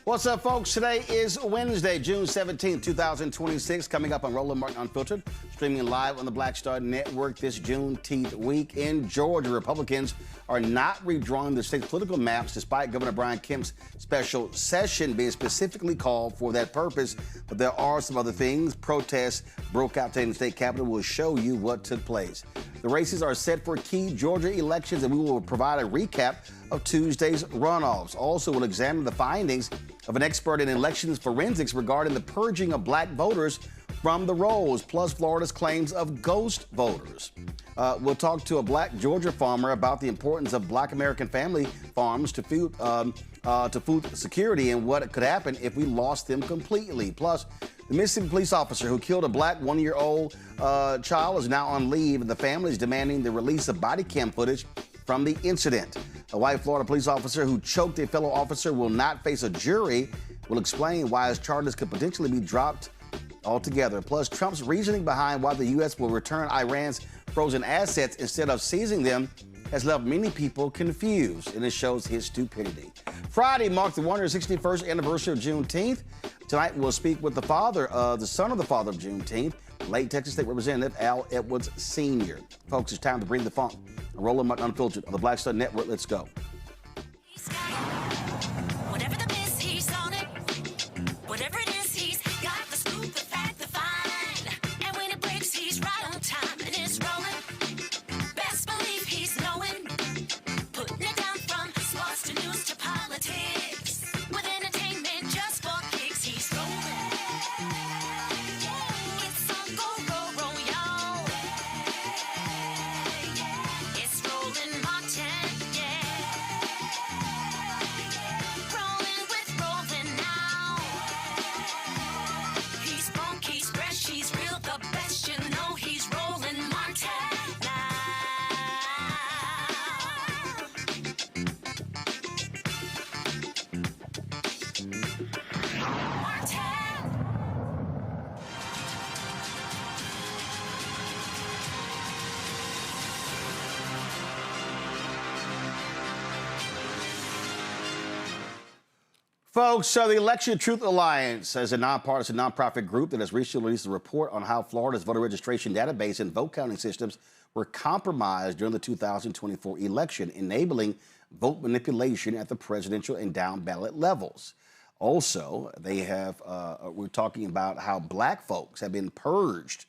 What's up, folks? Today is Wednesday, June 17th, 2026. Coming up on Roland Martin Unfiltered, streaming live on the Black Star Network this Juneteenth week. In Georgia, Republicans are not redrawing the state's political maps despite Governor Brian Kemp's special session being specifically called for that purpose. But there are some other things. Protests broke out today in the state capitol. We'll show you what took place. The races are set for key Georgia elections, and we will provide a recap of Tuesday's runoffs. Also, we'll examine the findings of an expert in elections forensics regarding the purging of black voters from the rolls, plus Florida's claims of ghost voters. We'll talk to a black Georgia farmer about the importance of black American family farms to food security and what could happen if we lost them completely. Plus, the Mississippi police officer who killed a black one-year-old child is now on leave, and the family is demanding the release of body cam footage from the incident. A white Florida police officer who choked a fellow officer will not face a jury. Will explain why his charges could potentially be dropped altogether. Plus, Trump's reasoning behind why the U.S. will return Iran's frozen assets instead of seizing them has left many people confused, and it shows his stupidity. Friday marked the 161st anniversary of Juneteenth. Tonight, we'll speak with the son of the father of Juneteenth, late Texas State Representative Al Edwards Sr. Folks, it's time to bring the funk. Roland Martin Unfiltered on the Black Star Network. Let's go. Whatever the miss, he's on it. Whatever it is, he's got the scoop, the fact, the find. And when it breaks, he's right on time and it's rolling. Best believe he's knowing. Putting it down from sports to news to politics. With entertainment just for kicks, he's rolling. It's on go, y'all. It's Roland Martin, yeah. Rolling with Roland now. He's funky, he's fresh, he's real, the best, you know he's Roland Martin now. Martin. Folks, so the Election Truth Alliance is a nonpartisan nonprofit group that has recently released a report on how Florida's voter registration database and vote counting systems were compromised during the 2024 election, enabling vote manipulation at the presidential and down ballot levels. Also, we're talking about how black folks have been purged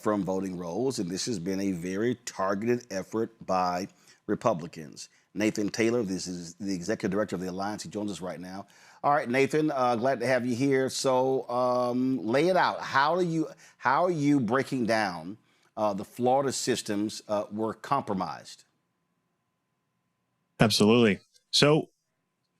from voting rolls, and this has been a very targeted effort by Republicans. Nathan Taylor, this is the executive director of the Alliance. He joins us right now. All right, Nathan, glad to have you here. So lay it out. How are you breaking down the Florida systems were compromised? Absolutely. So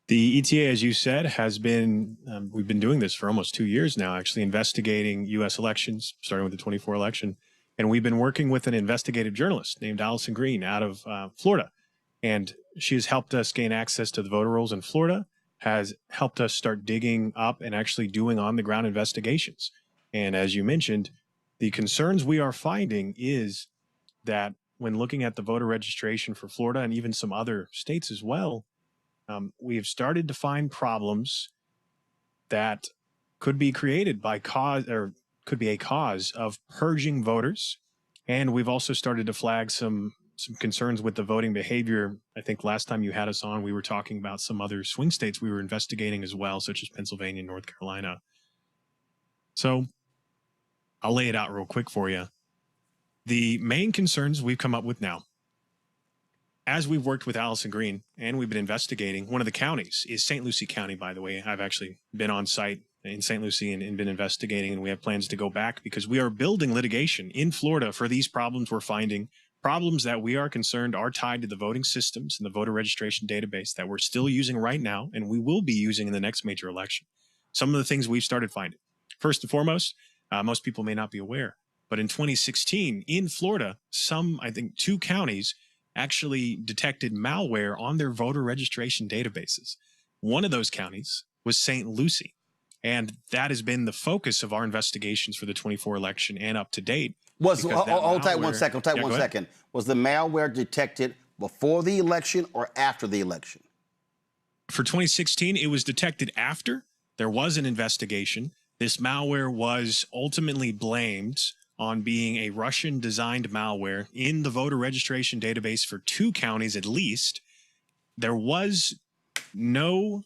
the ETA, as you said, has been, we've been doing this for almost 2 years now, actually investigating U.S. elections, starting with the 24 election. And we've been working with an investigative journalist named Allison Green out of Florida. And she has helped us gain access to the voter rolls in Florida, has helped us start digging up and actually doing on-the-ground investigations. And as you mentioned, the concerns we are finding is that when looking at the voter registration for Florida and even some other states as well, we have started to find problems that could be created by could be a cause of purging voters. And we've also started to flag some concerns with the voting behavior. I think last time you had us on, we were talking about some other swing states we were investigating as well, such as Pennsylvania and North Carolina. So I'll lay it out real quick for you. The main concerns we've come up with now, as we've worked with Allison Green and we've been investigating, one of the counties is St. Lucie County, by the way. I've actually been on site in St. Lucie and been investigating, and we have plans to go back because we are building litigation in Florida for these problems we're finding. Problems that we are concerned are tied to the voting systems and the voter registration database that we're still using right now and we will be using in the next major election. Some of the things we've started finding. First and foremost, most people may not be aware, but in 2016 in Florida, I think 2 counties actually detected malware on their voter registration databases. One of those counties was St. Lucie, and that has been the focus of our investigations for the 24 election and up to date. Hold tight one second. Was the malware detected before the election or after the election? For 2016, it was detected after, There was an investigation. This malware was ultimately blamed on being a Russian-designed malware in the voter registration database for 2 counties at least. There was no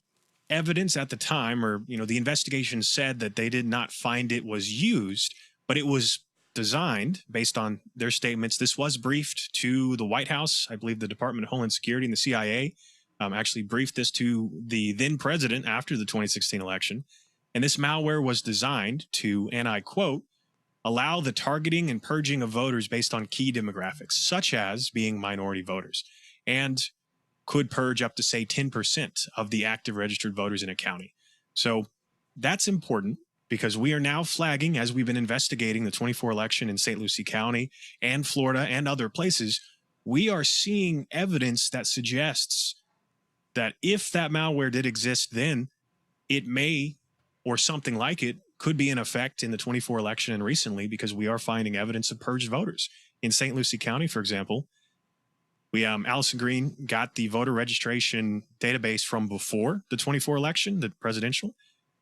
evidence at the time, or the investigation said that they did not find it was used, but it was designed based on their statements. This was briefed to the White House. I believe the Department of Homeland Security and the CIA actually briefed this to the then president after the 2016 election. And this malware was designed to, and I quote, allow the targeting and purging of voters based on key demographics, such as being minority voters, and could purge up to, say, 10% of the active registered voters in a county. So that's important because we are now flagging, as we've been investigating the 24 election in St. Lucie County and Florida and other places, we are seeing evidence that suggests that if that malware did exist then, it may, or something like it, could be in effect in the 24 election and recently, because we are finding evidence of purged voters. In St. Lucie County, for example, Allison Green got the voter registration database from before the 24 election, the presidential,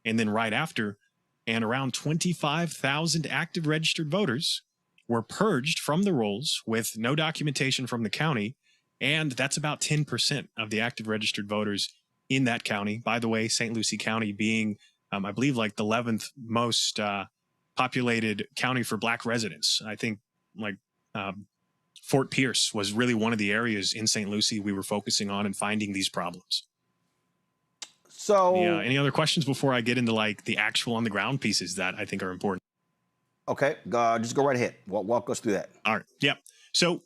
and then right after, and around 25,000 active registered voters were purged from the rolls with no documentation from the county, and that's about 10% of the active registered voters in that county. By the way, St. Lucie County being, I believe, like the 11th most populated county for Black residents. I think Fort Pierce was really one of the areas in St. Lucie we were focusing on and finding these problems. So, any other questions before I get into the actual on the ground pieces that I think are important? Okay, just go right ahead. Walk us through that. All right. Yeah. So,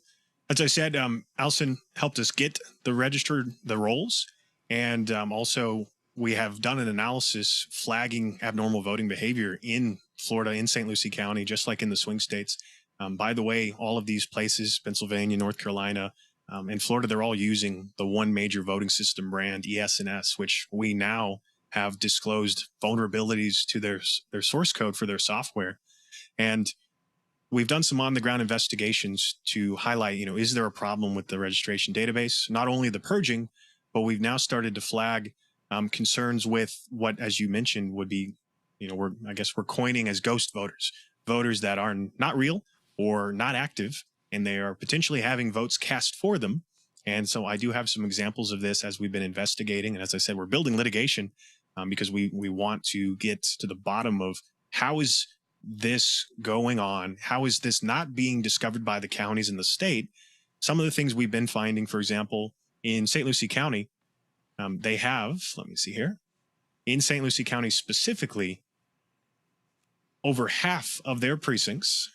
as I said, Allison helped us get the rolls, and also we have done an analysis flagging abnormal voting behavior in Florida, in St. Lucie County, just like in the swing states. By the way, all of these places, Pennsylvania, North Carolina, and Florida, they're all using the one major voting system brand, ES&S, which we now have disclosed vulnerabilities to their source code for their software. And we've done some on-the-ground investigations to highlight, is there a problem with the registration database? Not only the purging, but we've now started to flag concerns with what, as you mentioned, would be, we're coining as ghost voters, voters that are not real or not active, and they are potentially having votes cast for them. And so I do have some examples of this as we've been investigating. And as I said, we're building litigation because we want to get to the bottom of how is this going on? How is this not being discovered by the counties in the state? Some of the things we've been finding, for example, in St. Lucie County, they have, let me see here, in St. Lucie County specifically, over half of their precincts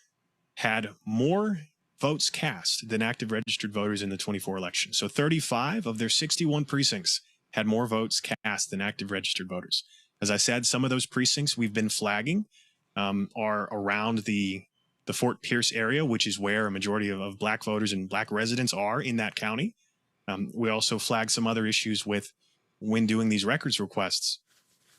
had more votes cast than active registered voters in the 24 election. So 35 of their 61 precincts had more votes cast than active registered voters. As I said, some of those precincts we've been flagging are around the Fort Pierce area, which is where a majority of Black voters and Black residents are in that county. We also flagged some other issues with when doing these records requests.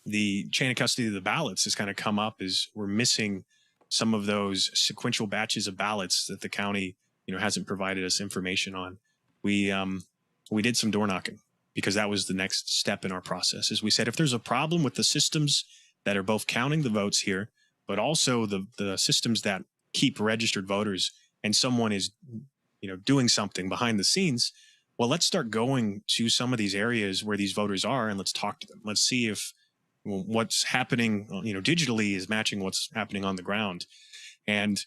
The chain of custody of the ballots has kind of come up as we're missing some of those sequential batches of ballots that the county, hasn't provided us information on. We did some door knocking because that was the next step in our process. As we said, if there's a problem with the systems that are both counting the votes here, but also the systems that keep registered voters, and someone is, doing something behind the scenes, well, let's start going to some of these areas where these voters are and let's talk to them. Let's see if what's happening, digitally is matching what's happening on the ground. And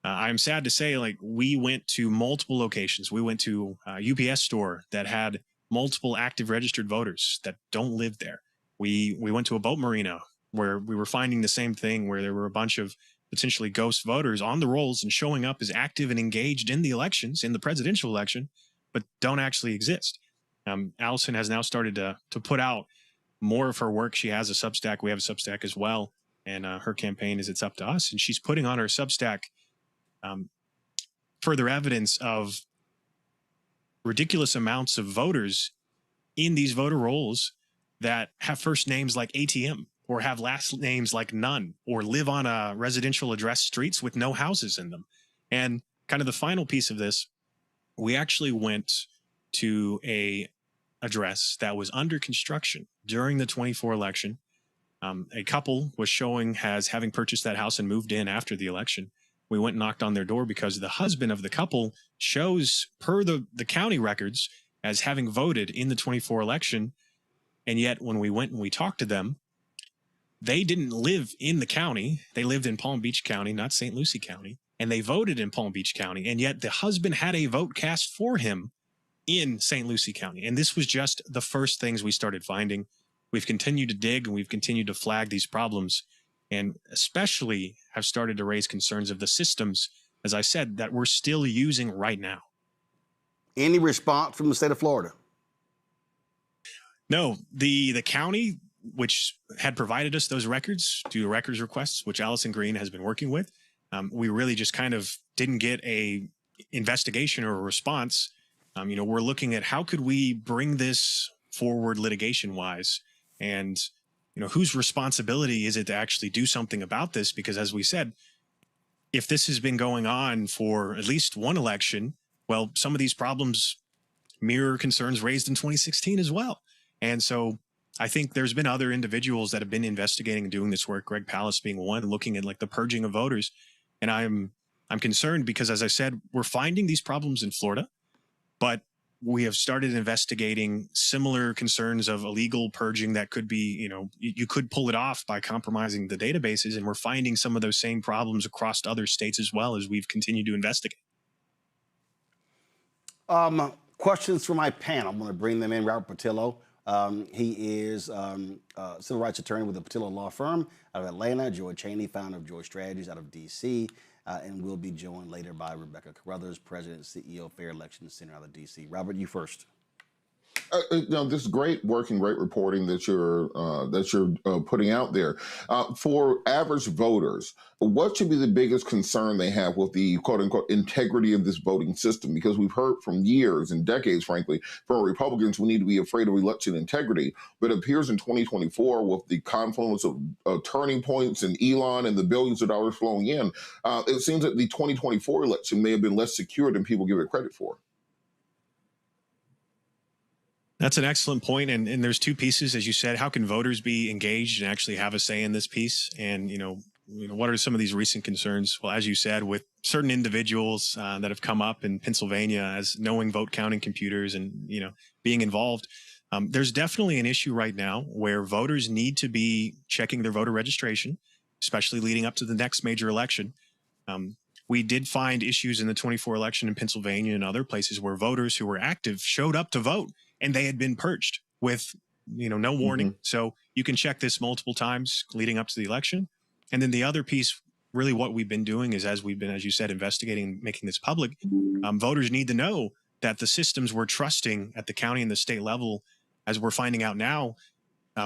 I'm sad to say, we went to multiple locations. We went to a UPS store that had multiple active registered voters that don't live there. We went to a boat marina where we were finding the same thing, where there were a bunch of potentially ghost voters on the rolls and showing up as active and engaged in the elections, in the presidential election, but don't actually exist. Allison has now started to put out more of her work. She has a Substack. We have a Substack as well. And her campaign is It's Up to Us. And she's putting on her Substack further evidence of ridiculous amounts of voters in these voter rolls that have first names like ATM or have last names like none or live on a residential address streets with no houses in them. And kind of the final piece of this, we actually went to a address that was under construction during the 24 election. A couple was showing as having purchased that house and moved in after the election. We went and knocked on their door because the husband of the couple shows, per the county records, as having voted in the 24 election. And yet when we went and we talked to them, they didn't live in the county. They lived in Palm Beach County, not St. Lucie County. And they voted in Palm Beach County. And yet the husband had a vote cast for him in St. Lucie County. And this was just the first things we started finding. We've continued to dig and we've continued to flag these problems, and especially have started to raise concerns of the systems, as I said, that we're still using right now. Any response from the state of Florida? No, the county, which had provided us those records, due to records requests, which Allison Green has been working with, we really just kind of didn't get a investigation or a response. We're looking at how could we bring this forward litigation wise, and whose responsibility is it to actually do something about this? Because as we said, if this has been going on for at least one election, well, some of these problems mirror concerns raised in 2016 as well. And so I think there's been other individuals that have been investigating and doing this work, Greg Pallas being one, looking at like the purging of voters. And I'm concerned because, as I said, we're finding these problems in Florida, but we have started investigating similar concerns of illegal purging that could be, you could pull it off by compromising the databases. And we're finding some of those same problems across other states as well as we've continued to investigate. Questions for my panel. I'm going to bring them in. Robert Patillo. He is a civil rights attorney with the Patillo Law Firm out of Atlanta. Joy Cheney, founder of Joy Strategies out of D.C., and we'll be joined later by Rebecca Carruthers, President and CEO of Fair Elections Center out of D.C. Robert, you first. This is great work and great reporting that you're putting out there. For average voters, what should be the biggest concern they have with the quote unquote integrity of this voting system? Because we've heard from years and decades, frankly, from Republicans, we need to be afraid of election integrity. But it appears in 2024, with the confluence of turning points and Elon and the billions of dollars flowing in, it seems that the 2024 election may have been less secure than people give it credit for. That's an excellent point. And there's two pieces, as you said. How can voters be engaged and actually have a say in this piece? And, what are some of these recent concerns? Well, as you said, with certain individuals that have come up in Pennsylvania as knowing vote counting computers and, being involved, there's definitely an issue right now where voters need to be checking their voter registration, especially leading up to the next major election. We did find issues in the 24 election in Pennsylvania and other places where voters who were active showed up to vote and they had been purged with, no warning. Mm-hmm. So you can check this multiple times leading up to the election. And then the other piece, really what we've been doing is, as we've been, as you said, investigating, making this public, voters need to know that the systems we're trusting at the county and the state level, as we're finding out now,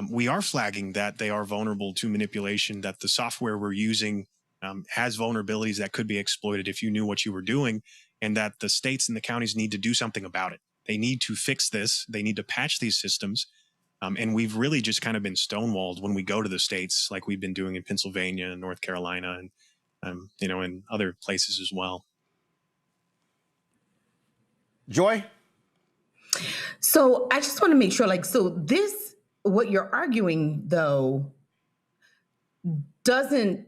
we are flagging that they are vulnerable to manipulation, that the software we're using has vulnerabilities that could be exploited if you knew what you were doing, and that the states and the counties need to do something about it. They need to fix this. They need to patch these systems. And we've really just kind of been stonewalled when we go to the states, like we've been doing in Pennsylvania and North Carolina and, in other places as well. Joy? So I just want to make sure, what you're arguing, though, doesn't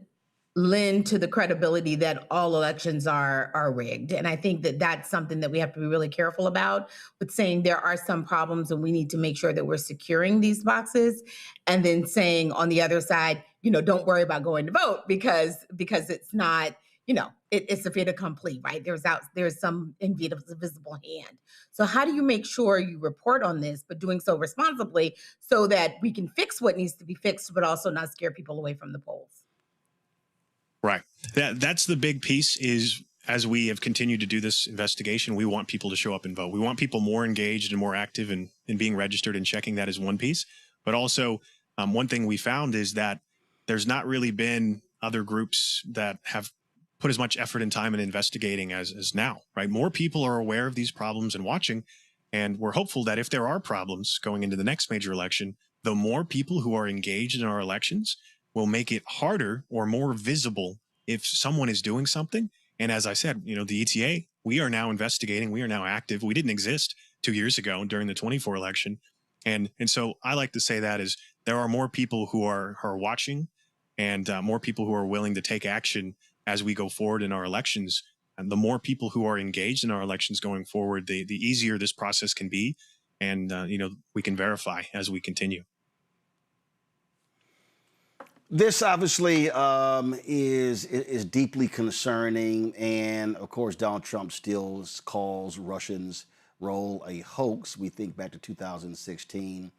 lend to the credibility that all elections are rigged. And I think that that's something that we have to be really careful about, with saying there are some problems and we need to make sure that we're securing these boxes, and then saying on the other side, don't worry about going to vote because it's not, it's a fait accompli, right? There's some invisible hand. So how do you make sure you report on this, but doing so responsibly so that we can fix what needs to be fixed, but also not scare people away from the polls? Right. That's the big piece is, as we have continued to do this investigation, we want people to show up and vote. We want people more engaged and more active in being registered, and checking that is one piece. But also, one thing we found is that there's not really been other groups that have put as much effort and time in investigating as now, right? More people are aware of these problems and watching, and we're hopeful that if there are problems going into the next major election, the more people who are engaged in our elections will make it harder or more visible if someone is doing something. And as I said, the ETA, we are now investigating. We are now active. We didn't exist 2 years ago during the 24 election. And so I like to say that is there are more people who are watching, and more people who are willing to take action as we go forward in our elections. And the more people who are engaged in our elections going forward, the easier this process can be, and we can verify as we continue. This obviously is deeply concerning, and of course, Donald Trump still calls Russians' role a hoax. We think back to 2016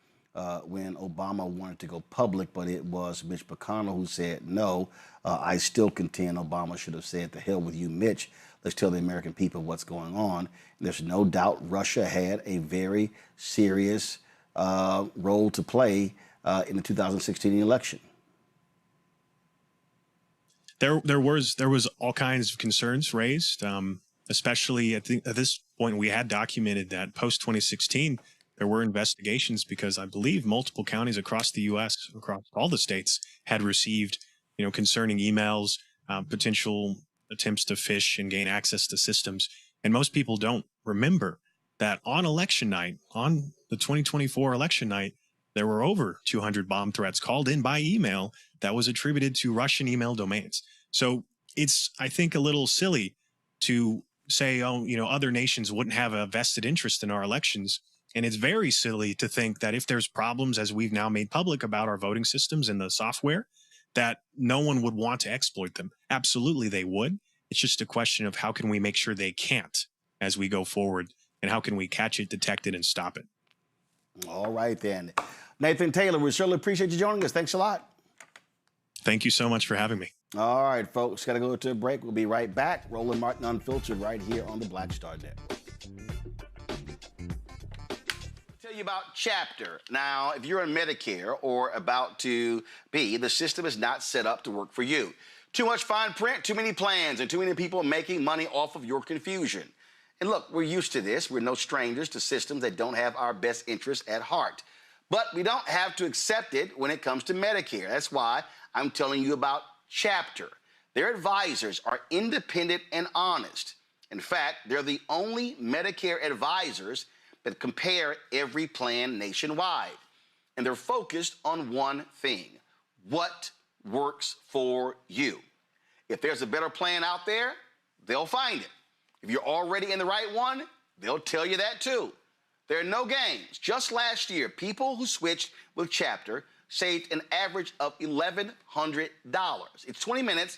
when Obama wanted to go public, but it was Mitch McConnell who said no. I still contend Obama should have said, "The hell with you, Mitch. Let's tell the American people what's going on." There's no doubt Russia had a very serious role to play in the 2016 election. There was all kinds of concerns raised, especially at this point we had documented that post 2016 there were investigations because I believe multiple counties across the U.S., across all the states, had received concerning emails, potential attempts to phish and gain access to systems. And most people don't remember that on election night, on the 2024 election night, there were over 200 bomb threats called in by email that was attributed to Russian email domains. So it's, I think, a little silly to say, other nations wouldn't have a vested interest in our elections. And it's very silly to think that if there's problems, as we've now made public about our voting systems and the software, that no one would want to exploit them. Absolutely, they would. It's just a question of how can we make sure they can't as we go forward, and how can we catch it, detect it, and stop it. All right, then. Nathan Taylor, we certainly appreciate you joining us. Thanks a lot. Thank you so much for having me. All right, folks, got to go to a break. We'll be right back. Roland Martin Unfiltered right here on the Black Star Network. Tell you about Chapter. Now, if you're on Medicare or about to be, the system is not set up to work for you. Too much fine print, too many plans, and too many people making money off of your confusion. And look, we're used to this. We're no strangers to systems that don't have our best interests at heart. But we don't have to accept it when it comes to Medicare. That's why I'm telling you about Chapter. Their advisors are independent and honest. In fact, they're the only Medicare advisors that compare every plan nationwide. And they're focused on one thing: what works for you. If there's a better plan out there, they'll find it. If you're already in the right one, they'll tell you that too. There are no games. Just last year, people who switched with Chapter saved an average of $1,100. It's 20 minutes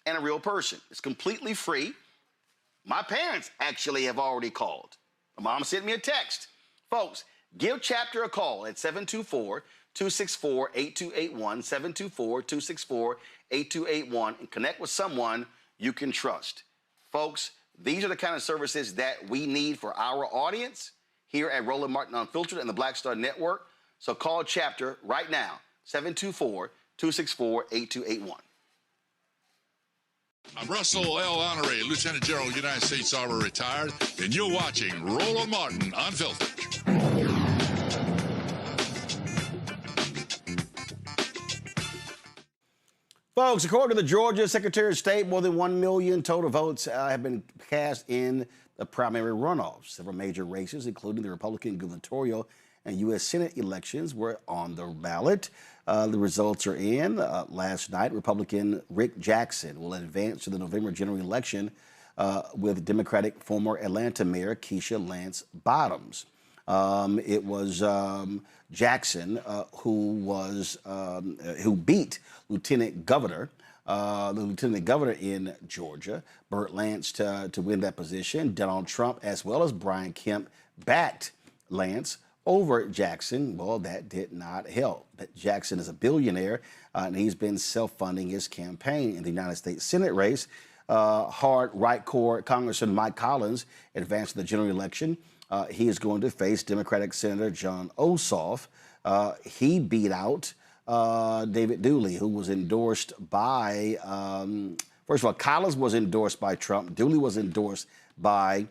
and a real person. It's completely free. My parents actually have already called. My mom sent me a text. Folks, give Chapter a call at 724-264-8281, 724-264-8281, and connect with someone you can trust. Folks, these are the kind of services that we need for our audience here at Roland Martin Unfiltered and the Black Star Network. So call Chapter right now, 724-264-8281. I'm Russell L. Honoré, Lieutenant General, United States Army, retired, and you're watching Roland Martin Unfiltered. Folks, according to the Georgia Secretary of State, more than 1 million total votes have been cast in the primary runoffs. Several major races, including the Republican gubernatorial and U.S. Senate elections, were on the ballot. The results are in. Last night, Republican Rick Jackson will advance to the November general election with Democratic former Atlanta Mayor Keisha Lance Bottoms. It was Jackson who beat the lieutenant governor in Georgia, Burt Lance, to win that position. Donald Trump, as well as Brian Kemp, backed Lance over Jackson. Well, that did not help. But Jackson is a billionaire, and he's been self-funding his campaign in the United States Senate race. Hard right core Congressman Mike Collins advanced to the general election. He is going to face Democratic Senator John Ossoff. He beat out David Dooley, who was endorsed by, first of all, Collins was endorsed by Trump. Dooley was endorsed by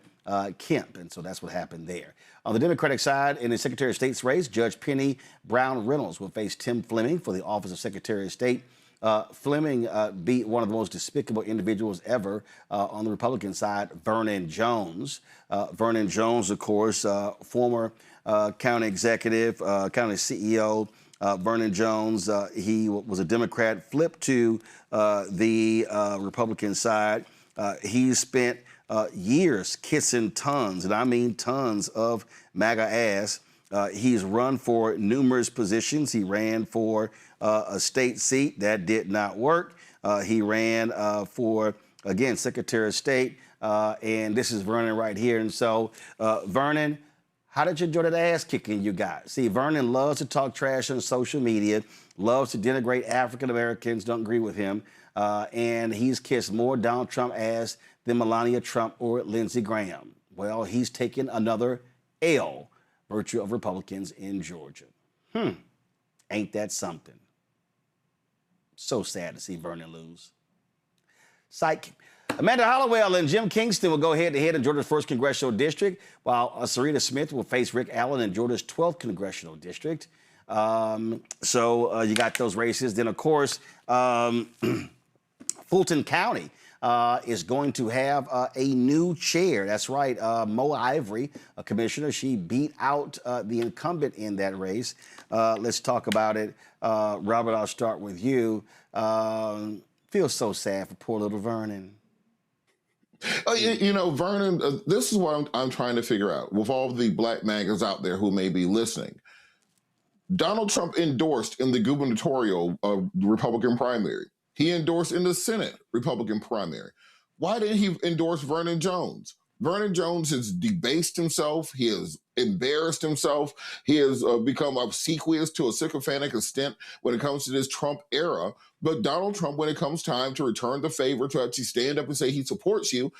Kemp, and so that's what happened there. On the Democratic side, in the Secretary of State's race, Judge Penny Brown Reynolds will face Tim Fleming for the office of Secretary of State. Fleming beat one of the most despicable individuals ever on the Republican side, Vernon Jones. Vernon Jones, of course, former county executive, county CEO. Vernon Jones, he was a Democrat, flipped to the Republican side. He spent years kissing tons, and I mean tons, of MAGA ass. He's run for numerous positions. He ran for a state seat. That did not work. He ran for, again, Secretary of State. And this is Vernon right here. And so, Vernon, how did you enjoy that ass kicking you got? See, Vernon loves to talk trash on social media, loves to denigrate African Americans, don't agree with him. And he's kissed more Donald Trump ass than Melania Trump or Lindsey Graham. Well, he's taken another L, virtue of Republicans in Georgia. Ain't that something? So sad to see Vernon lose. Psych. Amanda Hollowell and Jim Kingston will go head-to-head in Georgia's 1st Congressional District, while Sarita Smith will face Rick Allen in Georgia's 12th Congressional District. So you got those races. Then, of course, Fulton County is going to have a new chair. That's right, Mo Ivory, a commissioner. She beat out the incumbent in that race. Let's talk about it. Robert, I'll start with you. Feel so sad for poor little Vernon. You know, Vernon, this is what I'm trying to figure out with all the black MAGAs out there who may be listening. Donald Trump endorsed in the gubernatorial Republican primary. He endorsed in the Senate Republican primary. Why didn't he endorse Vernon Jones? Vernon Jones has debased himself. He has embarrassed himself. He has become obsequious to a sycophantic extent when it comes to this Trump era. But Donald Trump, when it comes time to return the favor, to actually stand up and say he supports you,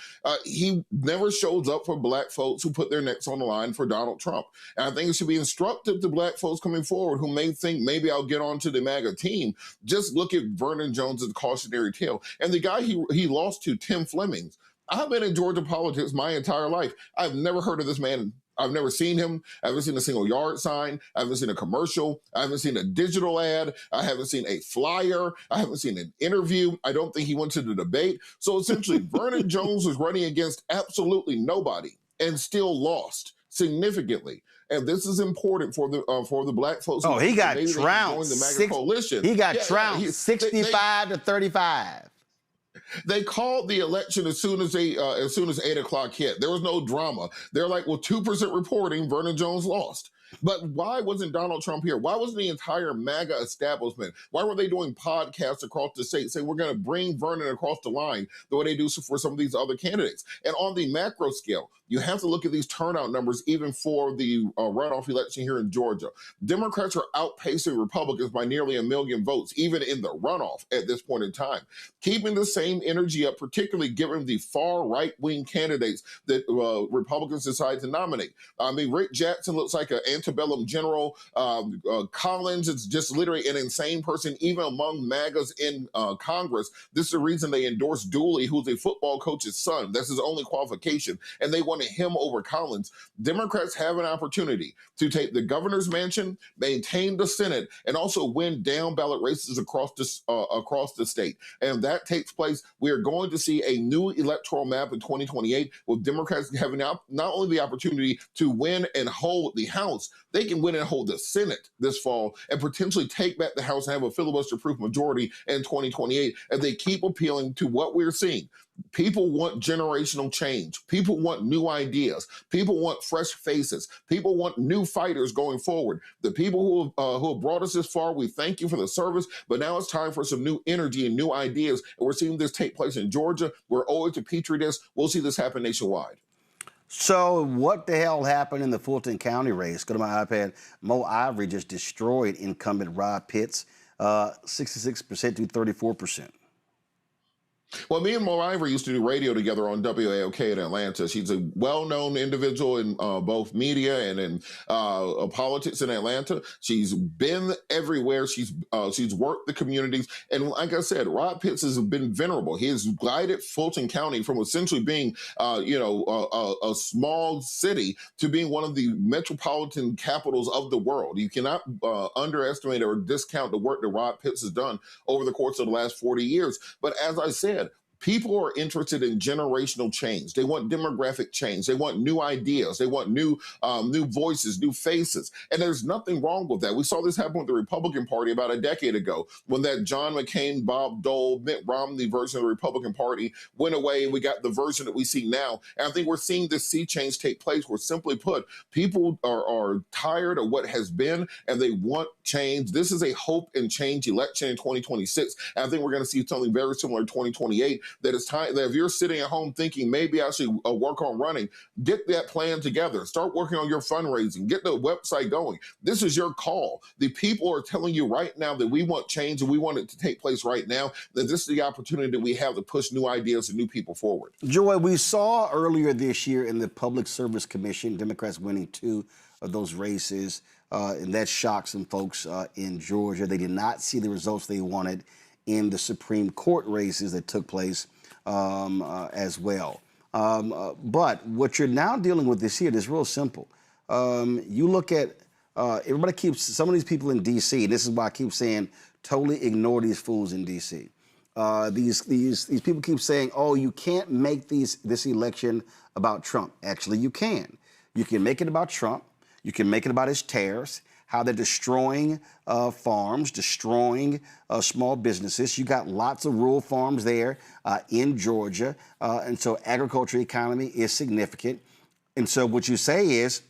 he never shows up for black folks who put their necks on the line for Donald Trump. And I think it should be instructive to black folks coming forward who may think maybe I'll get onto the MAGA team. Just look at Vernon Jones as a cautionary tale. And the guy he lost to, Tim Flemings. I've been in Georgia politics my entire life. I've never heard of this man. I've never seen him. I haven't seen a single yard sign. I haven't seen a commercial. I haven't seen a digital ad. I haven't seen a flyer. I haven't seen an interview. I don't think he went to the debate. So essentially, Vernon Jones was running against absolutely nobody and still lost significantly. And this is important for the black folks. Oh, he got trounced. The MAGA coalition. He got trounced 65 to 35. They called the election as soon as 8 o'clock hit. There was no drama. They're like, well, 2% reporting, Vernon Jones lost. But why wasn't Donald Trump here? Why wasn't the entire MAGA establishment? Why were they doing podcasts across the state saying we're going to bring Vernon across the line the way they do for some of these other candidates? And on the macro scale, you have to look at these turnout numbers even for the runoff election here in Georgia. Democrats are outpacing Republicans by nearly 1 million votes, even in the runoff at this point in time. Keeping the same energy up, particularly given the far right-wing candidates that Republicans decide to nominate. I mean, Rick Jackson looks like an antebellum general. Collins is just literally an insane person, even among MAGAs in Congress. This is the reason they endorsed Dooley, who's a football coach's son. That's his only qualification. And they wanted him over Collins. Democrats have an opportunity to take the governor's mansion, maintain the Senate, and also win down ballot races across the state. And that takes place. We are going to see a new electoral map in 2028 with Democrats having not only the opportunity to win and hold the House, they can win and hold the Senate this fall and potentially take back the House and have a filibuster-proof majority in 2028 as they keep appealing to what we're seeing. People want generational change. People want new ideas. People want fresh faces. People want new fighters going forward. The people who have brought us this far, we thank you for the service, but now it's time for some new energy and new ideas. And we're seeing this take place in Georgia. We're owed to Petri dish. We'll see this happen nationwide. So what the hell happened in the Fulton County race? Go to my iPad. Mo Ivory just destroyed incumbent Rob Pitts, 66% to 34%. Well, me and Mariah used to do radio together on WAOK in Atlanta. She's a well-known individual in both media and in politics in Atlanta. She's been everywhere. She's worked the communities, and like I said, Rod Pitts has been venerable. He has guided Fulton County from essentially being, a small city to being one of the metropolitan capitals of the world. You cannot underestimate or discount the work that Rod Pitts has done over the course of the last 40 years. But as I said, people are interested in generational change. They want demographic change. They want new ideas. They want new voices, new faces. And there's nothing wrong with that. We saw this happen with the Republican Party about a decade ago when that John McCain, Bob Dole, Mitt Romney version of the Republican Party went away, and we got the version that we see now. And I think we're seeing this sea change take place where, simply put, people are tired of what has been and they want change. This is a hope and change election in 2026. And I think we're going to see something very similar in 2028. That it's time that if you're sitting at home thinking maybe I should work on running, get that plan together. Start working on your fundraising. Get the website going. This is your call. The people are telling you right now that we want change and we want it to take place right now. That this is the opportunity that we have to push new ideas and new people forward. Joy, we saw earlier this year in the Public Service Commission, Democrats winning 2 of those races, and that shocked some folks in Georgia. They did not see the results they wanted in the Supreme Court races that took place as well. But what you're now dealing with this year is real simple. You look at, everybody keeps, some of these people in D.C., this is why I keep saying totally ignore these fools in D.C. These people keep saying, oh, you can't make this election about Trump. Actually, you can. You can make it about Trump. You can make it about his tariffs, how they're destroying farms, destroying small businesses. You got lots of rural farms there in Georgia. And so agriculture economy is significant. And so what you say is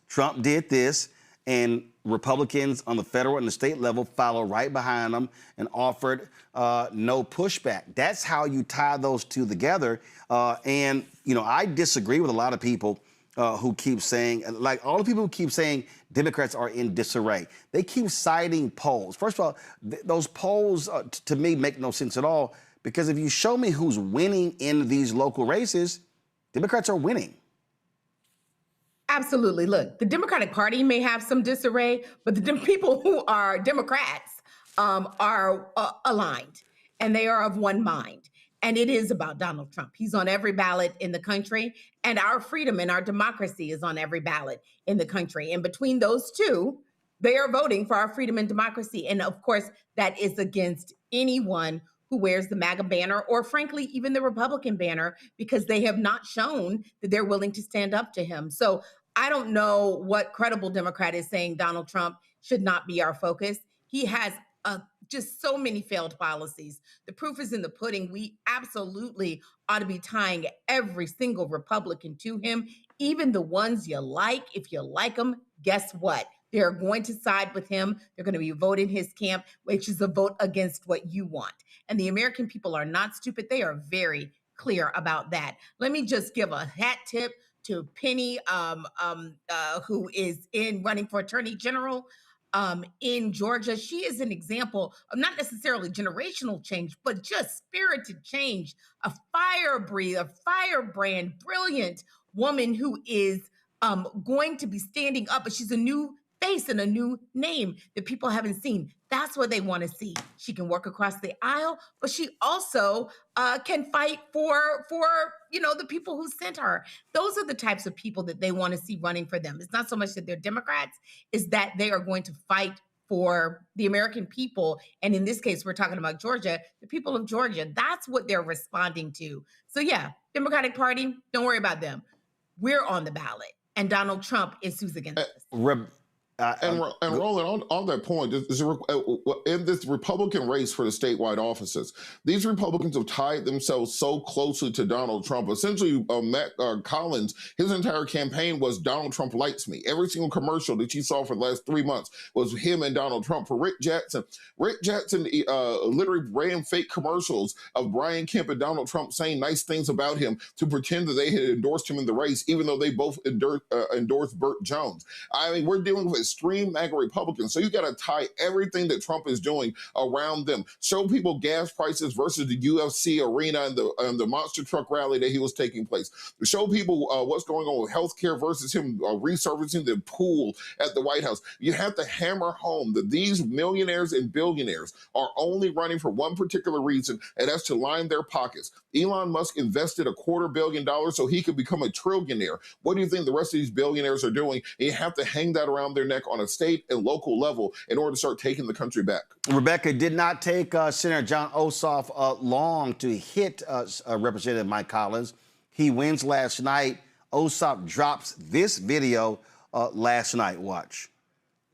Trump did this, and Republicans on the federal and the state level follow right behind them and offered no pushback. That's how you tie those two together. And, I disagree with a lot of people who keep saying, like all the people who keep saying Democrats are in disarray. They keep citing polls. First of all, those polls to me make no sense at all, because if you show me who's winning in these local races, Democrats are winning. Absolutely. Look, the Democratic Party may have some disarray, but the people who are Democrats are aligned, and they are of one mind. And it is about Donald Trump. He's on every ballot in the country, and our freedom and our democracy is on every ballot in the country. And between those two, they are voting for our freedom and democracy. And of course, that is against anyone who wears the MAGA banner, or frankly, even the Republican banner, because they have not shown that they're willing to stand up to him. So I don't know what credible Democrat is saying Donald Trump should not be our focus. He has just so many failed policies. The proof is in the pudding. We absolutely ought to be tying every single Republican to him, even the ones you like. If you like them, guess what? They're going to side with him. They're going to be voting his camp, which is a vote against what you want. And the American people are not stupid. They are very clear about that. Let me just give a hat tip to Penny, who is running for Attorney General in Georgia. She is an example of not necessarily generational change, but just spirited change, a firebrand, brilliant woman who is going to be standing up. But she's a new face and a new name that people haven't seen. That's what they want to see. She can work across the aisle, but she also can fight for the people who sent her. Those are the types of people that they want to see running for them. It's not so much that they're Democrats, it's that they are going to fight for the American people. And in this case, we're talking about Georgia, the people of Georgia. That's what they're responding to. So yeah, Democratic Party, don't worry about them. We're on the ballot, and Donald Trump is who's against us. And Roland, on that point, in this Republican race for the statewide offices, these Republicans have tied themselves so closely to Donald Trump. Essentially, Matt Collins, his entire campaign was Donald Trump likes me. Every single commercial that you saw for the last 3 months was him and Donald Trump. For Rick Jackson literally ran fake commercials of Brian Kemp and Donald Trump saying nice things about him to pretend that they had endorsed him in the race, even though they both endorsed Burt Jones. I mean, we're dealing with extreme MAGA Republicans. So you got to tie everything that Trump is doing around them. Show people gas prices versus the UFC arena and the monster truck rally that he was taking place. Show people what's going on with healthcare versus him resurfacing the pool at the White House. You have to hammer home that these millionaires and billionaires are only running for one particular reason, and that's to line their pockets. Elon Musk invested $250 million so he could become a trillionaire. What do you think the rest of these billionaires are doing? And you have to hang that around their neck on a state and local level in order to start taking the country back. Rebecca, did not take Senator John Ossoff long to hit Representative Mike Collins. He wins last night. Ossoff drops this video last night. Watch.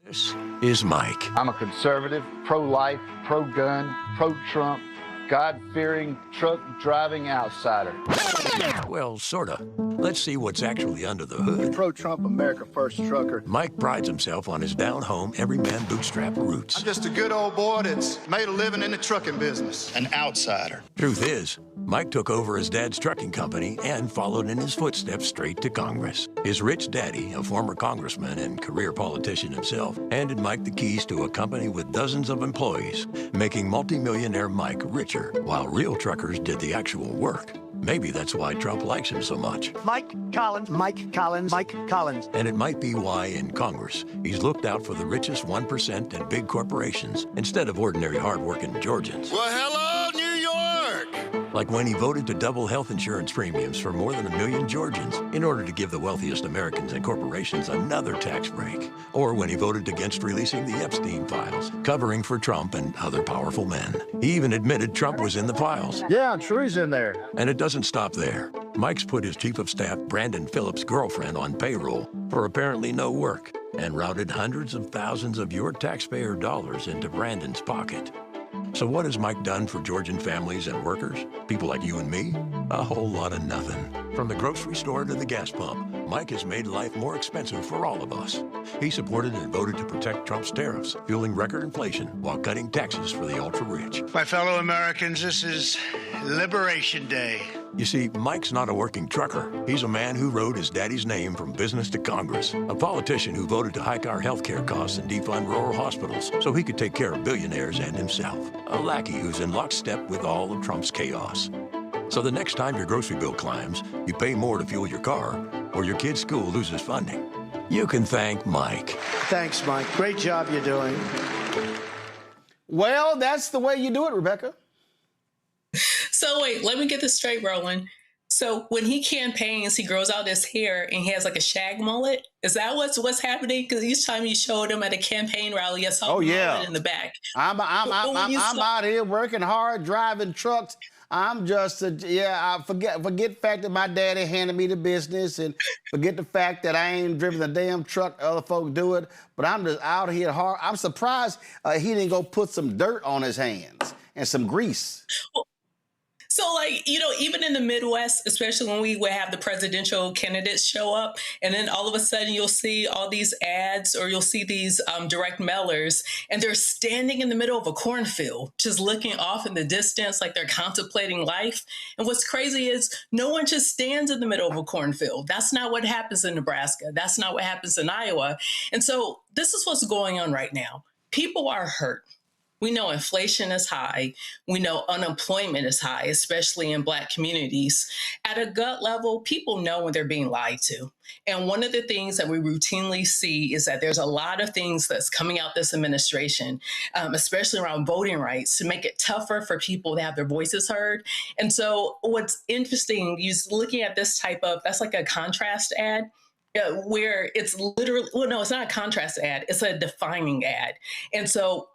This is Mike. I'm a conservative, pro-life, pro-gun, pro-Trump, God-fearing, truck-driving outsider. Well, sorta. Let's see what's actually under the hood. Pro-Trump, America First trucker. Mike prides himself on his down-home, everyman bootstrap roots. I'm just a good old boy that's made a living in the trucking business. An outsider. Truth is, Mike took over his dad's trucking company and followed in his footsteps straight to Congress. His rich daddy, a former congressman and career politician himself, handed Mike the keys to a company with dozens of employees, making multimillionaire Mike richer, while real truckers did the actual work. Maybe that's why Trump likes him so much. Mike Collins, Mike Collins, Mike Collins. And it might be why in Congress, he's looked out for the richest 1% and big corporations instead of ordinary hard-working Georgians. Well, hello, New York! Like when he voted to double health insurance premiums for more than 1 million Georgians in order to give the wealthiest Americans and corporations another tax break. Or when he voted against releasing the Epstein files, covering for Trump and other powerful men. He even admitted Trump was in the files. Yeah, I'm sure he's in there. And it doesn't stop there. Mike's put his chief of staff, Brandon Phillips' girlfriend, on payroll for apparently no work and routed hundreds of thousands of your taxpayer dollars into Brandon's pocket. So what has Mike done for Georgian families and workers? People like you and me? A whole lot of nothing. From the grocery store to the gas pump, Mike has made life more expensive for all of us. He supported and voted to protect Trump's tariffs, fueling record inflation while cutting taxes for the ultra-rich. My fellow Americans, this is Liberation Day. You see, Mike's not a working trucker. He's a man who wrote his daddy's name from business to Congress. A politician who voted to hike our health care costs and defund rural hospitals so he could take care of billionaires and himself. A lackey who's in lockstep with all of Trump's chaos. So the next time your grocery bill climbs, you pay more to fuel your car, or your kid's school loses funding. You can thank Mike. Thanks, Mike. Great job you're doing. Well, that's the way you do it, Rebecca. So wait, let me get this straight, Roland. So when he campaigns, he grows out his hair and he has like a shag mullet. Is that what's happening? Because each time you showed him at a campaign rally, I saw mullet in the back. I'm out here working hard, driving trucks. I'm just I forget the fact that my daddy handed me the business, and forget the fact that I ain't driven the damn truck. Other folks do it, but I'm just out here hard. I'm surprised he didn't go put some dirt on his hands and some grease. So, like, you know, even in the Midwest, especially when we would have the presidential candidates show up, and then all of a sudden you'll see all these ads or you'll see these direct mailers, and they're standing in the middle of a cornfield, just looking off in the distance like they're contemplating life. And what's crazy is no one just stands in the middle of a cornfield. That's not what happens in Nebraska. That's not what happens in Iowa. And so this is what's going on right now. People are hurt. We know inflation is high. We know unemployment is high, especially in Black communities. At a gut level, people know when they're being lied to. And one of the things that we routinely see is that there's a lot of things that's coming out this administration, especially around voting rights, to make it tougher for people to have their voices heard. And so what's interesting, you're looking at this type of, that's like a contrast ad. Where it's literally, well, no, it's not a contrast ad. It's a defining ad. And so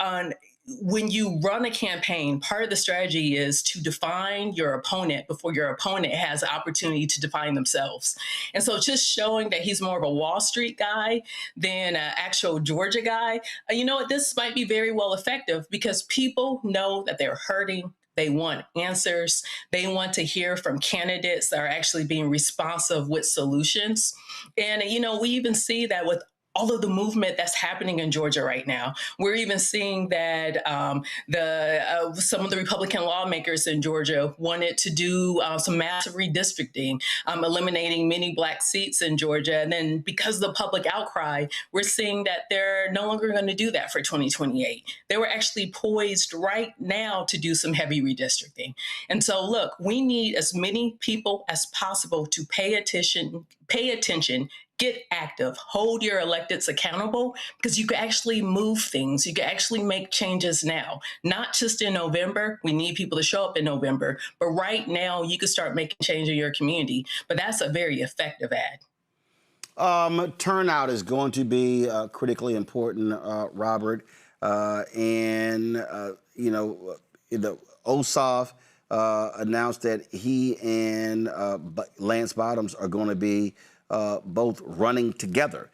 when you run a campaign, part of the strategy is to define your opponent before your opponent has the opportunity to define themselves. And so just showing that he's more of a Wall Street guy than an actual Georgia guy, you know what, this might be very well effective because people know that they're hurting. They want answers. They want to hear from candidates that are actually being responsive with solutions. And, you know, we even see that with all of the movement that's happening in Georgia right now. We're even seeing that some of the Republican lawmakers in Georgia wanted to do some massive redistricting, eliminating many Black seats in Georgia. And then because of the public outcry, we're seeing that they're no longer going to do that for 2028. They were actually poised right now to do some heavy redistricting. And so, look, we need as many people as possible to pay attention, get active, hold your electeds accountable, because you can actually move things. You can actually make changes now, not just in November. We need people to show up in November, but right now you can start making change in your community. But that's a very effective ad. Turnout is going to be critically important, Robert. Ossoff announced that he and Lance Bottoms are going to be both running together,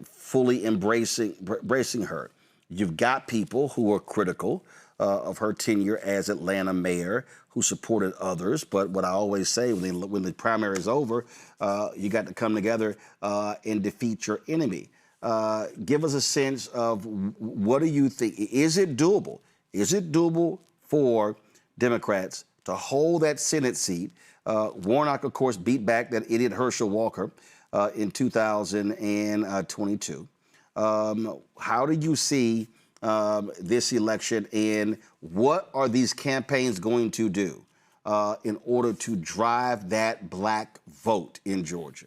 fully embracing her. You've got people who are critical of her tenure as Atlanta mayor, who supported others. But what I always say, when the primary is over, you got to come together and defeat your enemy. Give us a sense of what do you think? Is it doable? Is it doable for Democrats to hold that Senate seat? Warnock, of course, beat back that idiot Herschel Walker in 2022. How do you see this election, and what are these campaigns going to do in order to drive that Black vote in Georgia?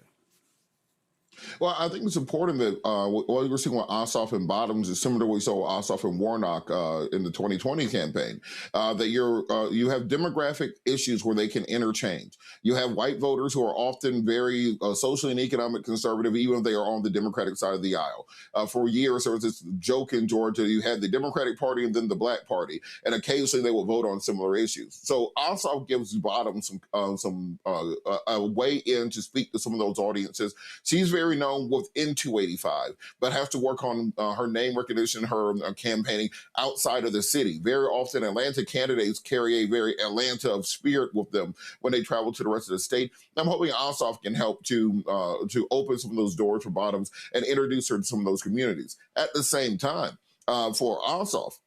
Well, I think it's important that what we're seeing with Ossoff and Bottoms is similar to what we saw with Ossoff and Warnock in the 2020 campaign. That you have demographic issues where they can interchange. You have white voters who are often very socially and economic conservative, even if they are on the Democratic side of the aisle. For years, there was this joke in Georgia: you had the Democratic Party and then the Black Party, and occasionally they would vote on similar issues. So Ossoff gives Bottoms a way in to speak to some of those audiences. She's very known within 285, but has to work on her name recognition, her campaigning outside of the city. Very often, Atlanta candidates carry a very Atlanta of spirit with them when they travel to the rest of the state. I'm hoping Ossoff can help to open some of those doors for Bottoms and introduce her to some of those communities. At the same time, for Ossoff,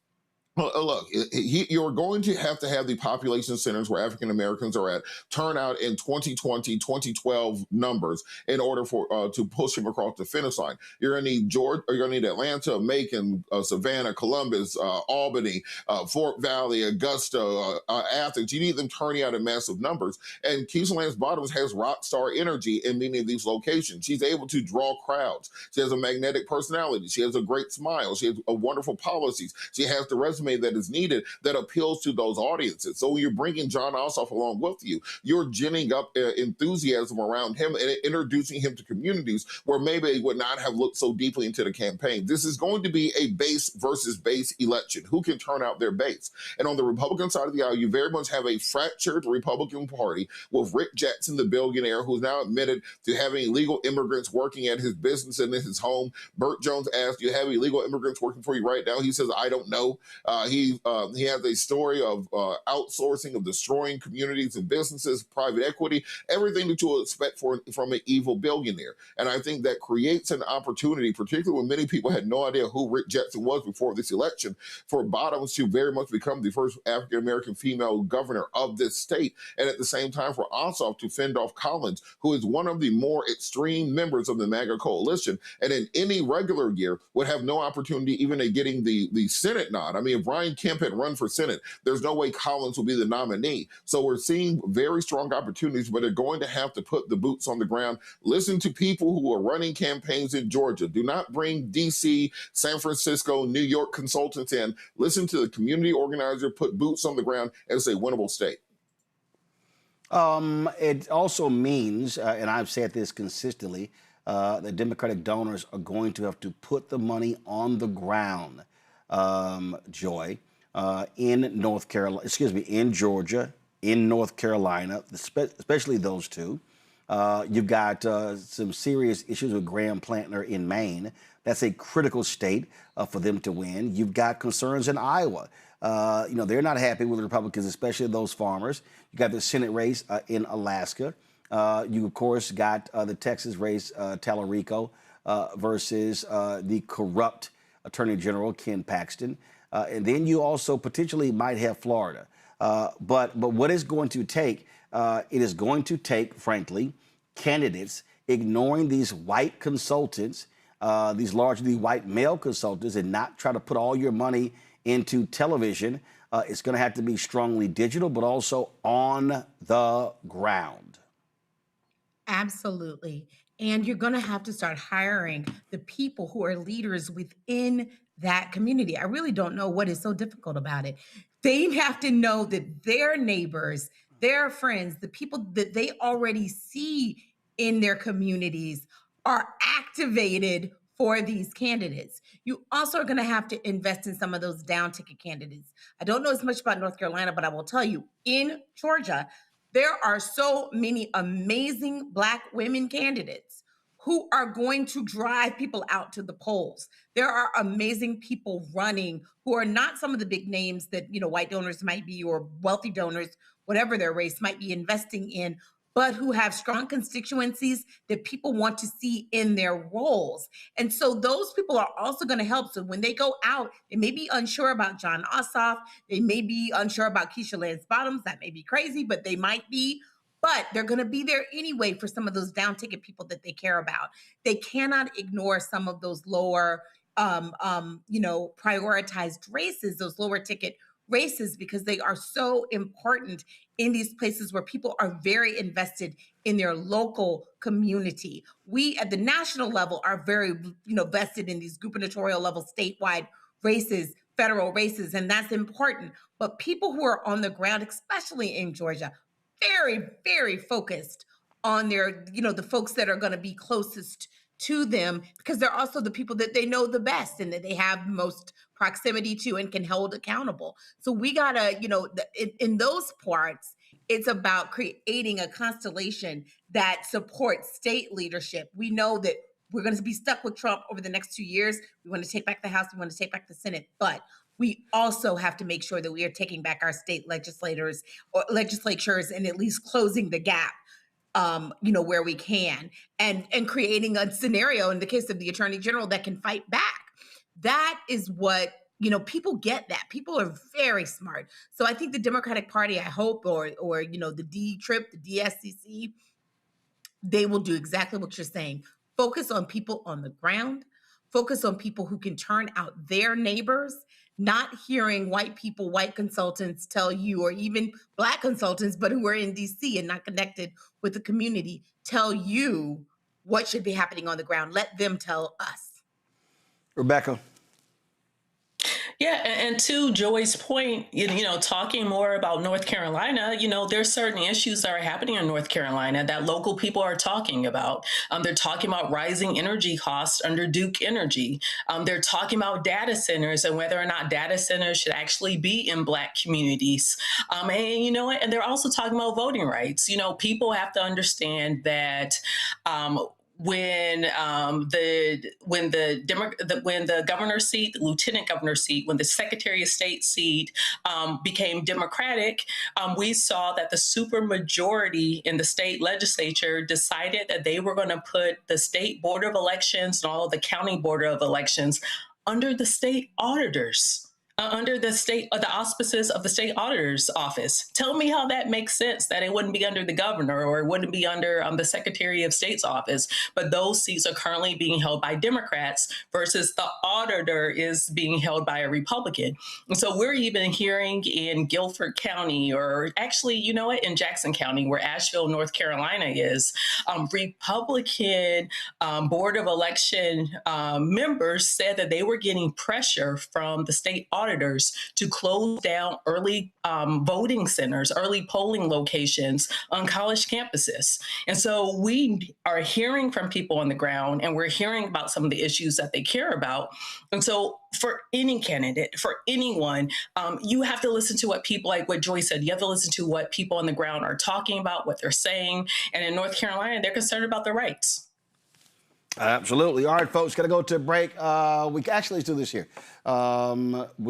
look, you're going to have the population centers where African Americans are at turn out in 2020, 2012 numbers in order for to push him across the finish line. You're going to need Georgia, or you're going to need Atlanta, Macon, Savannah, Columbus, Albany, Fort Valley, Augusta, Athens. You need them turning out in massive numbers. And Keisha Lance Bottoms has rock star energy in many of these locations. She's able to draw crowds. She has a magnetic personality. She has a great smile. She has wonderful policies. She has the resume that is needed that appeals to those audiences. So when you're bringing Jon Ossoff along with you, you're ginning up enthusiasm around him and introducing him to communities where maybe they would not have looked so deeply into the campaign. This is going to be a base versus base election. Who can turn out their base? And on the Republican side of the aisle, you very much have a fractured Republican Party with Rick Jackson, the billionaire, who's now admitted to having illegal immigrants working at his business and in his home. Burt Jones asked, "Do you have illegal immigrants working for you right now?" He says, "I don't know." He has a story of outsourcing, of destroying communities and businesses, private equity, everything that you would expect from an evil billionaire. And I think that creates an opportunity, particularly when many people had no idea who Rick Jackson was before this election, for Bottoms to very much become the first African-American female governor of this state. And at the same time, for Ossoff to fend off Collins, who is one of the more extreme members of the MAGA coalition, and in any regular year would have no opportunity even at getting the Senate nod. I mean, if Brian Kemp had run for Senate, there's no way Collins will be the nominee. So we're seeing very strong opportunities, but they're going to have to put the boots on the ground. Listen to people who are running campaigns in Georgia. Do not bring DC, San Francisco, New York consultants in. Listen to the community organizer, put boots on the ground, and say winnable state. It also means, and I've said this consistently, that Democratic donors are going to have to put the money on the ground, Joy, in Georgia, in North Carolina, especially those two. You've got some serious issues with Graham Plantner in Maine. That's a critical state for them to win. You've got concerns in Iowa. They're not happy with the Republicans, especially those farmers. You got the Senate race in Alaska. You, of course, got the Texas race, Tallarico, versus the corrupt Attorney General Ken Paxton. And then you also potentially might have Florida. But what is going to take, it is going to take, frankly, candidates ignoring these white consultants, these largely white male consultants, and not try to put all your money into television. It's going to have to be strongly digital, but also on the ground. Absolutely. And you're going to have to start hiring the people who are leaders within that community. I really don't know what is so difficult about it. They have to know that their neighbors, their friends, the people that they already see in their communities are activated for these candidates. You also are going to have to invest in some of those down ticket candidates. I don't know as much about North Carolina, but I will tell you, in Georgia, there are so many amazing Black women candidates who are going to drive people out to the polls. There are amazing people running who are not some of the big names that, you know, white donors might be, or wealthy donors, whatever their race, might be investing in, but who have strong constituencies that people want to see in their roles. And so those people are also going to help. So when they go out, they may be unsure about John Ossoff. They may be unsure about Keisha Lance Bottoms. That may be crazy, but they might be. But they're going to be there anyway for some of those down ticket people that they care about. They cannot ignore some of those lower, prioritized races, those lower ticket races, because they are so important in these places where people are very invested in their local community. We at the national level are very, vested in these gubernatorial level, statewide races, federal races, and that's important. But people who are on the ground, especially in Georgia, very, very focused on their, the folks that are going to be closest to them, because they're also the people that they know the best and that they have most proximity to and can hold accountable. So we gotta, in those parts, it's about creating a constellation that supports state leadership. We know that we're going to be stuck with Trump over the next 2 years. We want to take back the House. We want to take back the Senate, but we also have to make sure that we are taking back our state legislators or legislatures and at least closing the gap, where we can, and creating a scenario in the case of the Attorney General that can fight back. That is what, people get that. People are very smart. So I think the Democratic Party, I hope, or the D-TRIP, the DSCC, they will do exactly what you're saying. Focus on people on the ground. Focus on people who can turn out their neighbors, not hearing white people, white consultants tell you, or even Black consultants, but who are in DC and not connected with the community, tell you what should be happening on the ground. Let them tell us. Rebecca. Yeah, and to Joy's point, talking more about North Carolina, there's certain issues that are happening in North Carolina that local people are talking about. They're talking about rising energy costs under Duke Energy. They're talking about data centers and whether or not data centers should actually be in Black communities. And they're also talking about voting rights. People have to understand that when the governor's seat, the lieutenant governor's seat, when the Secretary of State seat became Democratic, we saw that the supermajority in the state legislature decided that they were going to put the state board of elections and all of the county board of elections under the state auditors. Under the auspices of the state auditor's office. Tell me how that makes sense, that it wouldn't be under the governor or it wouldn't be under the Secretary of State's office, but those seats are currently being held by Democrats versus the auditor is being held by a Republican. And so we're even hearing in Guilford County, or actually, in Jackson County, where Asheville, North Carolina is, Republican Board of Election members said that they were getting pressure from the state auditors to close down early voting centers, early polling locations on college campuses. And so we are hearing from people on the ground, and we're hearing about some of the issues that they care about. And so for any candidate, for anyone, you have to listen to what people, like what Joy said, you have to listen to what people on the ground are talking about, what they're saying. And in North Carolina, they're concerned about their rights. Absolutely. All right, folks, got to go to a break. Let's do this here. Let's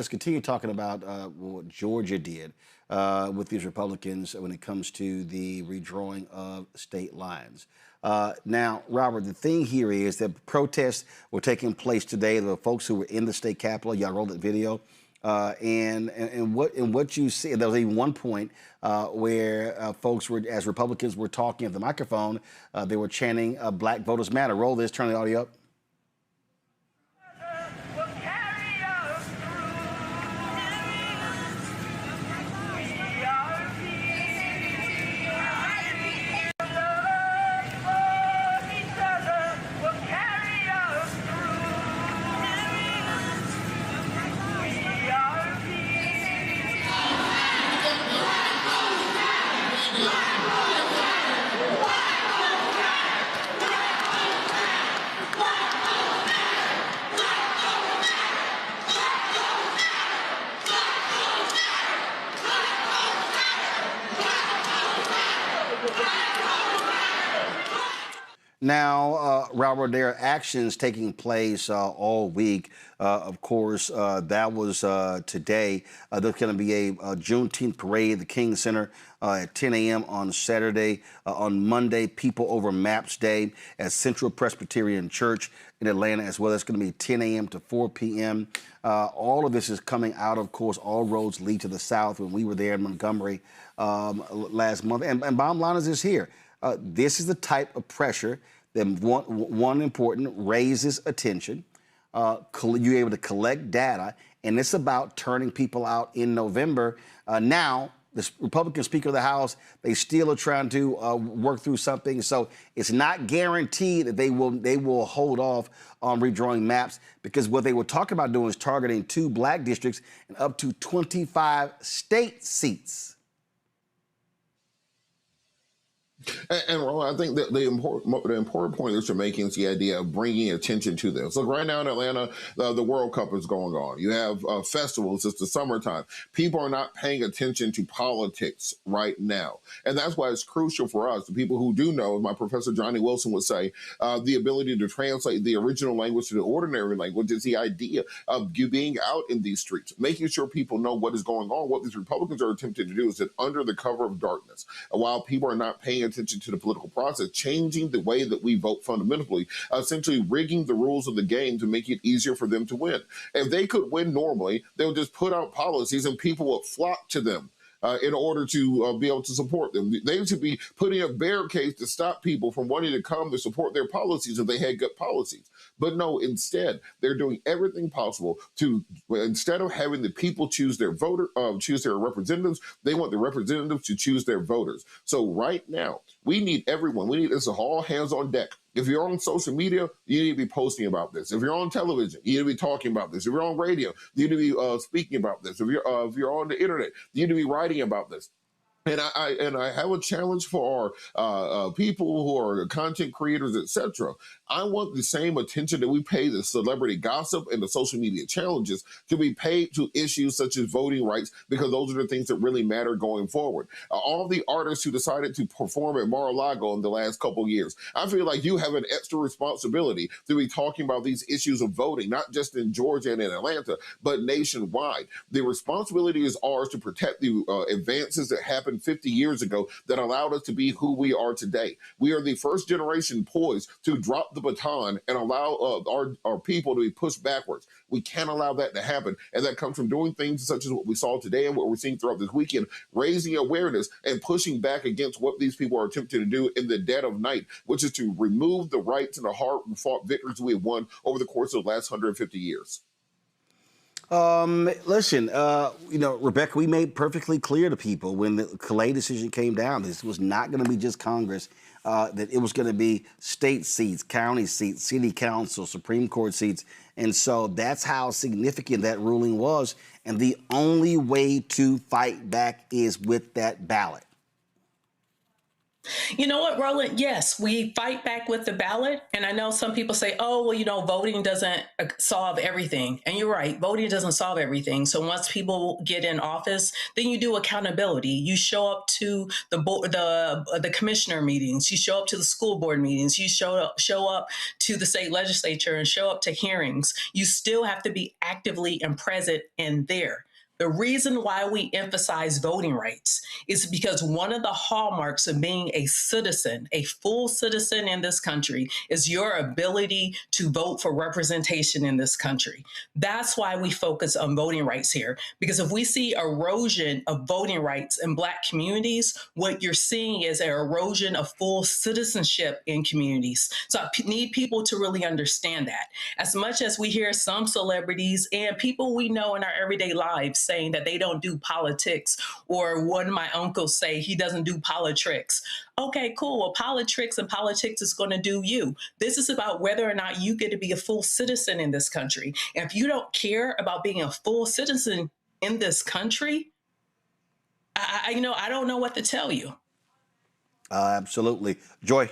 continue talking about what Georgia did with these Republicans when it comes to the redrawing of state lines. Now, Robert, the thing here is that protests were taking place today. There were folks who were in the state capitol. Y'all rolled that video. And what you see, there was even one point where folks were, as Republicans were talking at the microphone, they were chanting "Black Voters Matter." Roll this, turn the audio up. Now, Robert, there are actions taking place all week. Of course, that was today. There's going to be a Juneteenth parade at the King Center at 10 a.m. on Saturday. On Monday, People Over Maps Day at Central Presbyterian Church in Atlanta as well. That's going to be 10 a.m. to 4 p.m. All of this is coming out, of course, all roads lead to the South when we were there in Montgomery last month. And bottom line is this here. This is the type of pressure that, one important, raises attention. You're able to collect data, and it's about turning people out in November. Now, the Republican Speaker of the House, they still are trying to work through something. So it's not guaranteed that they will hold off on redrawing maps, because what they were talking about doing is targeting 2 black districts and up to 25 state seats. And Ron, I think that the important point that you're making is the idea of bringing attention to this. Look, right now in Atlanta, the World Cup is going on. You have festivals. It's the summertime. People are not paying attention to politics right now. And that's why it's crucial for us, the people who do know, as my professor Johnny Wilson would say, the ability to translate the original language to the ordinary language is the idea of you being out in these streets, making sure people know what is going on. What these Republicans are attempting to do is that under the cover of darkness, while people are not paying attention to the political process, changing the way that we vote fundamentally, essentially rigging the rules of the game to make it easier for them to win. If they could win normally, they would just put out policies and people would flock to them in order to be able to support them. They should be putting up barricades to stop people from wanting to come to support their policies if they had good policies. But no, instead, they're doing everything possible to, instead of having the people choose their choose their representatives, they want the representatives to choose their voters. So right now, we need everyone. We need this all hands on deck. If you're on social media, you need to be posting about this. If you're on television, you need to be talking about this. If you're on radio, you need to be speaking about this. If you're on the internet, you need to be writing about this. And I have a challenge for our people who are content creators, etc. I want the same attention that we pay the celebrity gossip and the social media challenges to be paid to issues such as voting rights, because those are the things that really matter going forward. All the artists who decided to perform at Mar-a-Lago in the last couple of years, I feel like you have an extra responsibility to be talking about these issues of voting, not just in Georgia and in Atlanta, but nationwide. The responsibility is ours to protect the advances that happened 50 years ago that allowed us to be who we are today. We are the first generation poised to drop the baton and allow our people to be pushed backwards. We can't allow that to happen. And that comes from doing things such as what we saw today and what we're seeing throughout this weekend, raising awareness and pushing back against what these people are attempting to do in the dead of night, which is to remove the rights and the hard-fought victories we have won over the course of the last 150 years. Listen, Rebecca, we made perfectly clear to people when the Calais decision came down, this was not going to be just Congress, that it was going to be state seats, county seats, city council, Supreme Court seats. And so that's how significant that ruling was. And the only way to fight back is with that ballot. You know what, Roland? Yes, we fight back with the ballot. And I know some people say, oh, well, voting doesn't solve everything. And you're right, voting doesn't solve everything. So once people get in office, then you do accountability. You show up to the commissioner meetings. You show up to the school board meetings. You show up to the state legislature and show up to hearings. You still have to be actively and present in there. The reason why we emphasize voting rights is because one of the hallmarks of being a citizen, a full citizen in this country, is your ability to vote for representation in this country. That's why we focus on voting rights here, because if we see erosion of voting rights in Black communities, what you're seeing is an erosion of full citizenship in communities. So I need people to really understand that. As much as we hear some celebrities and people we know in our everyday lives saying that they don't do politics, or one of my uncles say he doesn't do politricks. Okay, cool. Well, politics is going to do you. This is about whether or not you get to be a full citizen in this country. And if you don't care about being a full citizen in this country, I don't know what to tell you. Absolutely. Joy.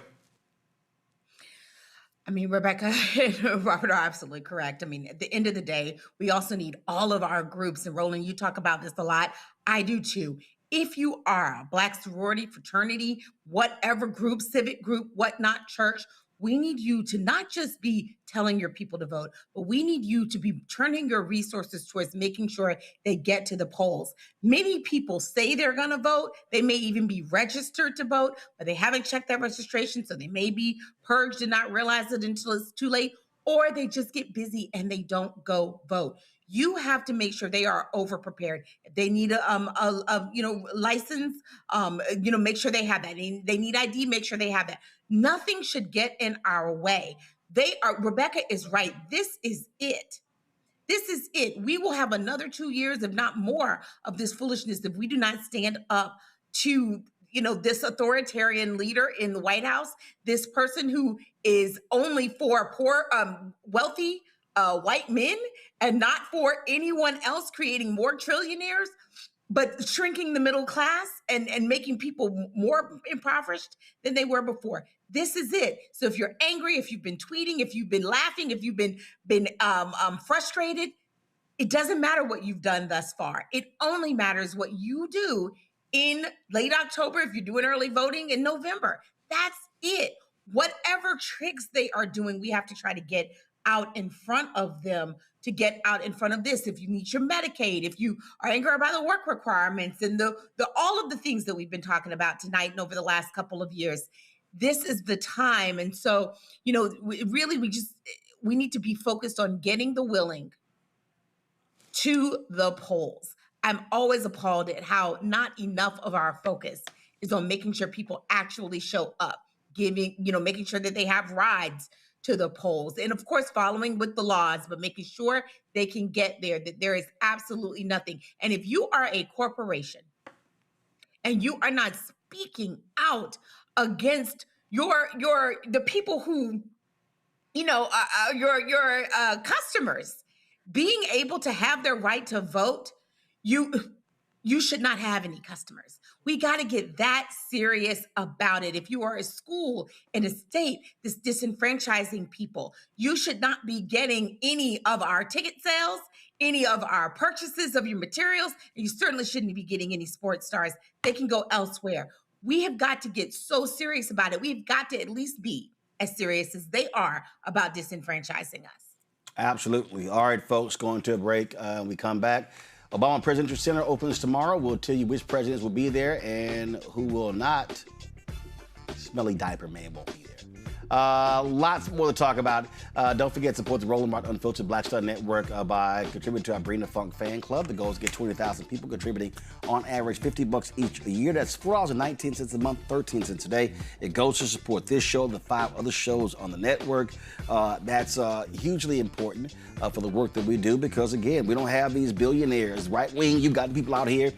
I mean, Rebecca and Robert are absolutely correct. I mean, at the end of the day, we also need all of our groups. And Roland, you talk about this a lot. I do too. If you are a Black sorority, fraternity, whatever group, civic group, whatnot, church, we need you to not just be telling your people to vote, but we need you to be turning your resources towards making sure they get to the polls. Many people say they're going to vote. They may even be registered to vote, but they haven't checked that registration. So they may be purged and not realize it until it's too late, or they just get busy and they don't go vote. You have to make sure they are over prepared. If they need a license, make sure they have that. They need ID, make sure they have that. Nothing should get in our way. Rebecca is right. This is it. This is it. We will have another 2 years, if not more, of this foolishness if we do not stand up to this authoritarian leader in the White House, this person who is only for poor, wealthy white men and not for anyone else, creating more trillionaires, but shrinking the middle class and making people more impoverished than they were before. This is it. So if you're angry, if you've been tweeting, if you've been laughing, if you've been frustrated, it doesn't matter what you've done thus far. It only matters what you do in late October, if you're doing early voting in November. That's it. Whatever tricks they are doing, we have to try to get out in front of them, to get out in front of this. If you need your Medicaid, if you are angry by the work requirements and the all of the things that we've been talking about tonight and over the last couple of years, this is the time. And so, we need to be focused on getting the willing to the polls. I'm always appalled at how not enough of our focus is on making sure people actually show up, making sure that they have rides to the polls, and of course, following with the laws, but making sure they can get there, that there is absolutely nothing. And if you are a corporation and you are not speaking out against the people who, your customers being able to have their right to vote, you should not have any customers. We got to get that serious about it. If you are a school in a state that's disenfranchising people, you should not be getting any of our ticket sales, any of our purchases of your materials, and you certainly shouldn't be getting any sports stars. They can go elsewhere. We have got to get so serious about it. We've got to at least be as serious as they are about disenfranchising us. Absolutely. All right, folks, going to a break. We come back. Obama Presidential Center opens tomorrow. We'll tell you which presidents will be there and who will not. Smelly diaper man won't be there. Lots more to talk about. Don't forget to support the Roland Martin Unfiltered Black Star Network by contributing to our Bring the Funk fan club. The goal is to get 20,000 people contributing on average $50 each a year. That's $4.19 a month, 13 cents a day. It goes to support this show, the 5 other shows on the network. That's hugely important for the work that we do because, again, we don't have these billionaires. Right wing, you've got people out here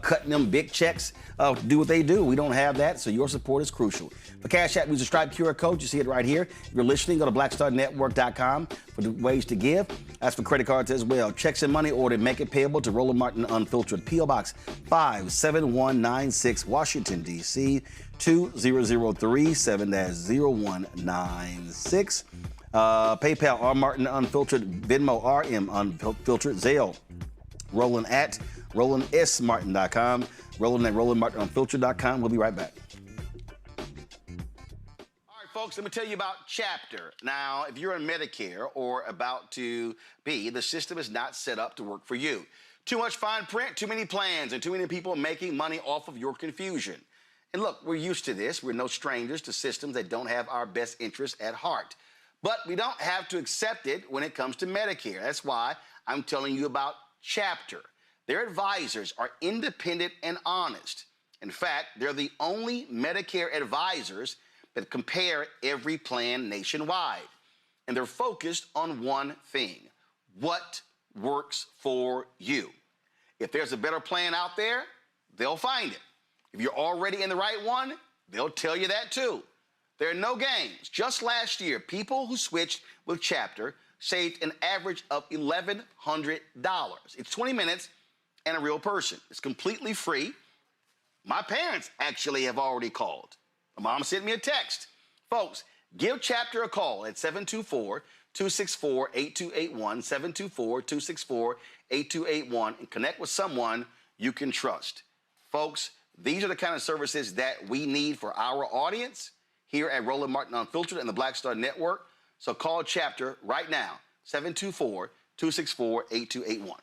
cutting them big checks to do what they do. We don't have that, so your support is crucial. For Cash App, use the Stripe QR code. Just see it right here. If you're listening, go to blackstarnetwork.com for the ways to give. As for credit cards as well, checks and money order, make it payable to Roland Martin Unfiltered, P.O. Box 57196, Washington, D.C. 20037-0196. PayPal, R. Martin Unfiltered, Venmo, RM Unfiltered, Zelle, Roland at RolandSMartin.com, Roland at RolandMartinUnfiltered.com. We'll be right back. All right, folks, let me tell you about Chapter. Now, if you're on Medicare or about to be, the system is not set up to work for you. Too much fine print, too many plans, and too many people making money off of your confusion. And look, we're used to this. We're no strangers to systems that don't have our best interests at heart. But we don't have to accept it when it comes to Medicare. That's why I'm telling you about Chapter. Their advisors are independent and honest. In fact, they're the only Medicare advisors that compare every plan nationwide. And they're focused on one thing: what works for you. If there's a better plan out there, they'll find it. If you're already in the right one, they'll tell you that too. There are no games. Just last year, people who switched with Chapter saved an average of $1,100. It's 20 minutes and a real person. It's completely free. My parents actually have already called. My mom sent me a text. Folks, give Chapter a call at 724-264-8281, 724-264-8281, and connect with someone you can trust. Folks, these are the kind of services that we need for our audience here at Roland Martin Unfiltered and the Black Star Network. So call Chapter right now, 724-264-8281.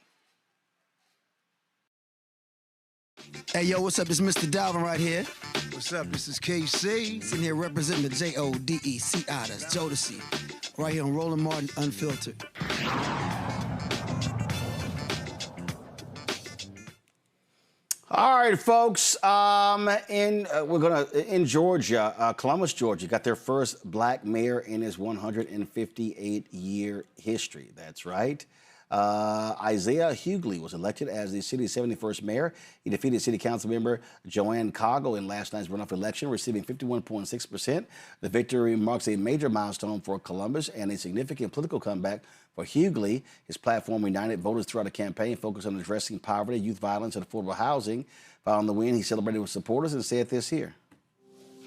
Hey, yo, what's up? It's Mr. Dalvin right here. What's up? This is KC. Sitting here representing the Jodeci. That's Jodeci. Right here on Roland Martin Unfiltered. All right, folks. In Georgia, Columbus, Georgia, got their first black mayor in his 158-year history. That's right. Isaiah Hughley was elected as the city's 71st mayor. He defeated city council member Joanne Coggle in last night's runoff election, receiving 51.6%. The victory marks a major milestone for Columbus and a significant political comeback for Hughley. His platform united voters throughout the campaign, focused on addressing poverty, youth violence, and affordable housing. Following the win, he celebrated with supporters and said this here.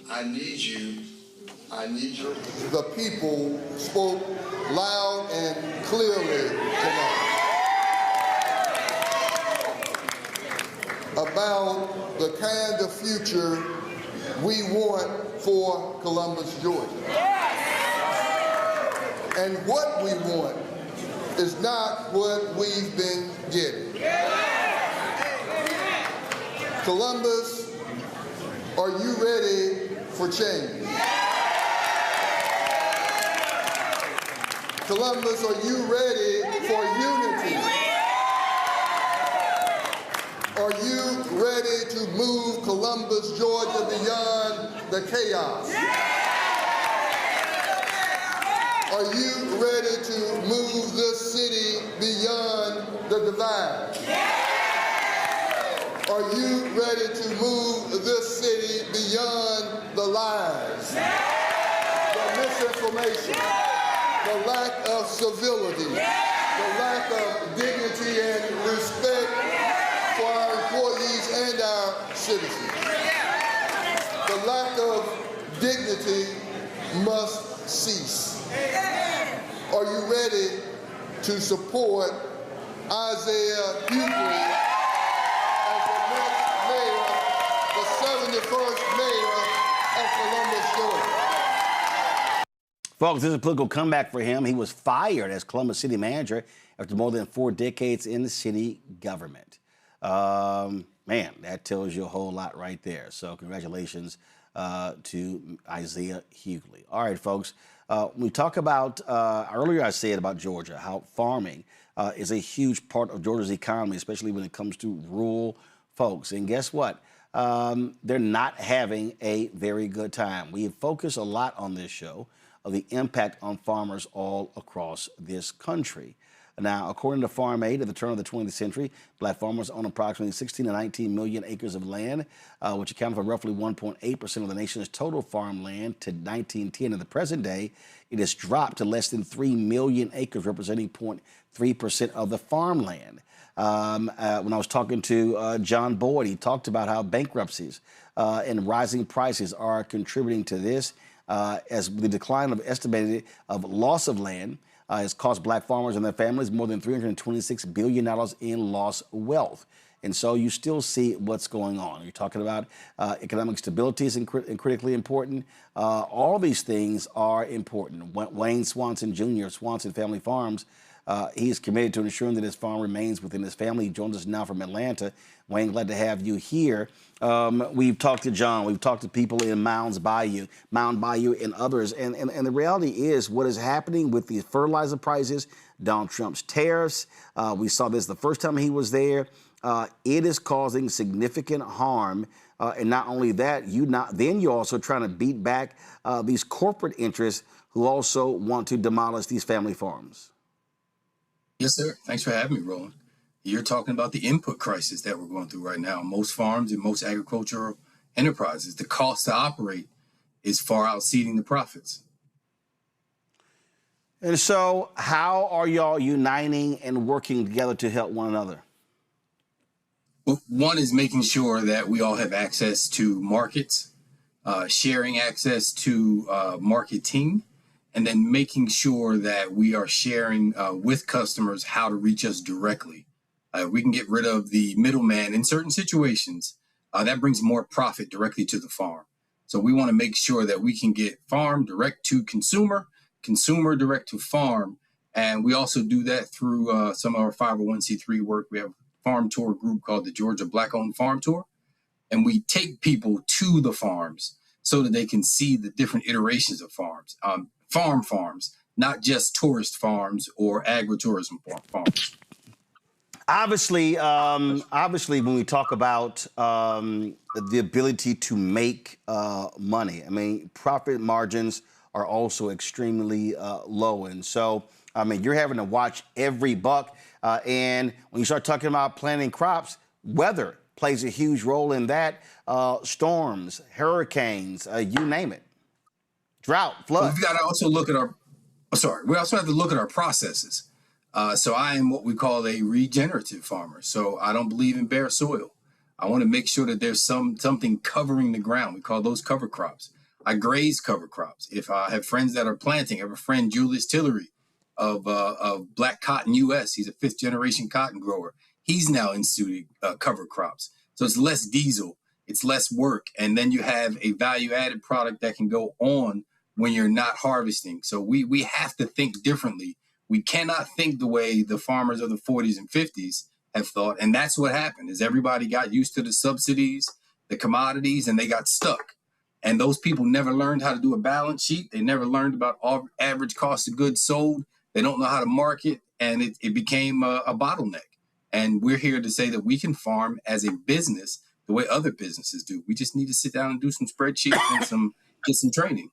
I need you. The people spoke loud and clearly tonight about the kind of future we want for Columbus, Georgia. And what we want is not what we've been getting. Columbus, are you ready for change? Columbus, are you ready for unity? Are you ready to move Columbus, Georgia beyond the chaos? Are you ready to move this city beyond the divide? Are you ready to move this city beyond the lies, the misinformation, the lack of civility, the lack of dignity and respect for our employees and our citizens? The lack of dignity must cease. Are you ready to support Isaiah Hughley as the next mayor, the 71st mayor of Columbus, Georgia? Folks, this is a political comeback for him. He was fired as Columbus city manager after more than 4 decades in the city government. Man, that tells you a whole lot right there. So congratulations to Isaiah Hughley. All right, folks. We talk about, earlier I said about Georgia, how farming is a huge part of Georgia's economy, especially when it comes to rural folks. And guess what? They're not having a very good time. We focus a lot on this show of the impact on farmers all across this country. Now, according to Farm Aid, at the turn of the 20th century, black farmers own approximately 16 to 19 million acres of land, which accounted for roughly 1.8% of the nation's total farmland to 1910. In the present day, it has dropped to less than 3 million acres, representing 0.3% of the farmland. When I was talking to John Boyd, he talked about how bankruptcies and rising prices are contributing to this, as the decline of estimated of loss of land has cost black farmers and their families more than $326 billion in lost wealth. And so you still see what's going on. You're talking about economic stability is critically important. All these things are important. Wayne Swanson Jr., Swanson Family Farms, he is committed to ensuring that his farm remains within his family. He joins us now from Atlanta. Wayne, glad to have you here. We've talked to John. We've talked to people in Mound Bayou, and others. And the reality is what is happening with these fertilizer prices, Donald Trump's tariffs. We saw this the first time he was there. It is causing significant harm. And not only that, you're also trying to beat back these corporate interests who also want to demolish these family farms. Yes, sir. Thanks for having me, Roland. You're talking about the input crisis that we're going through right now. Most farms and most agricultural enterprises, the cost to operate is far exceeding the profits. And so how are y'all uniting and working together to help one another? Well, one is making sure that we all have access to markets, sharing access to marketing, and then making sure that we are sharing with customers how to reach us directly. We can get rid of the middleman in certain situations. That brings more profit directly to the farm. So we want to make sure that we can get farm direct to consumer, consumer direct to farm. And we also do that through some of our 501c3 work. We have a farm tour group called the Georgia Black-Owned Farm Tour. And we take people to the farms so that they can see the different iterations of farms, farms, not just tourist farms or agritourism farms. Obviously, when we talk about the ability to make money, I mean, profit margins are also extremely low. And so, I mean, you're having to watch every buck. And when you start talking about planting crops, weather plays a huge role in that. Storms, hurricanes, you name it. Drought, flood. Well, we've got to also look at we also have to look at our processes. So I am what we call a regenerative farmer. So I don't believe in bare soil. I want to make sure that there's something covering the ground. We call those cover crops. I graze cover crops. If I have friends that are planting, I have a friend, Julius Tillery of Black Cotton US. He's a 5th generation cotton grower. He's now instituting cover crops. So it's less diesel, it's less work. And then you have a value added product that can go on when you're not harvesting. So we have to think differently. We cannot think the way the farmers of the 40s and 50s have thought. And that's what happened is everybody got used to the subsidies, the commodities, and they got stuck. And those people never learned how to do a balance sheet. They never learned about average cost of goods sold. They don't know how to market. And it became a bottleneck. And we're here to say that we can farm as a business the way other businesses do. We just need to sit down and do some spreadsheets and get some training.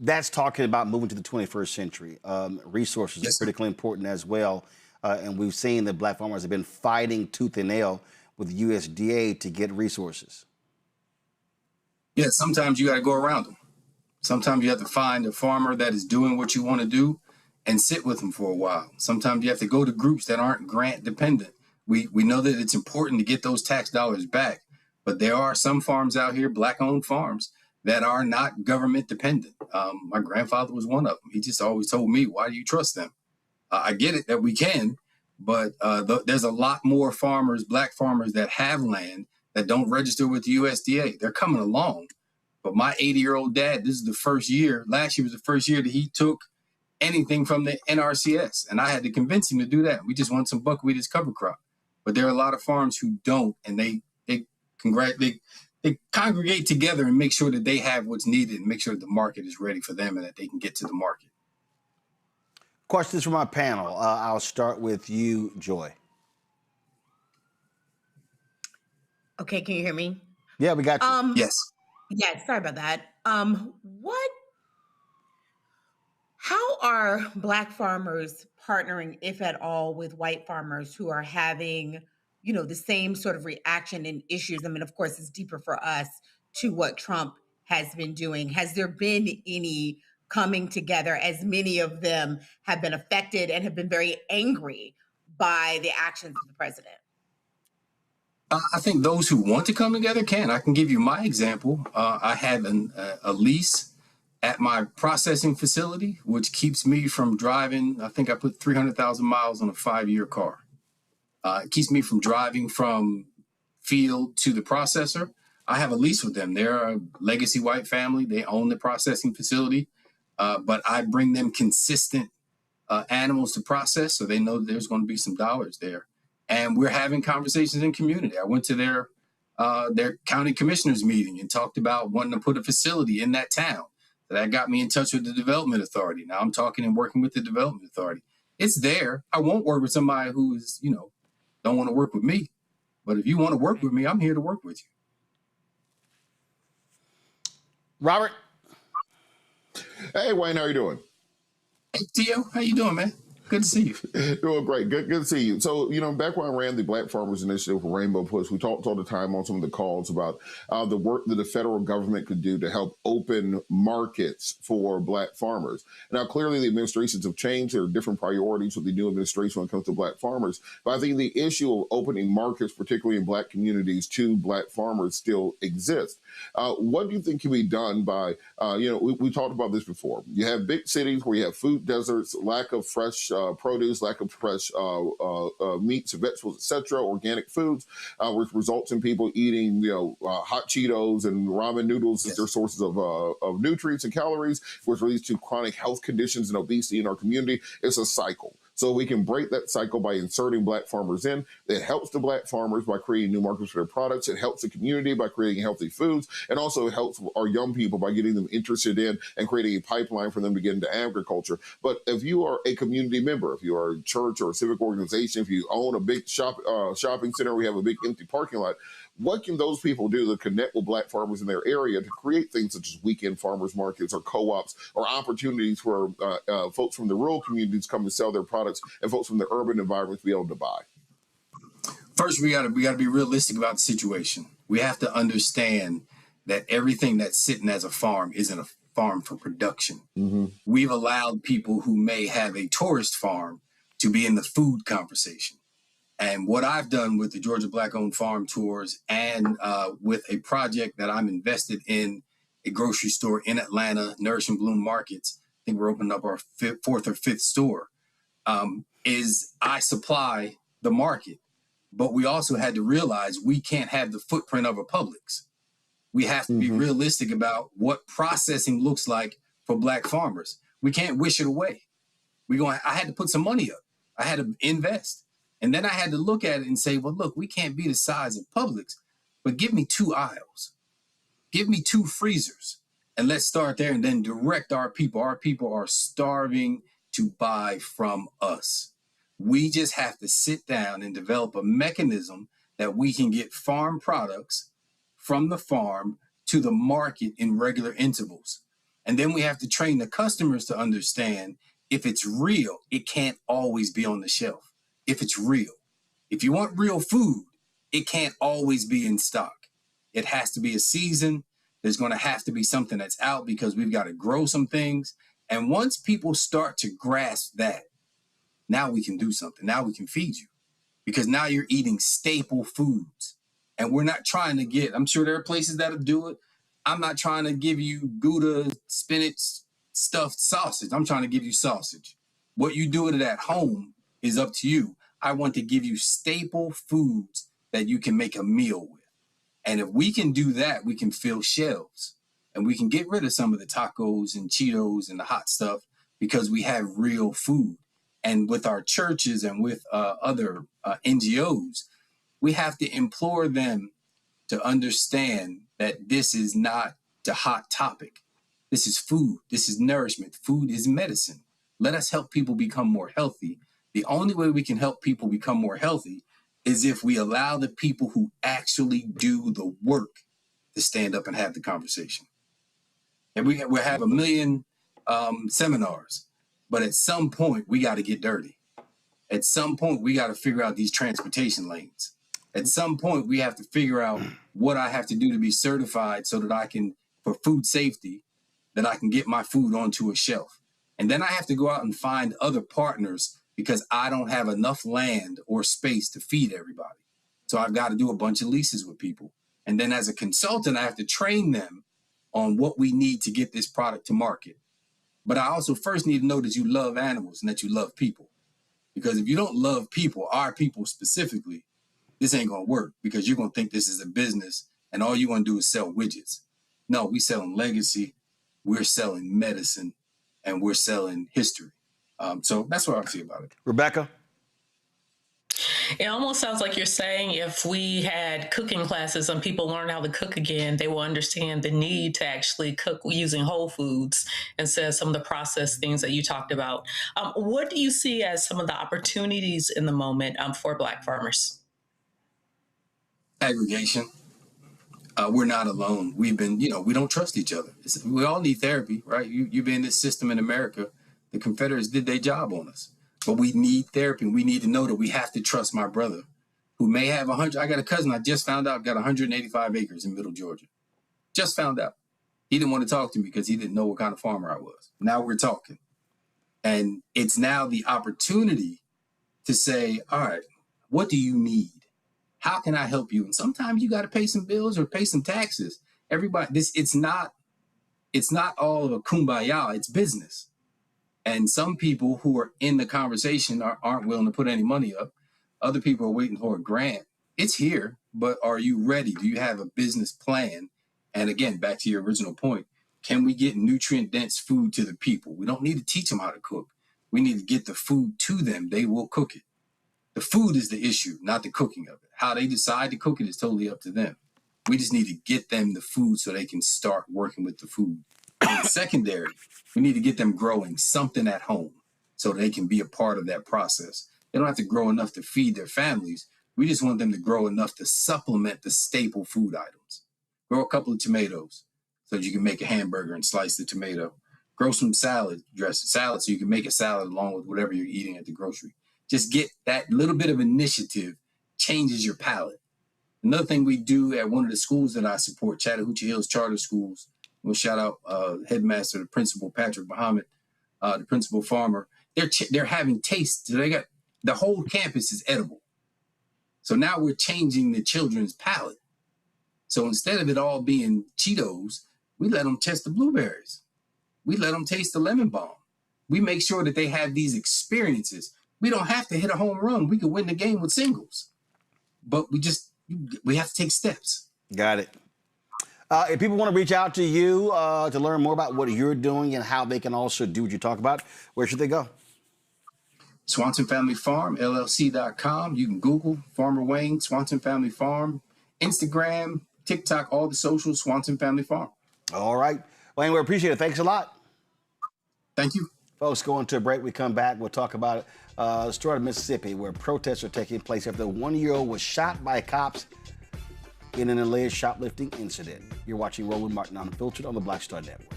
That's talking about moving to the 21st century. Resources are critically important as well. And we've seen that black farmers have been fighting tooth and nail with USDA to get resources. Yeah, sometimes you got to go around them. Sometimes you have to find a farmer that is doing what you want to do and sit with them for a while. Sometimes you have to go to groups that aren't grant dependent. We know that it's important to get those tax dollars back, but there are some farms out here, black-owned farms, that are not government dependent. My grandfather was one of them. He just always told me, why do you trust them? I get it that we can, but there's a lot more farmers, black farmers that have land that don't register with the USDA. They're coming along. But my 80-year-old dad, this is the first year, last year was the first year that he took anything from the NRCS. And I had to convince him to do that. We just want some buckwheat as cover crop. But there are a lot of farms who don't, and they congregate together and make sure that they have what's needed and make sure that the market is ready for them and that they can get to the market. Questions from our panel. I'll start with you, Joy. Okay, can you hear me? Yeah, we got you. Yes. Yeah, sorry about that. How are Black farmers partnering, if at all, with white farmers who are having, the same sort of reaction and issues? I mean, of course, it's deeper for us to what Trump has been doing. Has there been any coming together, as many of them have been affected and have been very angry by the actions of the president? I think those who want to come together can. I can give you my example. I have a lease at my processing facility, which keeps me from driving. I think I put 300,000 miles on a 5-year car. It keeps me from driving from field to the processor. I have a lease with them. They're a legacy white family. They own the processing facility, but I bring them consistent animals to process, so they know there's going to be some dollars there. And we're having conversations in community. I went to their county commissioners meeting and talked about wanting to put a facility in that town. So that got me in touch with the development authority. Now I'm talking and working with the development authority. It's there. I won't work with somebody who is, don't want to work with me. But if you want to work with me, I'm here to work with you. Robert. Hey, Wayne, how you doing? Hey, Tio, how you doing, man? Good to see you. Doing great. Good to see you. So, back when I ran the Black Farmers Initiative for Rainbow Push, we talked all the time on some of the calls about the work that the federal government could do to help open markets for Black farmers. Now, clearly, the administrations have changed. There are different priorities with the new administration when it comes to Black farmers. But I think the issue of opening markets, particularly in Black communities, to Black farmers still exists. What do you think can be done by, we talked about this before. You have big cities where you have food deserts, lack of fresh produce, lack of fresh meats, vegetables, etc., organic foods, which results in people eating, hot Cheetos and ramen noodles as their sources of nutrients and calories, which leads to chronic health conditions and obesity in our community. It's a cycle. So we can break that cycle by inserting Black farmers in. It helps the Black farmers by creating new markets for their products. It helps the community by creating healthy foods. And also it helps our young people by getting them interested in and creating a pipeline for them to get into agriculture. But if you are a community member, if you are a church or a civic organization, if you own a big shopping center, we have a big empty parking lot, what can those people do to connect with Black farmers in their area to create things such as weekend farmers markets or co-ops or opportunities where folks from the rural communities come to sell their products and folks from the urban environments be able to buy? First, we got to be realistic about the situation. We have to understand that everything that's sitting as a farm isn't a farm for production. Mm-hmm. We've allowed people who may have a tourist farm to be in the food conversation. And what I've done with the Georgia Black-owned farm tours and with a project that I'm invested in, a grocery store in Atlanta, Nourish and Bloom Markets, I think we're opening up our fourth or fifth store, is I supply the market. But we also had to realize we can't have the footprint of a Publix. We have to be realistic about what processing looks like for Black farmers. We can't wish it away. I had to put some money up. I had to invest. And then I had to look at it and say, well, look, we can't be the size of Publix, but give me 2 aisles. Give me 2 freezers. And let's start there and then direct our people. Our people are starving to buy from us. We just have to sit down and develop a mechanism that we can get farm products from the farm to the market in regular intervals. And then we have to train the customers to understand if it's real, it can't always be on the shelf. If it's real. If you want real food, it can't always be in stock. It has to be a season. There's going to have to be something that's out because we've got to grow some things. And once people start to grasp that, now we can do something. Now we can feed you because now you're eating staple foods. And we're not trying to get, I'm sure there are places that'll do it. I'm not trying to give you Gouda, spinach, stuffed sausage. I'm trying to give you sausage. What you do with it at home is up to you. I want to give you staple foods that you can make a meal with. And if we can do that, we can fill shelves and we can get rid of some of the tacos and Cheetos and the hot stuff because we have real food. And with our churches and with other NGOs, we have to implore them to understand that this is not the hot topic. This is food. This is nourishment. Food is medicine. Let us help people become more healthy. The only way we can help people become more healthy is if we allow the people who actually do the work to stand up and have the conversation. And we'll have 1 million seminars, But at some point, we got to get dirty. At some point, we got to figure out these transportation lanes. At some point, we have to figure out what I have to do to be certified so that I can, for food safety, that I can get my food onto a shelf. And then I have to go out and find other partners because I don't have enough land or space to feed everybody. So I've got to do a bunch of leases with people. And then as a consultant, I have to train them on what we need to get this product to market. But I also first need to know that you love animals and that you love people. Because if you don't love people, our people specifically, this ain't going to work because you're going to think this is a business and all you're going to do is sell widgets. No, we selling legacy, we're selling medicine, and we're selling history. So that's what I see about it. Rebecca? It almost sounds like you're saying if we had cooking classes and people learn how to cook again, they will understand the need to actually cook using whole foods instead of some of the processed things that you talked about. What do you see as some of the opportunities in the moment for Black farmers? Aggregation. We're not alone. We've been, we don't trust each other. We all need therapy, right? You've been in this system in America. The Confederates did their job on us. But we need therapy. We need to know that we have to trust my brother who may have 100. I got a cousin I just found out got 185 acres in Middle Georgia. Just found out. He didn't want to talk to me because he didn't know what kind of farmer I was. Now we're talking. And it's now the opportunity to say, all right, what do you need? How can I help you? And sometimes you got to pay some bills or pay some taxes. Everybody, it's not all of a kumbaya. It's business. And some people who are in the conversation aren't willing to put any money up. Other people are waiting for a grant. It's here, but are you ready? Do you have a business plan? And again, back to your original point, can we get nutrient-dense food to the people? We don't need to teach them how to cook. We need to get the food to them. They will cook it. The food is the issue, not the cooking of it. How they decide to cook it is totally up to them. We just need to get them the food so they can start working with the food. And secondary, we need to get them growing something at home so they can be a part of that process. They don't have to grow enough to feed their families. We just want them to grow enough to supplement the staple food items. Grow a couple of tomatoes so that you can make a hamburger and slice the tomato. Grow some salad so you can make a salad along with whatever you're eating at the grocery. Just get that little bit of initiative changes your palate. Another thing we do at one of the schools that I support, Chattahoochee Hills Charter Schools, we'll shout out headmaster, the principal, Patrick Muhammad, the principal farmer. They're having tastes. They got the whole campus is edible. So now we're changing the children's palate. So instead of it all being Cheetos, we let them test the blueberries. We let them taste the lemon balm. We make sure that they have these experiences. We don't have to hit a home run. We could win the game with singles. But we have to take steps. Got it. If people want to reach out to you to learn more about what you're doing and how they can also do what you talk about, where should they go? Swanson Family Farm, LLC.com. You can Google Farmer Wayne, Swanson Family Farm, Instagram, TikTok, all the socials, Swanson Family Farm. All right. Wayne, we appreciate it. Thanks a lot. Thank you. Folks, going to a break. We come back. We'll talk about the story of Mississippi, where protests are taking place after a 1-year-old was shot by cops in an alleged shoplifting incident. You're watching Roland Martin Unfiltered on the Black Star Network.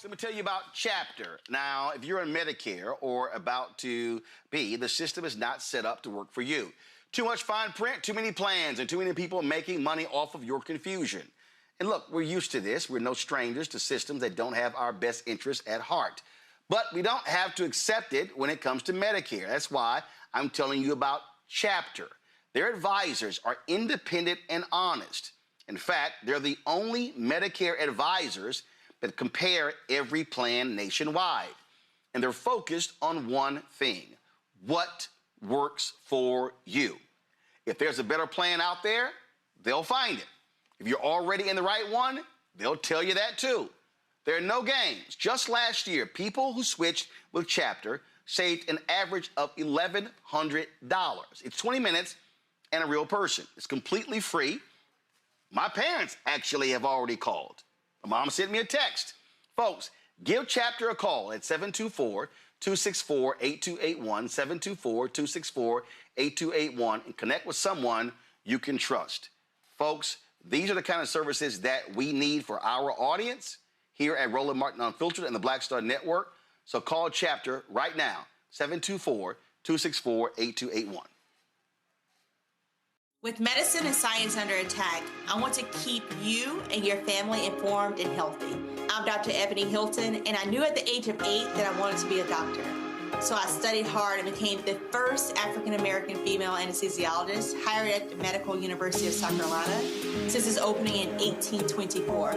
Let me tell you about Chapter. Now, if you're on Medicare or about to be, the system is not set up to work for you. Too much fine print, too many plans, and too many people making money off of your confusion. And look, we're used to this. We're no strangers to systems that don't have our best interests at heart. But we don't have to accept it when it comes to Medicare. That's why I'm telling you about Chapter. Their advisors are independent and honest. In fact, they're the only Medicare advisors that compare every plan nationwide. And they're focused on one thing: what works for you. If there's a better plan out there, they'll find it. If you're already in the right one, they'll tell you that too. There are no games. Just last year, people who switched with Chapter saved an average of $1,100. It's 20 minutes and a real person. It's completely free. My parents actually have already called. My mom sent me a text. Folks, give Chapter a call at 724-264-8281, 724-264-8281, and connect with someone you can trust. Folks, These are the kind of services that we need for our audience here at Roland Martin Unfiltered and the Black Star Network. So call Chapter right now, 724-264-8281. With medicine and science under attack, I want to keep you and your family informed and healthy. I'm Dr. Ebony Hilton, and I knew at the age of 8 that I wanted to be a doctor. So I studied hard and became the first African-American female anesthesiologist hired at the Medical University of South Carolina since its opening in 1824.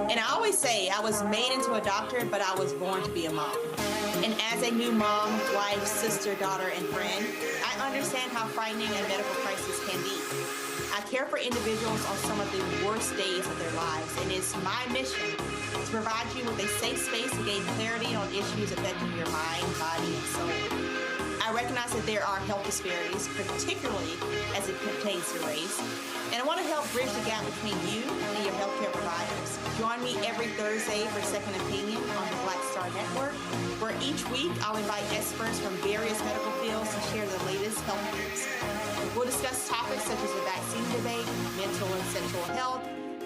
And I always say I was made into a doctor, but I was born to be a mom. And as a new mom, wife, sister, daughter, and friend, I understand how frightening a medical crisis can be. I care for individuals on some of the worst days of their lives, and it's my mission to provide you with a safe space to gain clarity on issues affecting your mind, body, and soul. I recognize that there are health disparities, particularly as it pertains to race, and I want to help bridge the gap between you and your healthcare providers. Join me every Thursday for Second Opinion on the Black Star Network, where each week I'll invite experts from various medical fields to share the latest health news. We'll discuss topics such as the vaccine debate, mental and sexual health,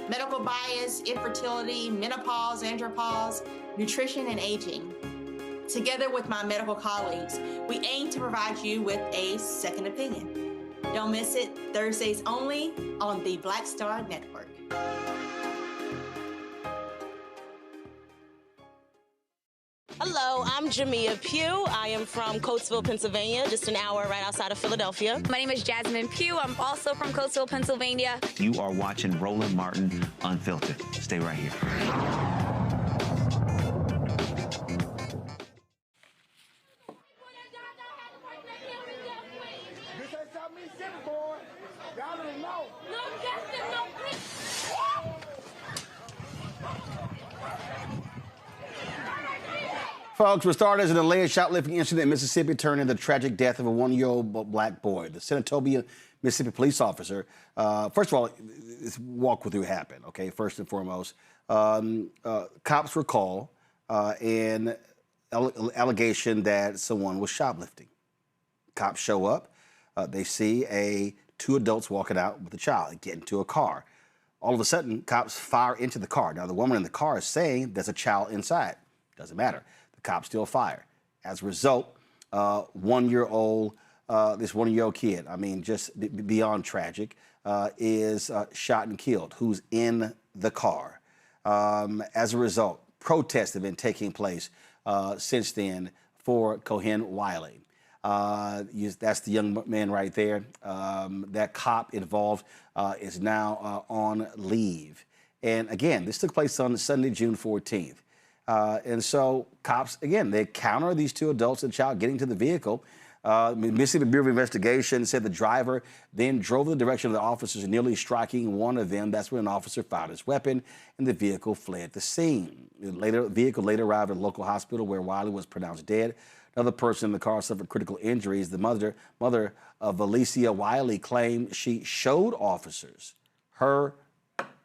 medical bias, infertility, menopause, andropause, nutrition, and aging. Together with my medical colleagues, we aim to provide you with a second opinion. Don't miss it, Thursdays only on the Black Star Network. Hello, I'm Jamia Pugh. I am from Coatesville, Pennsylvania, just an hour right outside of Philadelphia. My name is Jasmine Pugh. I'm also from Coatesville, Pennsylvania. You are watching Roland Martin Unfiltered. Stay right here. Folks, what started as an alleged shoplifting incident in Mississippi turned into the tragic death of a one-year-old black boy. The Senatobia, Mississippi police officer, first of all, let's walk with what happened, okay, first and foremost. Cops were called and allegation that someone was shoplifting. Cops show up. They see two adults walking out with a child. They get into a car. All of a sudden, cops fire into the car. Now, the woman in the car is saying there's a child inside. Doesn't matter. The cops still fire. As a result, this one-year-old kid, I mean, just beyond tragic, is shot and killed, who's in the car. As a result, protests have been taking place since then for Cohen Wiley. That's the young man right there. That cop involved is now on leave. And again, this took place on Sunday, June 14th. And so cops, again, they counter these two adults and child getting to the vehicle. Mississippi Bureau of Investigation said the driver then drove in the direction of the officers, nearly striking one of them. That's when an officer fired his weapon and the vehicle fled the scene. The vehicle later arrived at a local hospital where Wiley was pronounced dead. Another person in the car suffered critical injuries. The mother of Valencia Wiley claimed she showed officers her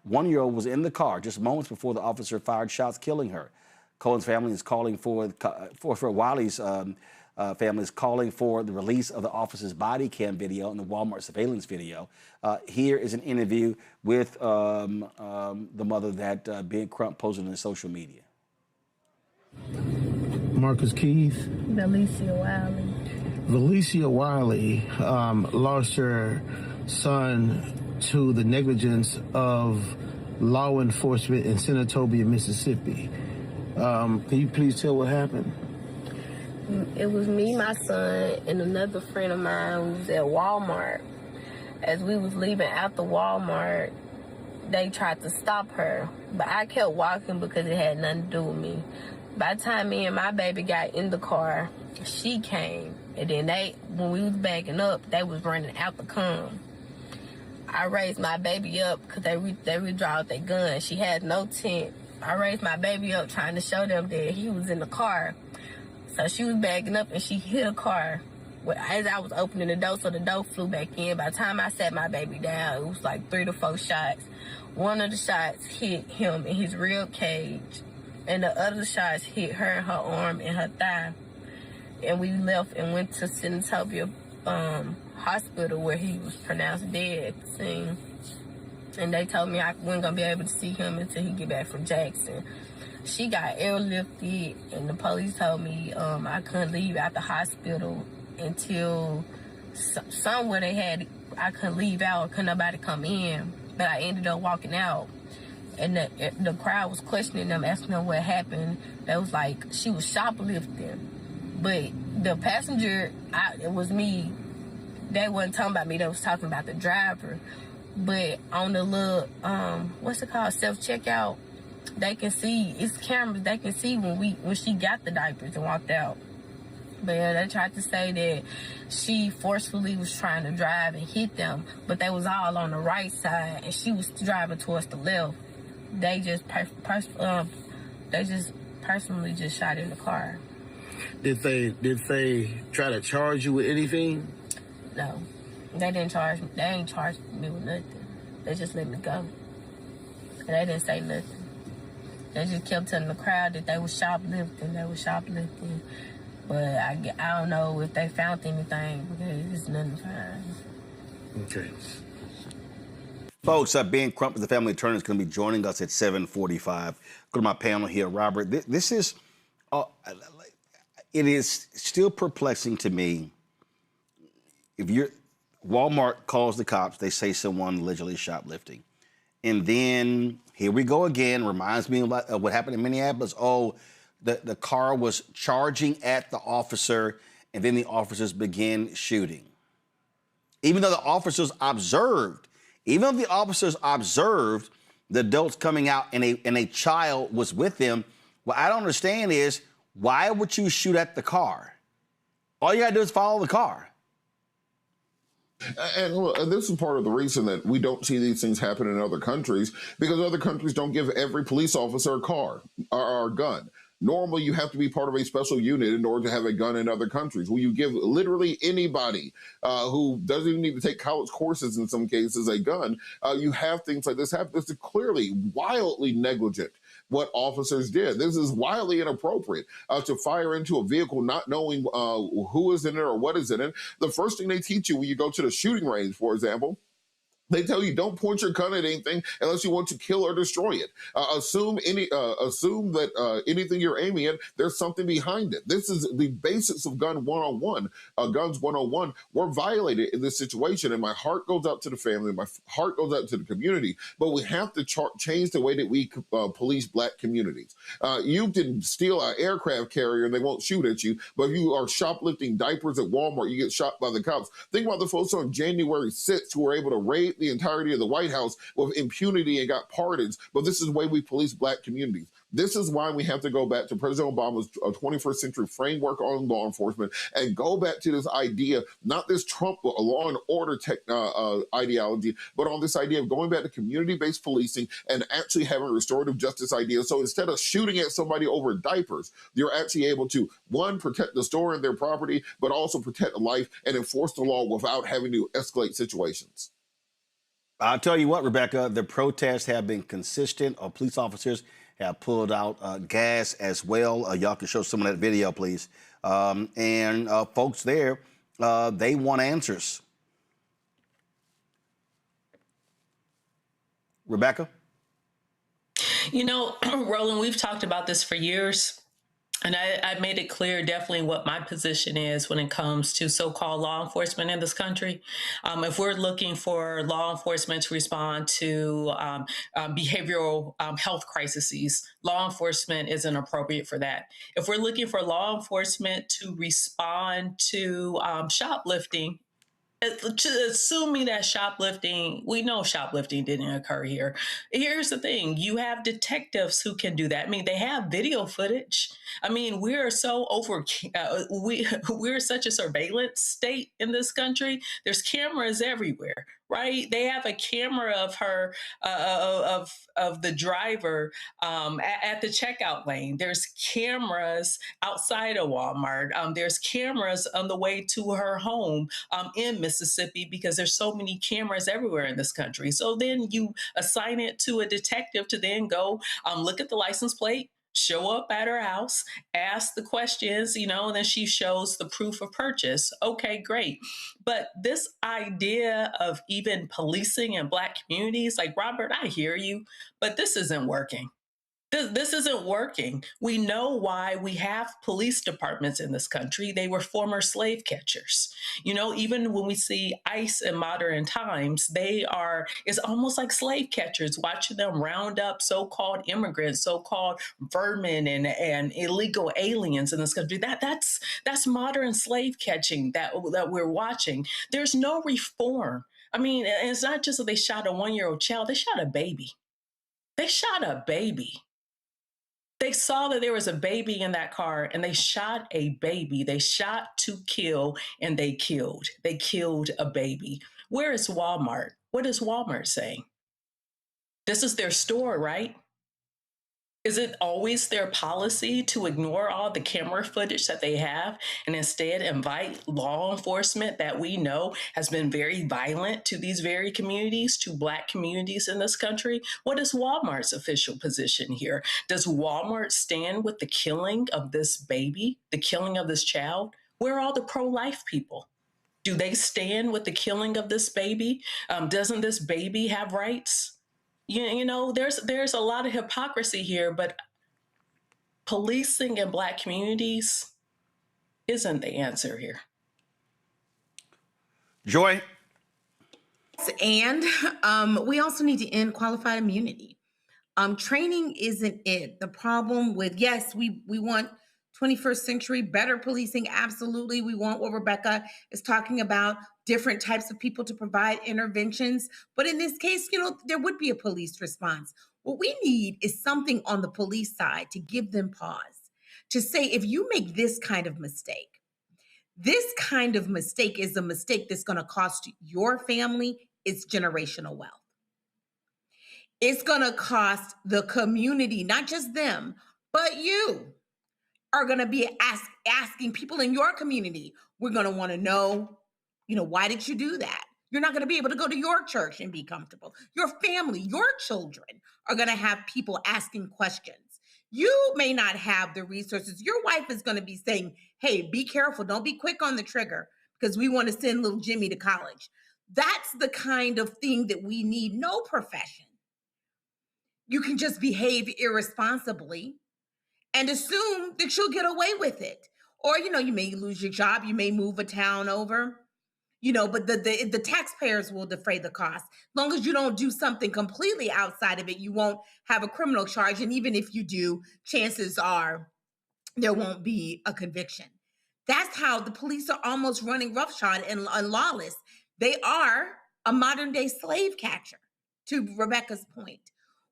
one-year-old was in the car just moments before the officer fired shots, killing her. Cohen's family is calling for Wiley's family is calling for the release of the officer's body cam video and the Walmart surveillance video. Here is an interview with the mother that Ben Crump posted on social media. Marcus Keith. Valencia Wiley. Valencia Wiley lost her son to the negligence of law enforcement in Senatobia, Mississippi. Can you please tell what happened? It was me, my son, and another friend of mine who was at Walmart. As we was leaving out the Walmart, they tried to stop her, but I kept walking because it had nothing to do with me. By the time me and my baby got in the car, she came, and then when we was backing up, they was running out the come. I raised my baby up because they withdrawed their gun. She had no tent. I raised my baby up trying to show them that he was in the car. So she was backing up and she hit a car as I was opening the door, so the door flew back in. By the time I sat my baby down, it was like 3 to 4 shots. One of the shots hit him in his rib cage, and the other shots hit her in her arm and her thigh. And we left and went to Senatobia Hospital where he was pronounced dead at the scene. and they told me I wasn't gonna be able to see him until he get back from Jackson. She got airlifted, and the police told me I couldn't leave out the hospital until somewhere I couldn't leave out, couldn't nobody come in. But I ended up walking out, and the crowd was questioning them, asking them what happened. They was like, she was shoplifting. But the passenger, it was me. They wasn't talking about me. They was talking about the driver. But on the little, what's it called, self-checkout, they can see, it's cameras, they can see when she got the diapers and walked out. But yeah, they tried to say that she forcefully was trying to drive and hit them, but they was all on the right side, and she was driving towards the left. They just personally just shot in the car. Did they try to charge you with anything? No, they didn't charge me. They ain't charged me with nothing. They just let me go. And they didn't say nothing. They just kept telling the crowd that they were shoplifting. But I don't know if they found anything, because there's nothing to find. Okay. Folks, Ben Crump, the family attorney, is going to be joining us at 7:45. Go to my panel here, Robert. This is, it is still perplexing to me. If Walmart calls the cops, they say someone allegedly shoplifting. And then here we go again, reminds me of what happened in Minneapolis. Oh, the car was charging at the officer, and then the officers began shooting. Even though the officers observed the adults coming out and a child was with them, what I don't understand is, why would you shoot at the car? All you gotta do is follow the car. And this is part of the reason that we don't see these things happen in other countries, because other countries don't give every police officer a car or a gun. Normally, you have to be part of a special unit in order to have a gun in other countries, where you give literally anybody who doesn't even need to take college courses in some cases a gun. You have things like this happen. This is clearly wildly negligent what officers did. This is wildly inappropriate to fire into a vehicle not knowing who is in it or what is in it. The first thing they teach you when you go to the shooting range, for example, they tell you don't point your gun at anything unless you want to kill or destroy it. Assume that anything you're aiming at, there's something behind it. This is the basics of guns 101 were violated in this situation, and my heart goes out to the family, my heart goes out to the community. But we have to change the way that we police Black communities. You can steal an aircraft carrier and they won't shoot at you, but if you are shoplifting diapers at Walmart, you get shot by the cops. Think about the folks on January 6th who were able to raid the entirety of the White House with impunity and got pardons. But this is the way we police Black communities. This is why we have to go back to President Obama's 21st century framework on law enforcement and go back to this idea, not this Trump law and order ideology, but on this idea of going back to community-based policing and actually having restorative justice ideas. So instead of shooting at somebody over diapers, you're actually able to, one, protect the store and their property, but also protect life and enforce the law without having to escalate situations. I'll tell you what, Rebecca, the protests have been consistent. Police officers have pulled out gas as well. Y'all can show some of that video, please. And folks there, they want answers. Rebecca? You know, Roland, we've talked about this for years. And I made it clear definitely what my position is when it comes to so-called law enforcement in this country. If we're looking for law enforcement to respond to behavioral health crises, law enforcement isn't appropriate for that. If we're looking for law enforcement to respond to shoplifting, assuming that shoplifting, we know shoplifting didn't occur here. Here's the thing. You have detectives who can do that. I mean, they have video footage. I mean, we're so we're such a surveillance state in this country. There's cameras everywhere, right? They have a camera of her, of the driver at the checkout lane. There's cameras outside of Walmart. There's cameras on the way to her home in Mississippi, because there's so many cameras everywhere in this country. So then you assign it to a detective to then go look at the license plate, show up at her house, ask the questions, and then she shows the proof of purchase. Okay, great. But this idea of even policing in Black communities, like, Robert, I hear you, but this isn't working. This isn't working. We know why we have police departments in this country. They were former slave catchers. Even when we see ICE in modern times, it's almost like slave catchers, watching them round up so-called immigrants, so-called vermin and illegal aliens in this country. That's modern slave catching that we're watching. There's no reform. I mean, it's not just that they shot a 1-year-old child, they shot a baby. They shot a baby. They saw that there was a baby in that car and they shot a baby. They shot to kill and they killed. They killed a baby. Where is Walmart? What is Walmart saying? This is their store, right? Is it always their policy to ignore all the camera footage that they have and instead invite law enforcement that we know has been very violent to these very communities, to Black communities in this country? What is Walmart's official position here? Does Walmart stand with the killing of this baby, the killing of this child? Where are all the pro-life people? Do they stand with the killing of this baby? Doesn't this baby have rights? There's a lot of hypocrisy here, but policing in Black communities isn't the answer here. Joy? And we also need to end qualified immunity. Training isn't it. The problem with, yes, we want 21st century better policing. Absolutely. We want what Rebecca is talking about, different types of people to provide interventions. But in this case, there would be a police response. What we need is something on the police side to give them pause, to say, if you make this kind of mistake is a mistake that's going to cost your family its generational wealth. It's going to cost the community, not just them, but you are going to be asking people in your community. We're going to want to know, why did you do that? You're not going to be able to go to your church and be comfortable. Your family, your children are going to have people asking questions. You may not have the resources. Your wife is going to be saying, hey, be careful. Don't be quick on the trigger because we want to send little Jimmy to college. That's the kind of thing that we need. No profession. You can just behave irresponsibly and assume that you'll get away with it. Or, you may lose your job, you may move a town over, but the taxpayers will defray the cost. As long as you don't do something completely outside of it, you won't have a criminal charge. And even if you do, chances are there won't be a conviction. That's how the police are almost running roughshod and lawless. They are a modern day slave catcher, to Rebecca's point.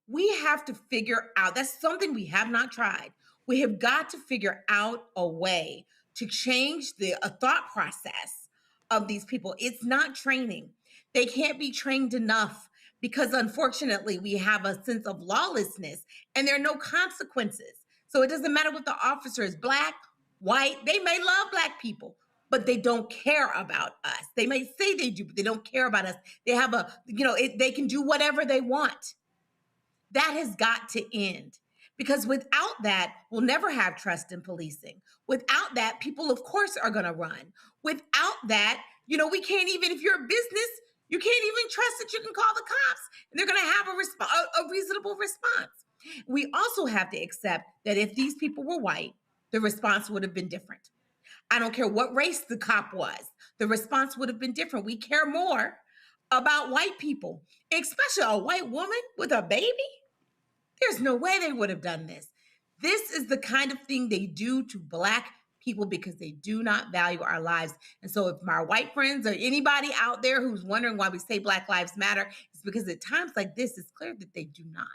We have to figure out, that's something we have not tried. We have got to figure out a way to change the thought process of these people. It's not training. They can't be trained enough because, unfortunately, we have a sense of lawlessness and there are no consequences. So it doesn't matter what the officer is, Black, white. They may love Black people, but they don't care about us. They may say they do, but they don't care about us. They have they can do whatever they want. That has got to end. Because without that, we'll never have trust in policing. Without that, people, of course, are going to run. Without that, we can't even, if you're a business, you can't even trust that you can call the cops and they're going to have a reasonable response. We also have to accept that if these people were white, the response would have been different. I don't care what race the cop was. The response would have been different. We care more about white people, especially a white woman with a baby. There's no way they would have done this. This is the kind of thing they do to Black people because they do not value our lives. And so if my white friends or anybody out there who's wondering why we say Black Lives Matter, it's because at times like this, it's clear that they do not.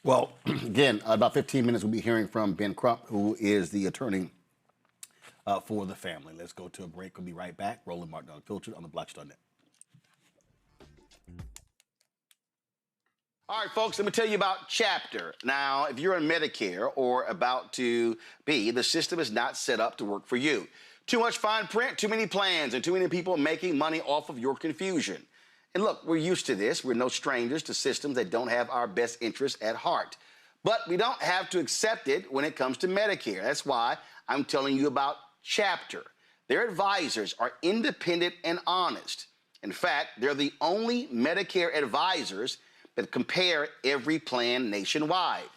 Well, again, about 15 minutes, we'll be hearing from Ben Crump, who is the attorney for the family. Let's go to a break. We'll be right back. Roland Martin Unfiltered on the Black Star Net. All right, folks, let me tell you about Chapter. Now, if you're on Medicare or about to be, the system is not set up to work for you. Too much fine print, too many plans, and too many people making money off of your confusion. And look, we're used to this. We're no strangers to systems that don't have our best interests at heart. But we don't have to accept it when it comes to Medicare. That's why I'm telling you about Chapter. Their advisors are independent and honest. In fact, they're the only Medicare advisors that compare every plan nationwide.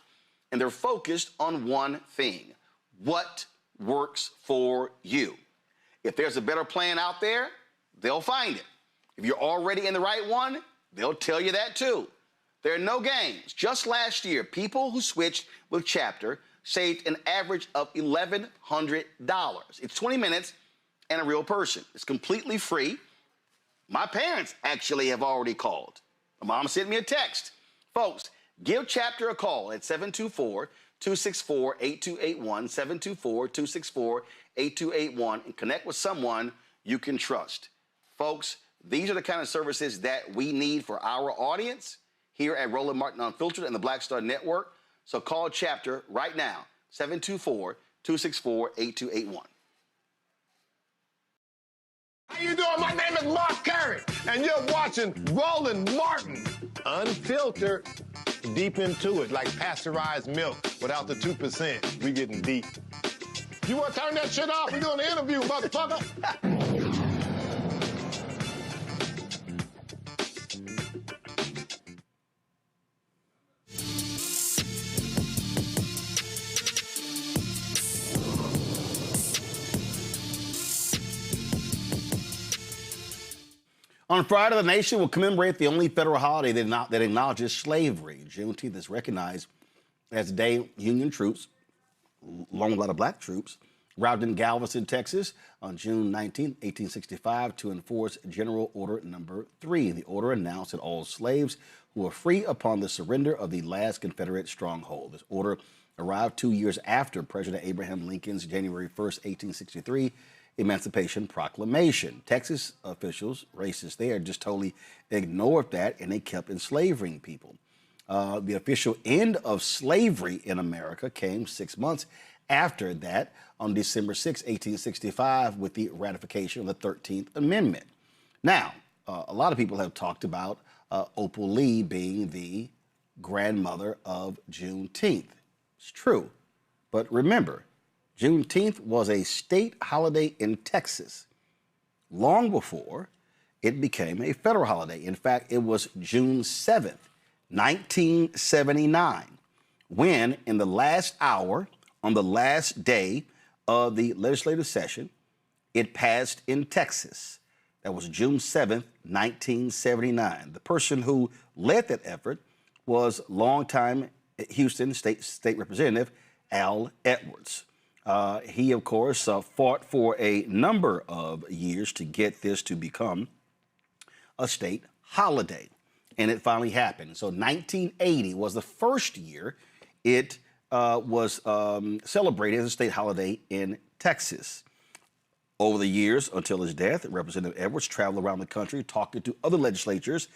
And they're focused on one thing: what works for you. If there's a better plan out there, they'll find it. If you're already in the right one, they'll tell you that too. There are no games. Just last year, people who switched with Chapter saved an average of $1,100. It's 20 minutes and a real person. It's completely free. My parents actually have already called. My mom sent me a text. Folks, give Chapter a call at 724-264-8281, 724-264-8281, and connect with someone you can trust. Folks, these are the kind of services that we need for our audience here at Roland Martin Unfiltered and the Black Star Network. So call Chapter right now, 724-264-8281. How you doing? My name is Mark Carey, and you're watching Roland Martin Unfiltered. Deep into it, like pasteurized milk without the 2%. We getting deep. You want to turn that shit off? We're doing an interview, motherfucker. On Friday, the nation will commemorate the only federal holiday that acknowledges slavery. Juneteenth is recognized as the day Union troops, along with a lot of black troops, arrived in Galveston, Texas on June 19, 1865 to enforce General Order Number 3. The order announced that all slaves who were free upon the surrender of the last Confederate stronghold. This order arrived 2 years after President Abraham Lincoln's January 1st, 1863 Emancipation Proclamation. Texas officials, racists there, just totally ignored that, and they kept enslaving people. The official end of slavery in America came 6 months after that, on December 6, 1865, with the ratification of the 13th Amendment. Now, a lot of people have talked about Opal Lee being the grandmother of Juneteenth. It's true, but remember, Juneteenth was a state holiday in Texas long before it became a federal holiday. In fact, it was June 7th, 1979, when in the last hour, on the last day of the legislative session, it passed in Texas. That was June 7th, 1979. The person who led that effort was longtime Houston State Representative Al Edwards. He, of course, fought for a number of years to get this to become a state holiday, and it finally happened. So 1980 was the first year it was celebrated as a state holiday in Texas. Over the years, until his death, Representative Edwards traveled around the country talking to other legislatures,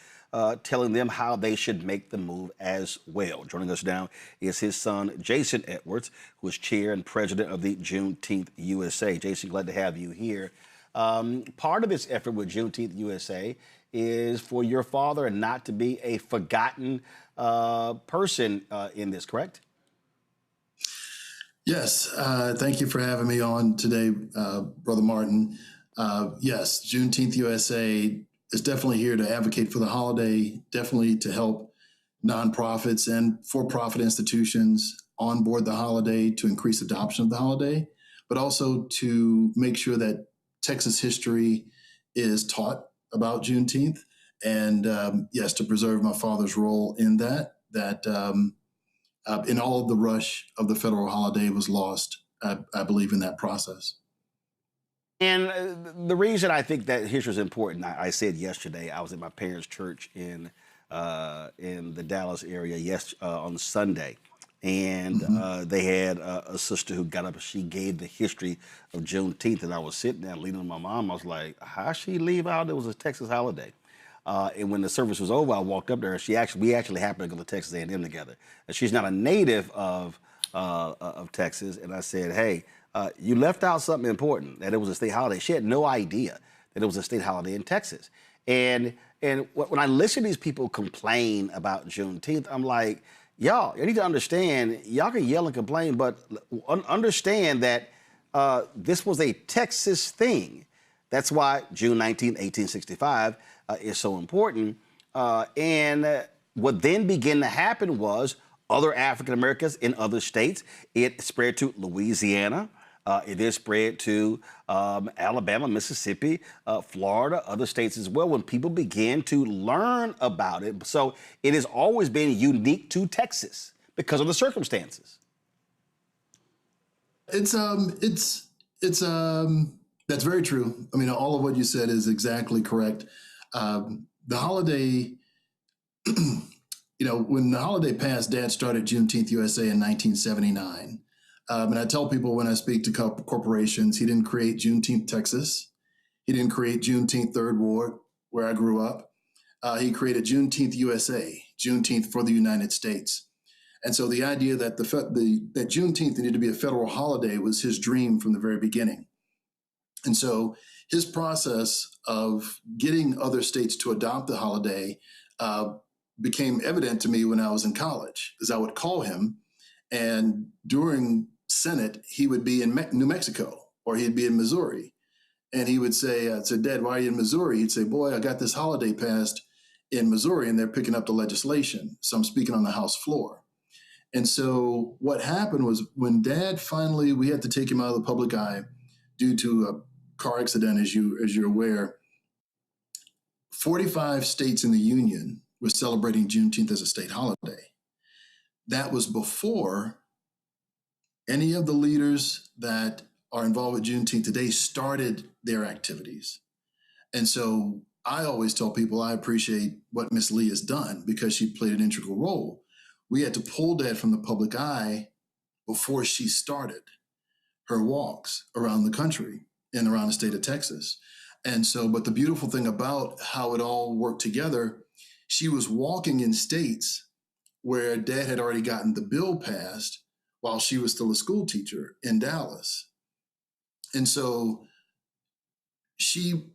telling them how they should make the move as well. Joining us now is his son, Jason Edwards, who is chair and president of the Juneteenth USA. Jason, glad to have you here. Part of this effort with Juneteenth USA is for your father not to be a forgotten person in this, correct? Yes, thank you for having me on today, Brother Martin. Yes, Juneteenth USA is definitely here to advocate for the holiday, definitely to help nonprofits and for-profit institutions onboard the holiday to increase adoption of the holiday, but also to make sure that Texas history is taught about Juneteenth, and yes, to preserve my father's role in that in all of the rush of the federal holiday was lost, I believe, in that process. And the reason I think that history is important, I said yesterday, I was at my parents' church in the Dallas area on Sunday, and they had a sister who got up and she gave the history of Juneteenth, and I was sitting there leaning on my mom. I was like, how she leave out? It was a Texas holiday. And when the service was over, I walked up there, and we actually happened to go to Texas A&M together. And she's not a native of Texas, and I said, hey, you left out something important, that it was a state holiday. She had no idea that it was a state holiday in Texas. And when I listen to these people complain about Juneteenth, I'm like, y'all need to understand, y'all can yell and complain, but understand that this was a Texas thing. That's why June 19, 1865 is so important. And what then began to happen was other African Americans in other states. It spread to Louisiana. It then spread to Alabama, Mississippi, Florida, other states as well, when people began to learn about it. So it has always been unique to Texas because of the circumstances. That's very true. I mean, all of what you said is exactly correct. The holiday, when the holiday passed, Dad started Juneteenth USA in 1979. And I tell people when I speak to corporations, he didn't create Juneteenth, Texas. He didn't create Juneteenth Third Ward, where I grew up. He created Juneteenth USA, Juneteenth for the United States. And so the idea that that Juneteenth needed to be a federal holiday was his dream from the very beginning. And so his process of getting other states to adopt the holiday became evident to me when I was in college, as I would call him. And during Senate, he would be in New Mexico or he'd be in Missouri. And he would say, I said, Dad, why are you in Missouri? He'd say, boy, I got this holiday passed in Missouri and they're picking up the legislation. So I'm speaking on the House floor. And so what happened was when Dad finally, we had to take him out of the public eye due to a car accident, as you're aware. 45 states in the Union were celebrating Juneteenth as a state holiday. That was before any of the leaders that are involved with Juneteenth today started their activities. And so I always tell people I appreciate what Miss Lee has done because she played an integral role. We had to pull Dad from the public eye before she started her walks around the country and around the state of Texas. And so, but the beautiful thing about how it all worked together, she was walking in states where Dad had already gotten the bill passed while she was still a school teacher in Dallas. And so she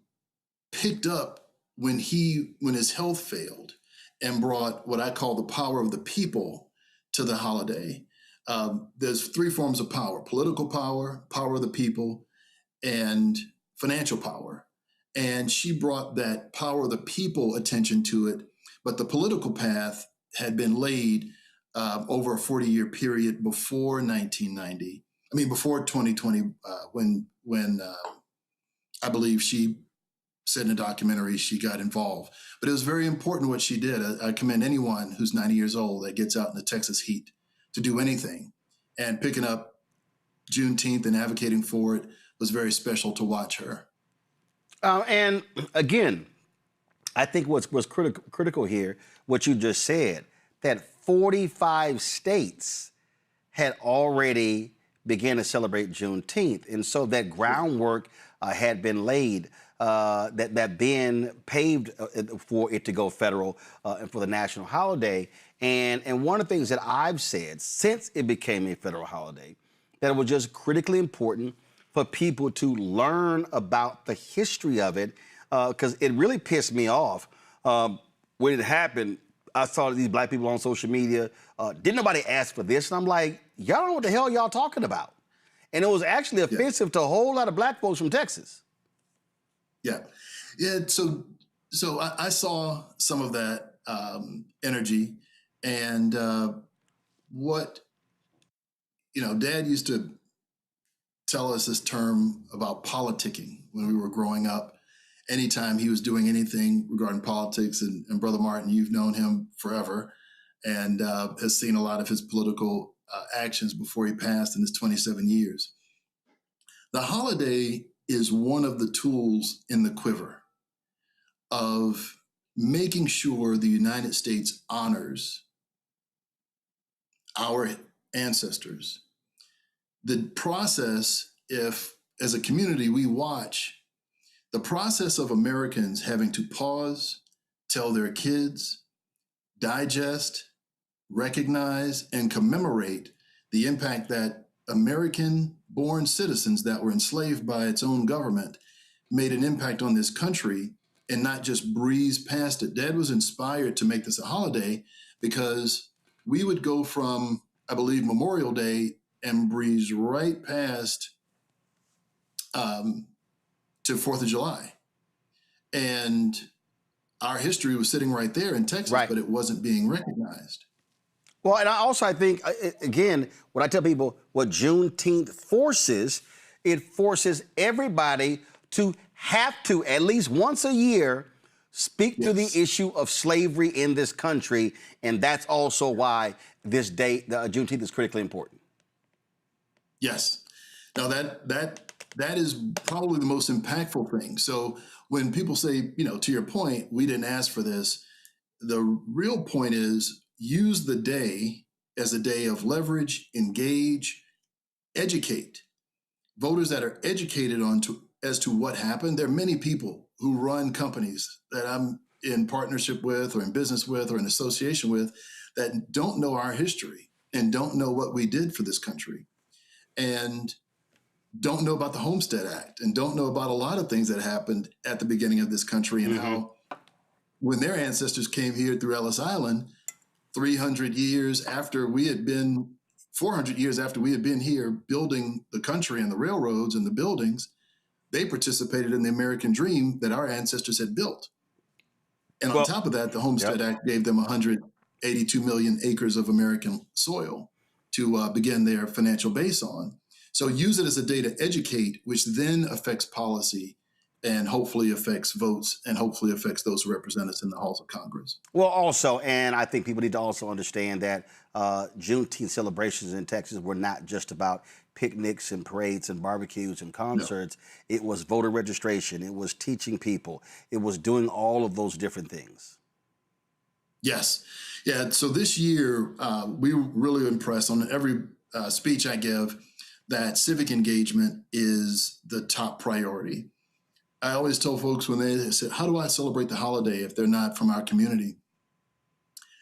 picked up when his health failed and brought what I call the power of the people to the holiday. There's three forms of power: political power, power of the people, and financial power. And she brought that power of the people attention to it, but the political path had been laid over a 40-year period before 1990. I mean, before 2020, when I believe she said in a documentary she got involved. But it was very important what she did. I commend anyone who's 90 years old that gets out in the Texas heat to do anything. And picking up Juneteenth and advocating for it was very special to watch her. And again, I think what's critical here, what you just said, that 45 states had already began to celebrate Juneteenth. And so that groundwork had been laid, that been paved for it to go federal and for the national holiday. And one of the things that I've said since it became a federal holiday, that it was just critically important for people to learn about the history of it, because it really pissed me off when it happened. I saw these black people on social media. Didn't nobody ask for this? And I'm like, y'all don't know what the hell y'all talking about. And it was actually offensive to a whole lot of black folks from Texas. Yeah. So I saw some of that energy, and Dad used to tell us this term about politicking when we were growing up. Anytime he was doing anything regarding politics, and Brother Martin, you've known him forever and has seen a lot of his political actions before he passed in his 27 years. The holiday is one of the tools in the quiver of making sure the United States honors our ancestors. The process, if as a community we watch the process of Americans having to pause, tell their kids, digest, recognize, and commemorate the impact that American-born citizens that were enslaved by its own government made an impact on this country, and not just breeze past it. Dad was inspired to make this a holiday because we would go from, I believe, Memorial Day and breeze right past to 4th of July. And our history was sitting right there in Texas, but it wasn't being recognized. Well, and I think, again, when I tell people what Juneteenth forces, it forces everybody to have to, at least once a year, speak to the issue of slavery in this country. And that's also why this day, Juneteenth, is critically important. Yes. Now, that is probably the most impactful thing. So when people say, to your point, we didn't ask for this, the real point is use the day as a day of leverage, engage, educate. Voters that are educated as to what happened. There are many people who run companies that I'm in partnership with or in business with or in association with that don't know our history and don't know what we did for this country and don't know about the Homestead Act and don't know about a lot of things that happened at the beginning of this country and how when their ancestors came here through Ellis Island, 300 years after we had been, 400 years after we had been here building the country and the railroads and the buildings, they participated in the American dream that our ancestors had built. And on top of that, the Homestead Act gave them 182 million acres of American soil to begin their financial base on. So use it as a day to educate, which then affects policy and hopefully affects votes and hopefully affects those who represent us in the halls of Congress. Well, also, and I think people need to also understand that Juneteenth celebrations in Texas were not just about picnics and parades and barbecues and concerts. No. It was voter registration. It was teaching people. It was doing all of those different things. Yes. Yeah. So this year, we were really impressed on every speech I give that civic engagement is the top priority. I always tell folks when they said, how do I celebrate the holiday if they're not from our community?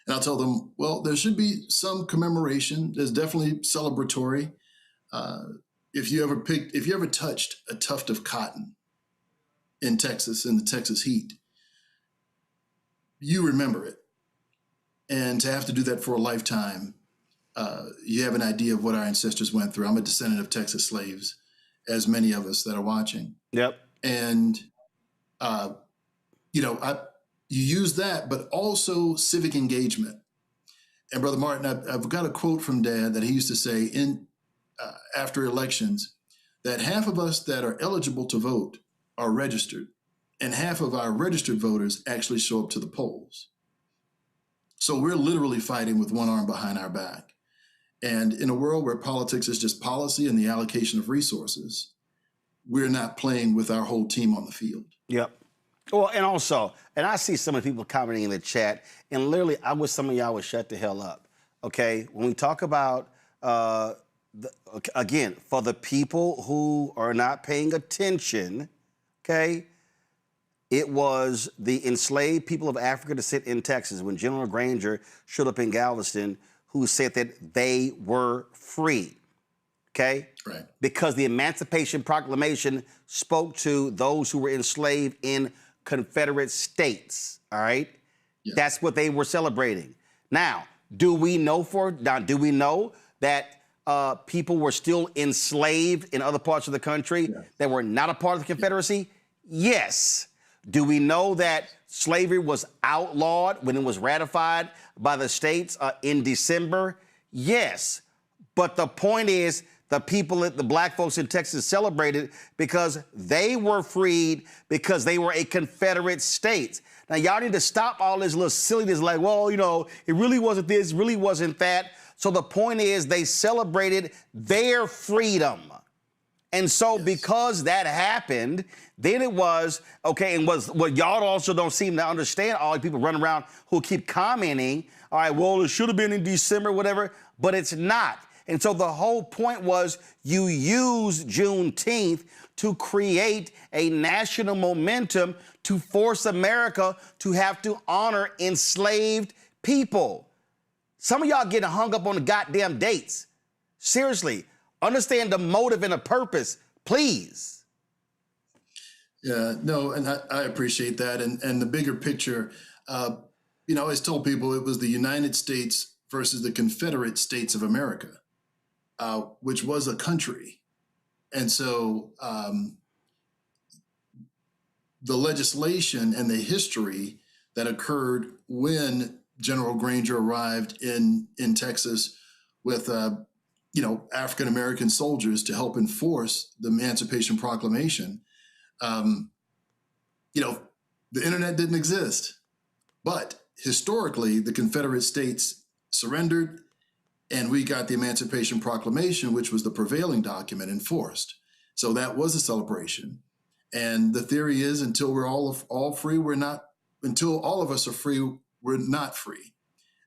And I'll tell them, well, there should be some commemoration. There's definitely celebratory. If you ever touched a tuft of cotton in Texas, in the Texas heat, you remember it. And to have to do that for a lifetime, you have an idea of what our ancestors went through. I'm a descendant of Texas slaves, as many of us that are watching. Yep. And, you use that, but also civic engagement. And Brother Martin, I've got a quote from Dad that he used to say after elections, that half of us that are eligible to vote are registered, and half of our registered voters actually show up to the polls. So we're literally fighting with one arm behind our back. And in a world where politics is just policy and the allocation of resources, we're not playing with our whole team on the field. Yep. Well, and also, and I see some of the people commenting in the chat, and literally, I wish some of y'all would shut the hell up, okay? When we talk about, again, for the people who are not paying attention, okay, it was the enslaved people of Africa descent in Texas when General Granger showed up in Galveston who said that they were free. Okay? Right. Because the Emancipation Proclamation spoke to those who were enslaved in Confederate states. All right? Yeah. That's what they were celebrating. Now, do we know that people were still enslaved in other parts of the country that were not a part of the Confederacy? Yes. Do we know that slavery was outlawed when it was ratified by the states in December? Yes. But the point is, the black folks in Texas celebrated because they were freed because they were a Confederate state. Now, y'all need to stop all this little silliness like, well, it really wasn't this, really wasn't that. So the point is they celebrated their freedom. And so because that happened, then it was, okay, and what y'all also don't seem to understand, all the people running around who keep commenting, all right, well, it should have been in December, whatever, but it's not. And so the whole point was you use Juneteenth to create a national momentum to force America to have to honor enslaved people. Some of y'all getting hung up on the goddamn dates. Seriously, understand the motive and the purpose, please. Yeah, no, and I appreciate that. And the bigger picture, I always told people it was the United States versus the Confederate States of America, which was a country. And so the legislation and the history that occurred when General Granger arrived in Texas with African American soldiers to help enforce the Emancipation Proclamation. The internet didn't exist, but historically the Confederate States surrendered, and we got the Emancipation Proclamation, which was the prevailing document, enforced. So that was a celebration. And the theory is, until we're all free, we're not. Until all of us are free, we're not free.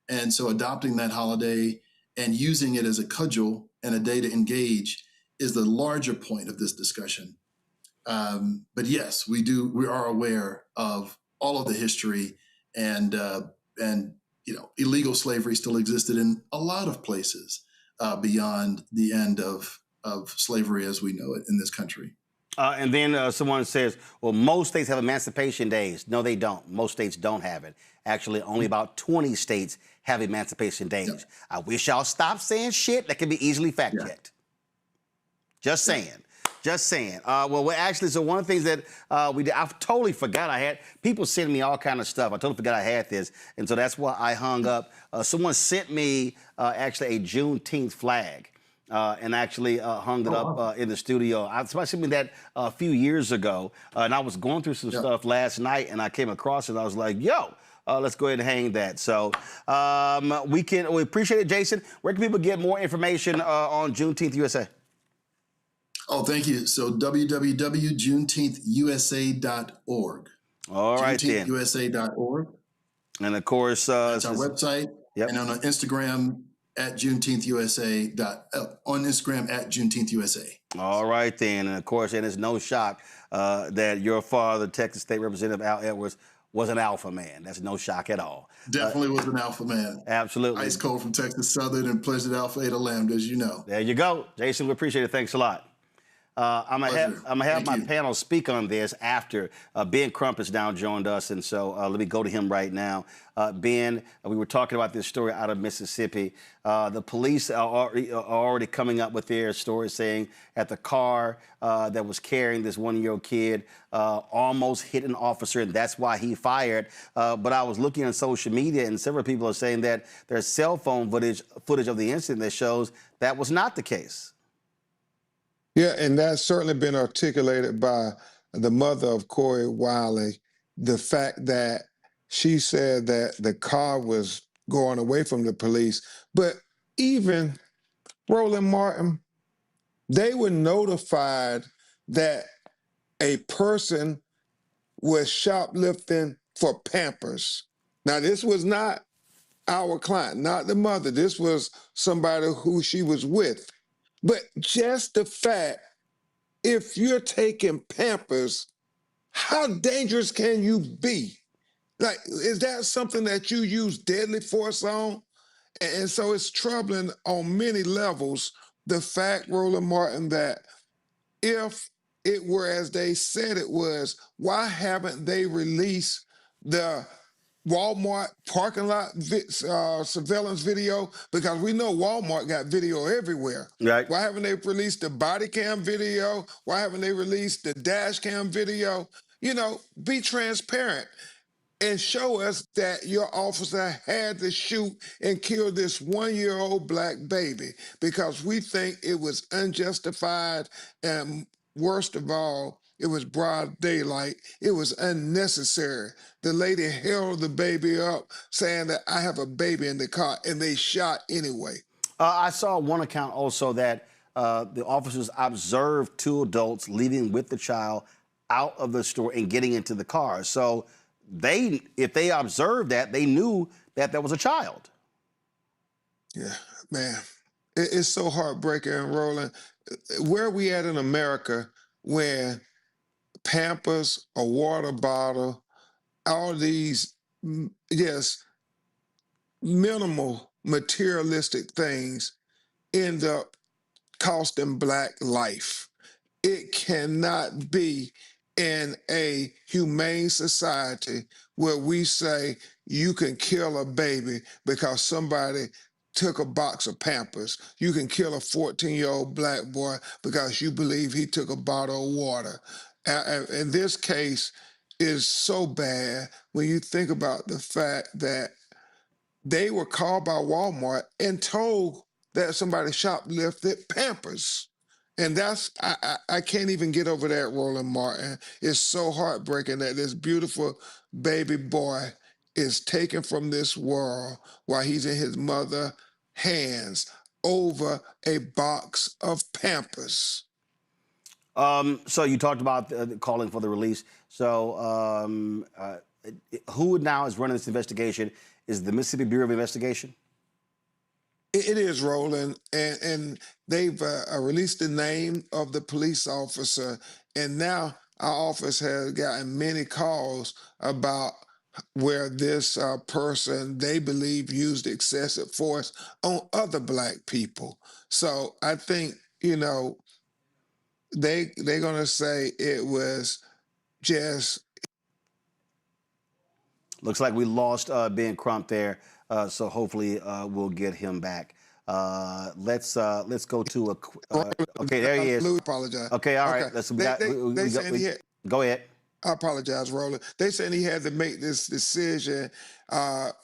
And so adopting that holiday and using it as a cudgel and a day to engage is the larger point of this discussion. But yes, we are aware of all of the history, and illegal slavery still existed in a lot of places beyond the end of slavery as we know it in this country. And then someone says, well, most states have emancipation days. No, they don't. Most states don't have it. Actually, only about 20 states have emancipation days. Yeah. I wish y'all stopped saying shit that can be easily fact-checked. Just saying. Just saying. Well, actually, so one of the things that we did, I totally forgot I had, people send me all kind of stuff. I totally forgot I had this. And so that's why I hung up. Someone sent me actually a Juneteenth flag. And actually hung it up in the studio. Somebody sent me that a few years ago, and I was going through some stuff last night, and I came across it, and I was like, yo, let's go ahead and hang that. So we appreciate it, Jason. Where can people get more information on Juneteenth USA? Oh, thank you. So www.juneteenthusa.org. All right, then. JuneteenthUSA.org. And of course, that's our website. Yep. And on Instagram, at JuneteenthUSA, on Instagram at JuneteenthUSA. All right, then. And of course, and it's no shock that your father, Texas State Representative Al Edwards, was an alpha man. That's no shock at all. Definitely was an alpha man. Absolutely. Ice cold from Texas Southern and Pleasant Alpha Eta Lambda, as you know. There you go. Jason, we appreciate it. Thanks a lot. I'm gonna have my panel speak on this after Ben Crump has now joined us, and so let me go to him right now. Ben, we were talking about this story out of Mississippi. The police are already coming up with their story, saying that the car that was carrying this one-year-old kid almost hit an officer, and that's why he fired. But I was looking on social media, and several people are saying that there's cell phone footage of the incident that shows that was not the case. Yeah, and that's certainly been articulated by the mother of Corey Wiley, the fact that she said that the car was going away from the police. But even Roland Martin, they were notified that a person was shoplifting for Pampers. Now, this was not our client, not the mother. This was somebody who she was with. But just the fact, if you're taking Pampers, how dangerous can you be? Like, is that something that you use deadly force on? And so it's troubling on many levels, the fact, Roland Martin, that if it were as they said it was, why haven't they released the Walmart parking lot surveillance video? Because we know Walmart got video everywhere. Right. Why haven't they released the body cam video? Why haven't they released the dash cam video? You know, be transparent and show us that your officer had to shoot and kill this one-year-old black baby, because we think it was unjustified, and worst of all, it was broad daylight. It was unnecessary. The lady held the baby up saying that I have a baby in the car, and they shot anyway. I saw one account also that the officers observed two adults leaving with the child out of the store and getting into the car. So if they observed that, they knew that there was a child. Yeah, man, it's so heartbreaking, Roland. Where are we at in America when Pampers, a water bottle, all these, yes, minimal materialistic things end up costing Black life? It cannot be in a humane society where we say you can kill a baby because somebody took a box of Pampers. You can kill a 14-year-old black boy because you believe he took a bottle of water. In this case is so bad when you think about the fact that they were called by Walmart and told that somebody shoplifted Pampers. And I can't even get over that, Roland Martin. It's so heartbreaking that this beautiful baby boy is taken from this world while he's in his mother's hands over a box of Pampers. So you talked about calling for the release. So who now is running this investigation? Is the Mississippi Bureau of Investigation? It is, Roland, and they've released the name of the police officer, and now our office has gotten many calls about where this person they believe used excessive force on other black people. So I think, you know, they're gonna say it was just. Looks like we lost Ben Crump there, so hopefully we'll get him back. Let's go to a. Okay, there he is. Louis, apologize. Okay, all right. Okay. Let's. Go ahead. I apologize, Roland. They said he had to make this decision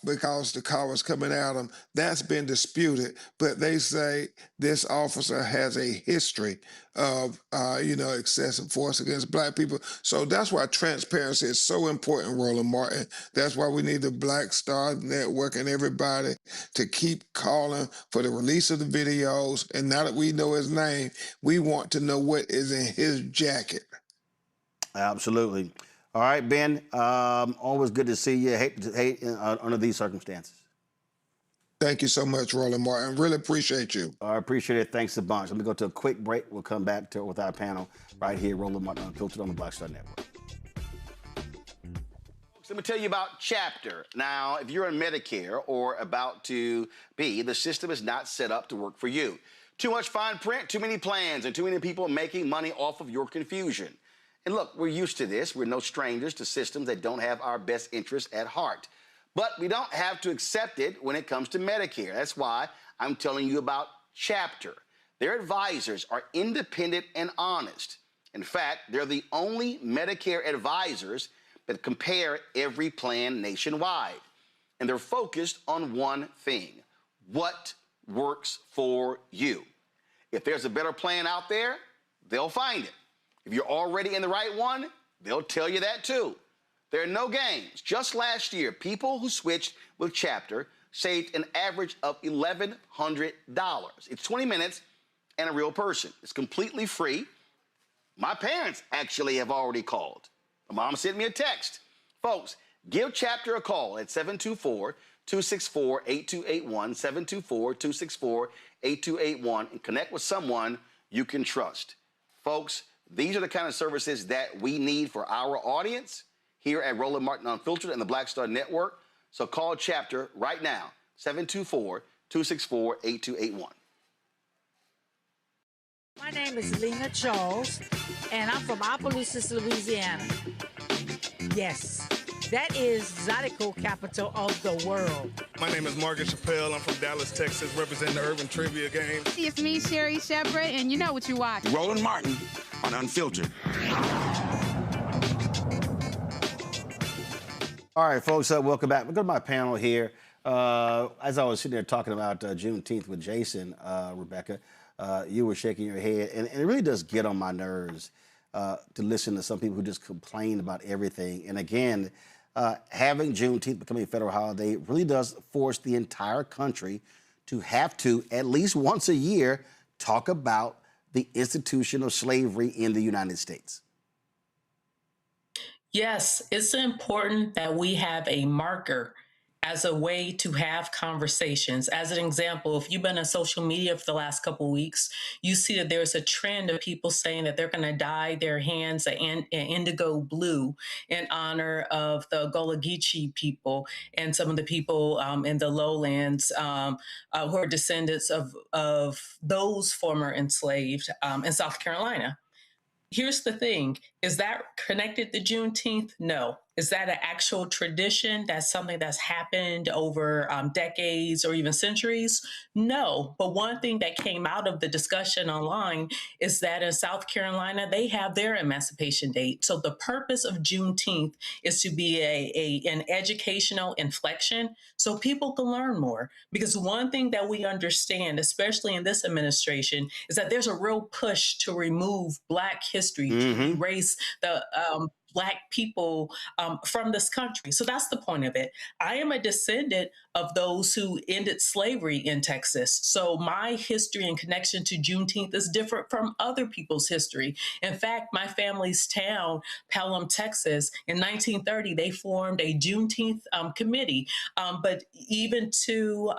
because the car was coming at him. That's been disputed, but they say this officer has a history of, excessive force against black people. So that's why transparency is so important, Roland Martin. That's why we need the Black Star Network and everybody to keep calling for the release of the videos. And now that we know his name, we want to know what is in his jacket. Absolutely. All right, Ben. Always good to see you. Hate under these circumstances. Thank you so much, Roland Martin. Really appreciate you. I appreciate it. Thanks a bunch. Let me go to a quick break. We'll come back with our panel right here, Roland Martin Unfiltered on the Black Star Network. Folks, let me tell you about Chapter. Now, if you're on Medicare or about to be, the system is not set up to work for you. Too much fine print, too many plans, and too many people making money off of your confusion. And look, we're used to this. We're no strangers to systems that don't have our best interests at heart. But we don't have to accept it when it comes to Medicare. That's why I'm telling you about Chapter. Their advisors are independent and honest. In fact, they're the only Medicare advisors that compare every plan nationwide. And they're focused on one thing: what works for you. If there's a better plan out there, they'll find it. If you're already in the right one, they'll tell you that too. There are no games. Just last year, people who switched with Chapter saved an average of $1,100. It's 20 minutes and a real person. It's completely free. My parents actually have already called. My mom sent me a text. Folks, give Chapter a call at 724-264-8281, 724-264-8281, and connect with someone you can trust. Folks, these are the kind of services that we need for our audience here at Roland Martin Unfiltered and the Black Star Network. So call Chapter right now, 724-264-8281. My name is Lena Charles, and I'm from Opelousas, Louisiana. Yes, that is Zydeco capital of the world. My name is Margaret Chappelle. I'm from Dallas, Texas, representing the Urban Trivia Game. It's me, Sherry Shepard, and you know what you watch. Roland Martin on Unfiltered. All right, folks, welcome back. We'll go to my panel here. As I was sitting there talking about Juneteenth with Jason, Rebecca, you were shaking your head, and it really does get on my nerves to listen to some people who just complain about everything. And again, having Juneteenth become a federal holiday really does force the entire country to have to, at least once a year, talk about the institution of slavery in the United States. Yes, it's important that we have a marker as a way to have conversations. As an example, if you've been on social media for the last couple of weeks, you see that there's a trend of people saying that they're going to dye their hands an indigo blue in honor of the Gullah Geechee people and some of the people in the lowlands who are descendants of those former enslaved in South Carolina. Here's the thing, is that connected to Juneteenth? No, Is that an actual tradition? That's something that's happened over decades or even centuries? No. But one thing that came out of the discussion online is that in South Carolina, they have their emancipation date. So the purpose of Juneteenth is to be an educational inflection so people can learn more. Because one thing that we understand, especially in this administration, is that there's a real push to remove Black history, to erase the Black people from this country. So that's the point of it. I am a descendant of those who ended slavery in Texas. So my history and connection to Juneteenth is different from other people's history. In fact, my family's town, Pelham, Texas, in 1930, they formed a Juneteenth committee. But even to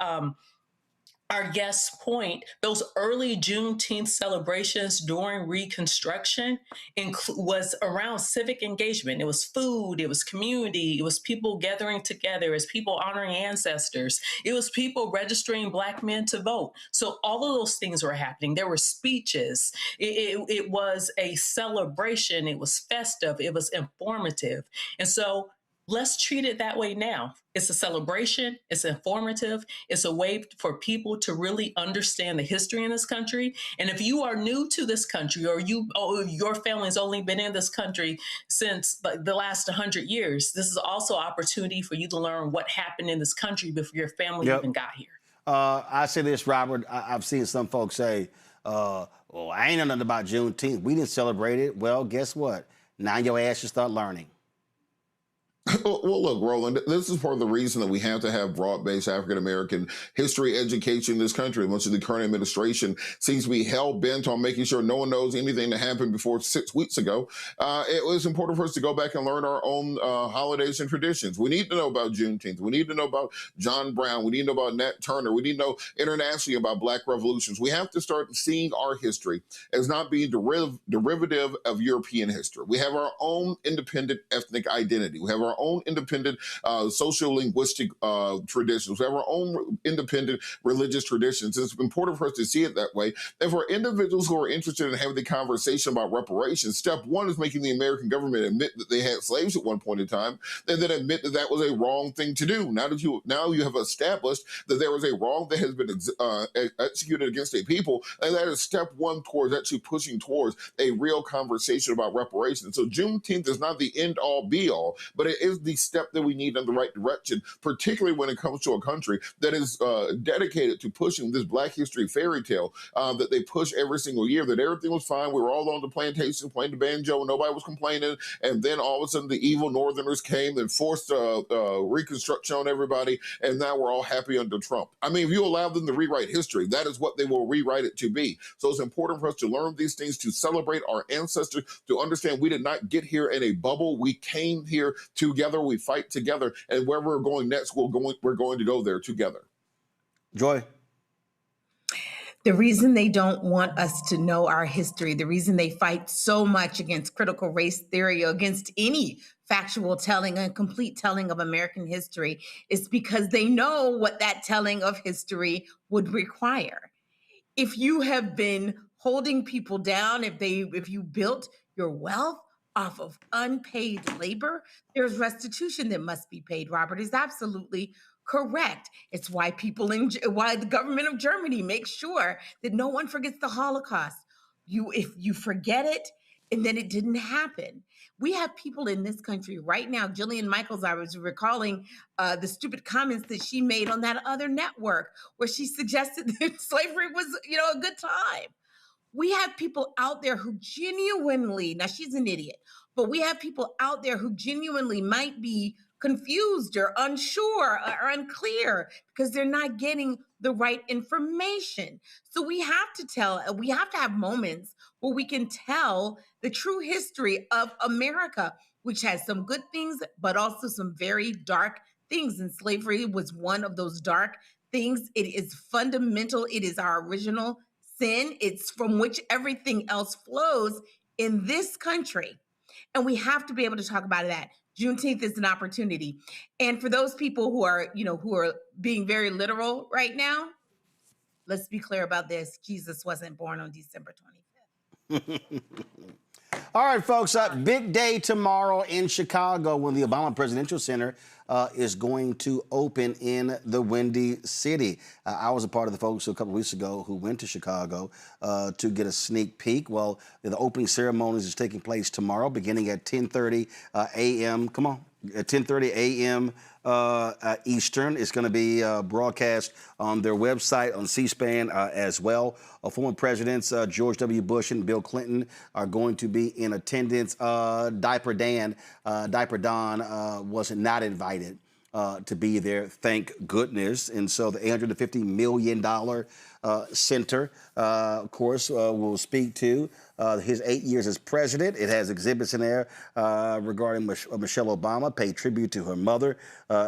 our guest's point, those early Juneteenth celebrations during Reconstruction was around civic engagement. It was food, it was community, it was people gathering together, it was people honoring ancestors, it was people registering Black men to vote. So all of those things were happening. There were speeches. It was a celebration. It was festive. It was informative. And so let's treat it that way now. It's a celebration. It's informative. It's a way for people to really understand the history in this country. And if you are new to this country, or your family's only been in this country since the last 100 years, this is also an opportunity for you to learn what happened in this country before your family even got here. I say this, Robert. I've seen some folks say, well, I ain't know nothing about Juneteenth. We didn't celebrate it. Well, guess what? Now your ass should start learning. Well, look, Roland, this is part of the reason that we have to have broad-based African-American history education in this country. Much of the current administration seems to be hell-bent on making sure no one knows anything that happened before 6 weeks ago. It was important for us to go back and learn our own holidays and traditions. We need to know about Juneteenth. We need to know about John Brown. We need to know about Nat Turner. We need to know internationally about Black revolutions. We have to start seeing our history as not being derivative of European history. We have our own independent ethnic identity. We have our own independent social-linguistic traditions. We have our own independent religious traditions. It's important for us to see it that way. And for individuals who are interested in having the conversation about reparations, step one is making the American government admit that they had slaves at one point in time, and then admit that that was a wrong thing to do. Now you have established that there was a wrong that has been executed against a people, and that is step one towards actually pushing towards a real conversation about reparations. So Juneteenth is not the end-all, be-all, but it is the step that we need in the right direction, particularly when it comes to a country that is dedicated to pushing this Black history fairy tale that they push every single year, that everything was fine. We were all on the plantation playing the banjo and nobody was complaining. And then all of a sudden the evil Northerners came and forced Reconstruction on everybody. And now we're all happy under Trump. I mean, if you allow them to rewrite history, that is what they will rewrite it to be. So it's important for us to learn these things, to celebrate our ancestors, to understand we did not get here in a bubble. We came here together, we fight together, and wherever we're going next, we're going to go there together. Joy? The reason they don't want us to know our history, the reason they fight so much against critical race theory or against any factual telling and complete telling of American history is because they know what that telling of history would require. If you have been holding people down, if you built your wealth off of unpaid labor, there's restitution that must be paid. Robert is absolutely correct. It's why why the government of Germany makes sure that no one forgets the Holocaust. If you forget it, and then it didn't happen. We have people in this country right now. Jillian Michaels, I was recalling the stupid comments that she made on that other network where she suggested that slavery was, a good time. We have people out there who genuinely, now she's an idiot, but we have people out there who genuinely might be confused or unsure or unclear because they're not getting the right information. So we have to have moments where we can tell the true history of America, which has some good things, but also some very dark things. And slavery was one of those dark things. It is fundamental. It is our original sin. It's from which everything else flows in this country. And we have to be able to talk about that. Juneteenth is an opportunity. And for those people who are being very literal right now, let's be clear about this. Jesus wasn't born on December 25th. All right, folks, big day tomorrow in Chicago when the Obama Presidential Center is going to open in the Windy City. I was a part of the folks a couple weeks ago who went to Chicago to get a sneak peek. Well, the opening ceremonies is taking place tomorrow beginning at 10:30 a.m. Come on. At 10:30 a.m. Eastern. It's going to be broadcast on their website, on C-SPAN as well. Former presidents George W. Bush and Bill Clinton are going to be in attendance. Diaper Don was not invited to be there, thank goodness. And so the $850 million center, of course, will speak to his 8 years as president. It has exhibits in there regarding Michelle Obama, pay tribute to her mother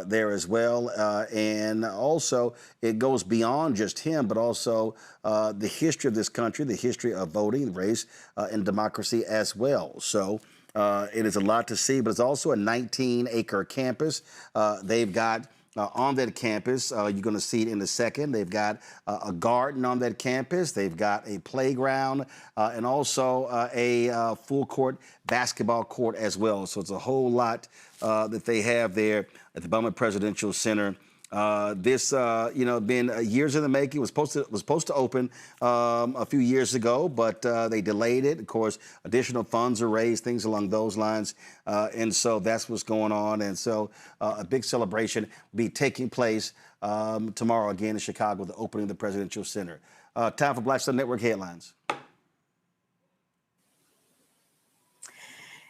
there as well. And also, it goes beyond just him, but also the history of this country, the history of voting, race, and democracy as well. So it is a lot to see, but it's also a 19-acre campus. They've got on that campus, you're going to see it in a second. They've got a garden on that campus. They've got a playground and also a full court basketball court as well. So it's a whole lot that they have there at the Obama Presidential Center. This, been years in the making. Was supposed to open a few years ago, but they delayed it. Of course, additional funds are raised, things along those lines, and so that's what's going on. And so a big celebration will be taking place tomorrow again in Chicago, the opening of the Presidential Center. Time for Black Star Network headlines.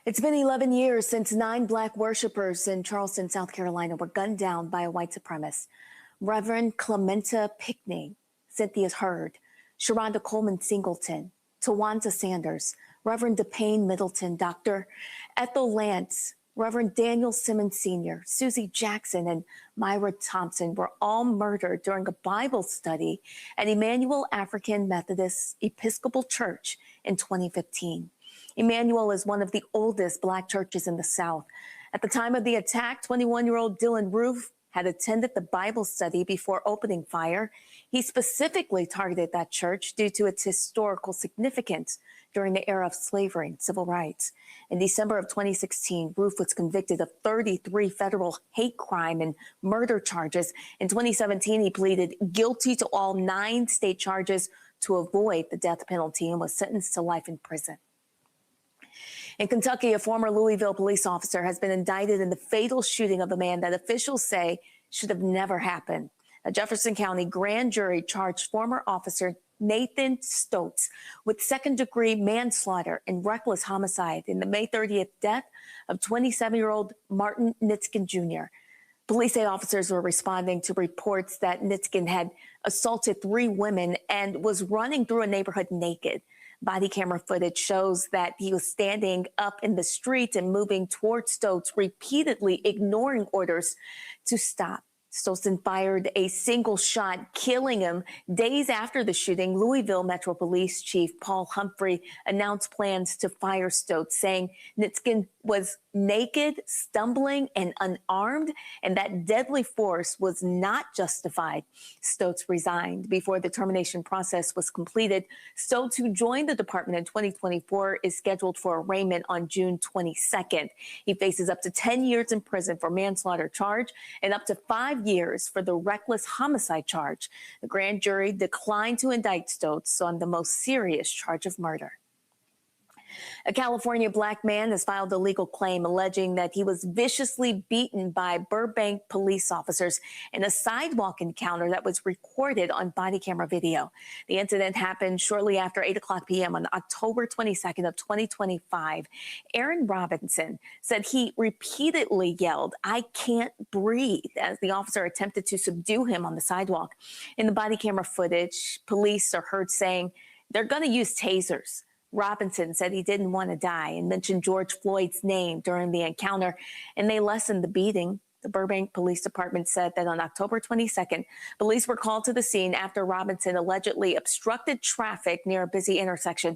It's been 11 years since 9 black worshipers in Charleston, South Carolina were gunned down by a white supremacist. Reverend Clementa Pickney, Cynthia Hurd, Sharonda Coleman Singleton, Tawanda Sanders, Reverend DePayne Middleton, Dr. Ethel Lance, Reverend Daniel Simmons Sr., Susie Jackson, and Myra Thompson were all murdered during a Bible study at Emmanuel African Methodist Episcopal Church in 2015. Emmanuel is one of the oldest black churches in the South. At the time of the attack, 21-year-old Dylan Roof had attended the Bible study before opening fire. He specifically targeted that church due to its historical significance during the era of slavery and civil rights. In December of 2016, Roof was convicted of 33 federal hate crime and murder charges. In 2017, he pleaded guilty to all 9 state charges to avoid the death penalty and was sentenced to life in prison. In Kentucky, a former Louisville police officer has been indicted in the fatal shooting of a man that officials say should have never happened. A Jefferson County grand jury charged former officer Nathan Stotz with second-degree manslaughter and reckless homicide in the May 30th death of 27-year-old Martin Nitskin Jr. Police say officers were responding to reports that Nitskin had assaulted 3 women and was running through a neighborhood naked. Body camera footage shows that he was standing up in the street and moving towards Stotz, repeatedly ignoring orders to stop. Stolzen fired a single shot, killing him. Days after the shooting, Louisville Metro Police Chief Paul Humphrey announced plans to fire Stotz, saying Nitskin was naked, stumbling, and unarmed, and that deadly force was not justified. Stotz resigned before the termination process was completed. Stotz, who joined the department in 2024, is scheduled for arraignment on June 22nd. He faces up to 10 years in prison for manslaughter charge and up to 5 years for the reckless homicide charge. The grand jury declined to indict Stotz on the most serious charge of murder. A California black man has filed a legal claim alleging that he was viciously beaten by Burbank police officers in a sidewalk encounter that was recorded on body camera video. The incident happened shortly after 8:00 p.m. on October 22nd of 2025. Aaron Robinson said he repeatedly yelled, "I can't breathe," as the officer attempted to subdue him on the sidewalk. In the body camera footage, police are heard saying they're going to use tasers. Robinson said he didn't want to die and mentioned George Floyd's name during the encounter, and they lessened the beating. The Burbank Police Department said that on October 22nd, police were called to the scene after Robinson allegedly obstructed traffic near a busy intersection.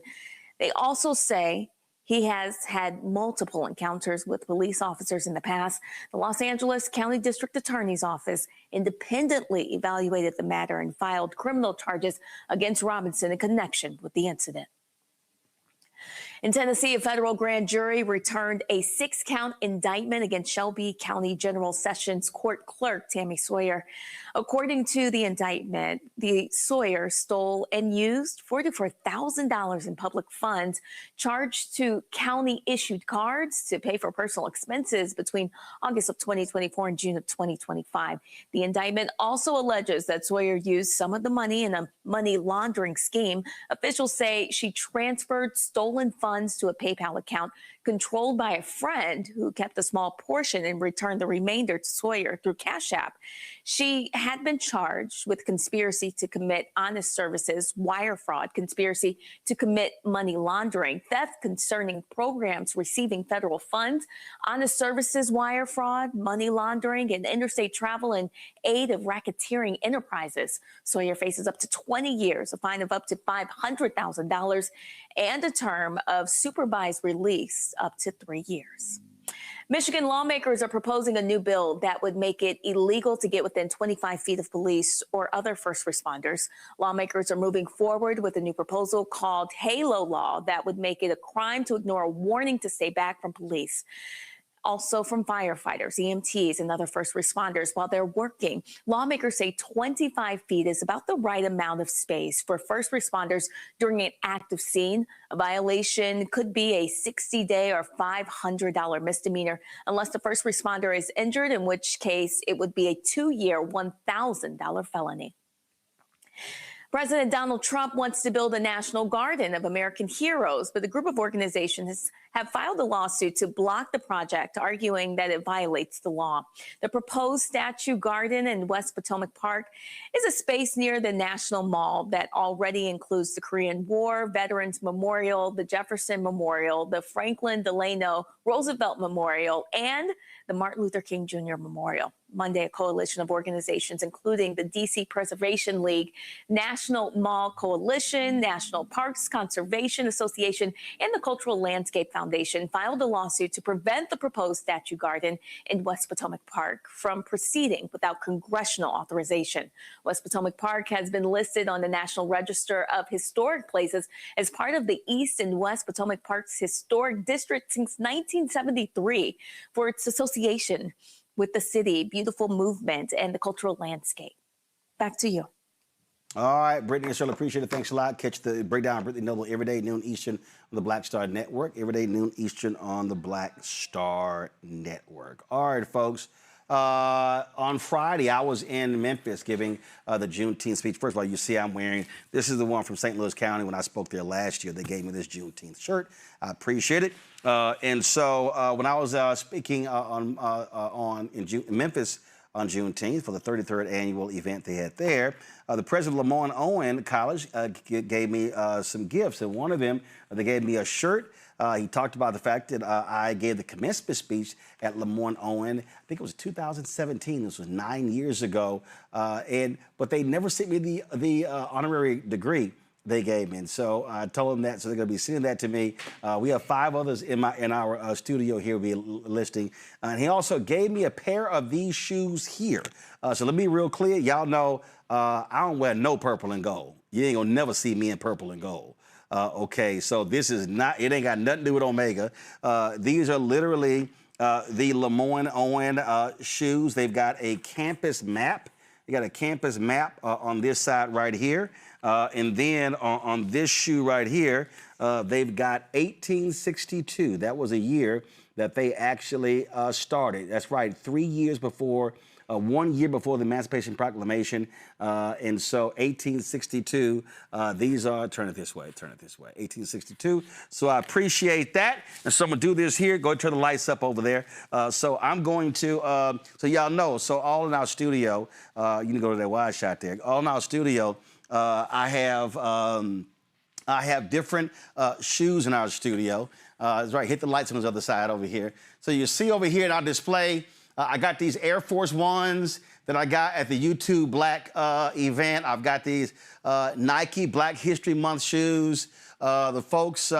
They also say he has had multiple encounters with police officers in the past. The Los Angeles County District Attorney's Office independently evaluated the matter and filed criminal charges against Robinson in connection with the incident. In Tennessee, a federal grand jury returned a 6-count indictment against Shelby County General Sessions Court clerk Tammy Sawyer. According to the indictment, the Sawyer stole and used $44,000 in public funds charged to county-issued cards to pay for personal expenses between August of 2024 and June of 2025. The indictment also alleges that Sawyer used some of the money in a money laundering scheme. Officials say she transferred stolen funds to a PayPal account controlled by a friend who kept a small portion and returned the remainder to Sawyer through Cash App. She had been charged with conspiracy to commit honest services, wire fraud, conspiracy to commit money laundering, theft concerning programs receiving federal funds, honest services, wire fraud, money laundering, and interstate travel in aid of racketeering enterprises. Sawyer faces up to 20 years, a fine of up to $500,000, and a term of supervised release up to 3 years. Michigan lawmakers are proposing a new bill that would make it illegal to get within 25 feet of police or other first responders. Lawmakers are moving forward with a new proposal called HALO Law that would make it a crime to ignore a warning to stay back from police. Also from firefighters, EMTs, and other first responders while they're working. Lawmakers say 25 feet is about the right amount of space for first responders during an active scene. A violation could be a 60-day or $500 misdemeanor unless the first responder is injured, in which case it would be a 2-year, $1,000 felony. President Donald Trump wants to build a national garden of American heroes, but a group of organizations have filed a lawsuit to block the project, arguing that it violates the law. The proposed statue garden in West Potomac Park is a space near the National Mall that already includes the Korean War Veterans Memorial, the Jefferson Memorial, the Franklin Delano Roosevelt Memorial, and the Martin Luther King Jr. Memorial. Monday, a coalition of organizations, including the D.C. Preservation League, National Mall Coalition, National Parks Conservation Association, and the Cultural Landscape Foundation, filed a lawsuit to prevent the proposed statue garden in West Potomac Park from proceeding without congressional authorization. West Potomac Park has been listed on the National Register of Historic Places as part of the East and West Potomac Park's historic district since 1973 for its association with the city, beautiful movement, and the cultural landscape. Back to you. All right, Brittany and Shirley, appreciate it. Thanks a lot. Catch the breakdown of Brittany Noble every day, noon Eastern on the Black Star Network. Every day, noon Eastern on the Black Star Network. All right, folks. On Friday, I was in Memphis giving the Juneteenth speech. First of all, you see I'm wearing, this is the one from St. Louis County. When I spoke there last year, they gave me this Juneteenth shirt. I appreciate it. And so when I was speaking in Memphis on Juneteenth for the 33rd annual event they had there, the president of Lemoyne Owen College gave me some gifts. And one of them, they gave me a shirt. He talked about the fact that I gave the commencement speech at Lemoyne Owen. I think it was 2017. This was 9 years ago. But they never sent me the honorary degree they gave me. And so I told them that, so they're going to be sending that to me. We have 5 others in our studio here we'll be listing. And he also gave me a pair of these shoes here. So let me be real clear. Y'all know I don't wear no purple and gold. You ain't going to never see me in purple and gold. Okay, so this is not, it ain't got nothing to do with Omega. These are literally the Lemoyne Owen shoes. They've got a campus map. They got a campus map on this side right here. And then on this shoe right here, they've got 1862. That was a year that they actually started. That's right, 3 years before, 1 year before the Emancipation Proclamation. And so 1862, these are, turn it this way, 1862. So I appreciate that. And so I'm gonna do this here, go turn the lights up over there. So I'm going to, so y'all know, so all in our studio, you can go to that wide shot there, all in our studio, I have different shoes in our studio. That's right, hit the lights on the other side over here. So you see over here in our display, I got these Air Force Ones that I got at the YouTube Black event. I've got these Nike Black History Month shoes. The folks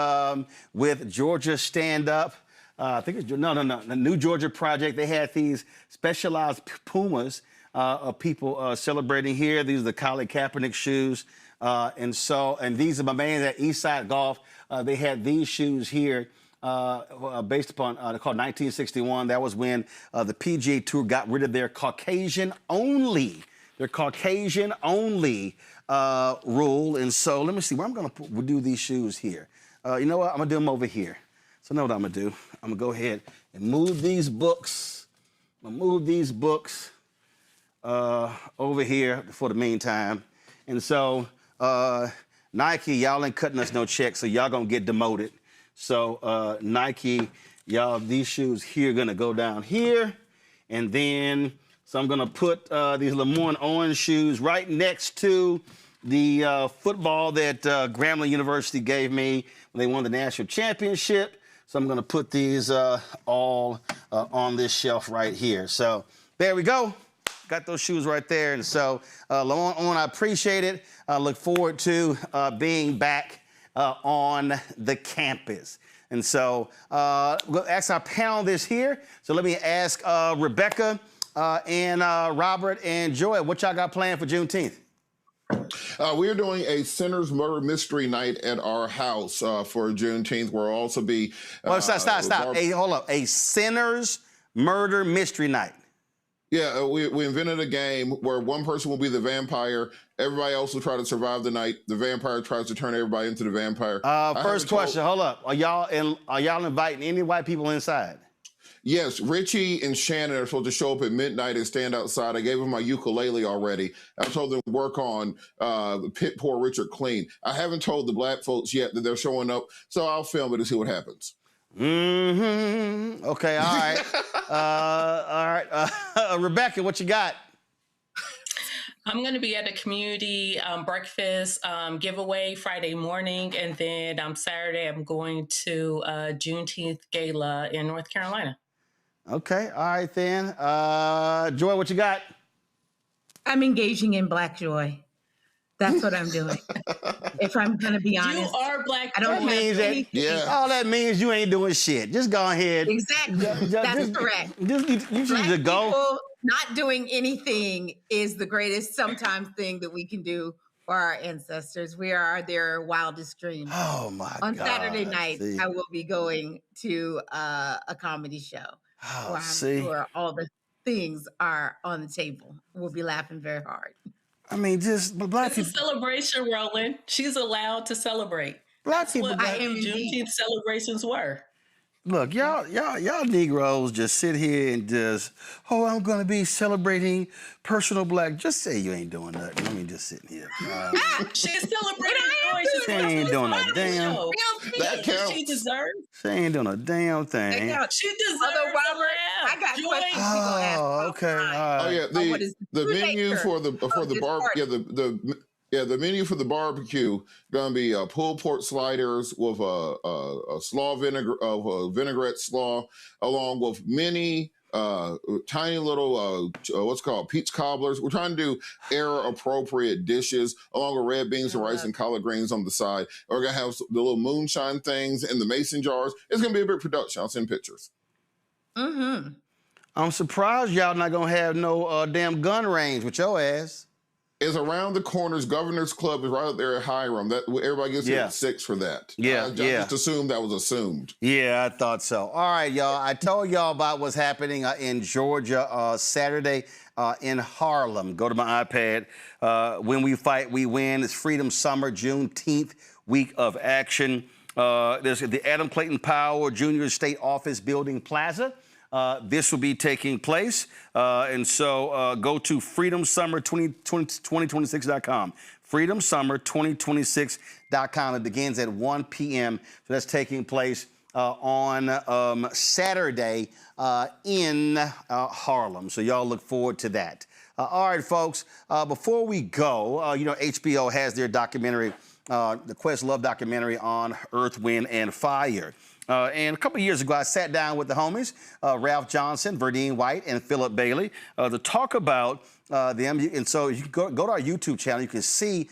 with Georgia Stand Up, I think it's, the New Georgia Project, they had these specialized Pumas of people celebrating here. These are the Colin Kaepernick shoes. And these are my man at Eastside Golf. they had these shoes here based upon, they're called 1961. That was when the PGA Tour got rid of their Caucasian-only rule. And so let me see where I'm going to do these shoes here. You know what? I'm going to do them over here. So know what I'm going to do. I'm going to go ahead and move these books. I'm going to move these books over here for the meantime. And so Nike, y'all ain't cutting us no checks, so y'all going to get demoted. So Nike, y'all, these shoes here going to go down here. And then, so I'm going to put these Lemoyne Orange shoes right next to the football that Grambling University gave me when they won the national championship. So I'm going to put these all on this shelf right here. So there we go. Got those shoes right there. And so, Lemoyne, I appreciate it. I look forward to being back on the campus. And so we'll ask our panel this here. So let me ask Rebecca and Robert and Joy, what y'all got planned for Juneteenth? We are doing a Sinners Murder Mystery Night at our house for Juneteenth. We'll also be... Stop. Hey, hold up. A Sinners Murder Mystery Night. Yeah, we invented a game where one person will be the vampire. Everybody else will try to survive the night. The vampire tries to turn everybody into the vampire. First question, hold up. Are y'all inviting any white people inside? Yes, Richie and Shannon are supposed to show up at midnight and stand outside. I gave them my ukulele already. I told them to work on Pit Poor Richard Clean. I haven't told the black folks yet that they're showing up, so I'll film it and see what happens. Mm-hmm. Okay, all right. Rebecca, what you got? I'm going to be at a community breakfast giveaway Friday morning, and then Saturday I'm going to Juneteenth Gala in North Carolina. Okay, all right then. Joy, what you got? I'm engaging in Black Joy. That's what I'm doing. If I'm going to be honest. You are Black I don't Joy. have anything. Yeah. All that means you ain't doing shit. Just go ahead. Exactly. That's correct. You should just go. People not doing anything is the greatest sometimes thing that we can do for our ancestors. We are their wildest dreams. Oh my God. On Saturday night, I will be going to a comedy show where I'm sure all the things are on the table. We'll be laughing very hard. I mean, just black people. It's a celebration, Roland. She's allowed to celebrate. Black people. That's what Juneteenth celebrations were. Look, y'all Negroes just sit here and just, I'm gonna be celebrating personal black. Just say you ain't doing nothing. I mean, just sitting here. She's celebrating joy. She ain't doing a damn. That counts. She deserves. She ain't doing a damn thing. She deserves. I got questions. Okay. Oh yeah, the menu for the the menu for the barbecue gonna be pulled pork sliders with a slaw vinaigrette slaw, along with many tiny little what's called peach cobblers. We're trying to do era appropriate dishes, along with red beans and rice and collard greens on the side. We're gonna have the little moonshine things in the mason jars. It's gonna be a big production. I'll send pictures. Mm-hmm. I'm surprised y'all not gonna have no damn gun range with your ass. Is around the corners. Governor's Club is right up there at Hiram. That everybody gets here at 6 for that. I just assumed that was assumed. Yeah, I thought so. All right, y'all. I told y'all about what's happening in Georgia Saturday in Harlem. Go to my iPad. When we fight, we win. It's Freedom Summer, Juneteenth week of action. There's the Adam Clayton Powell Jr. State Office Building Plaza. This will be taking place. And so go to freedomsummer2026.com. freedomsummer2026.com. It begins at 1 p.m. So that's taking place on Saturday in Harlem. So y'all look forward to that. All right, folks, before we go, HBO has their documentary, the Questlove documentary on Earth, Wind, and Fire. And a couple of years ago, I sat down with the homies, Ralph Johnson, Verdine White, and Philip Bailey, to talk about them. And so you can go to our YouTube channel. You can see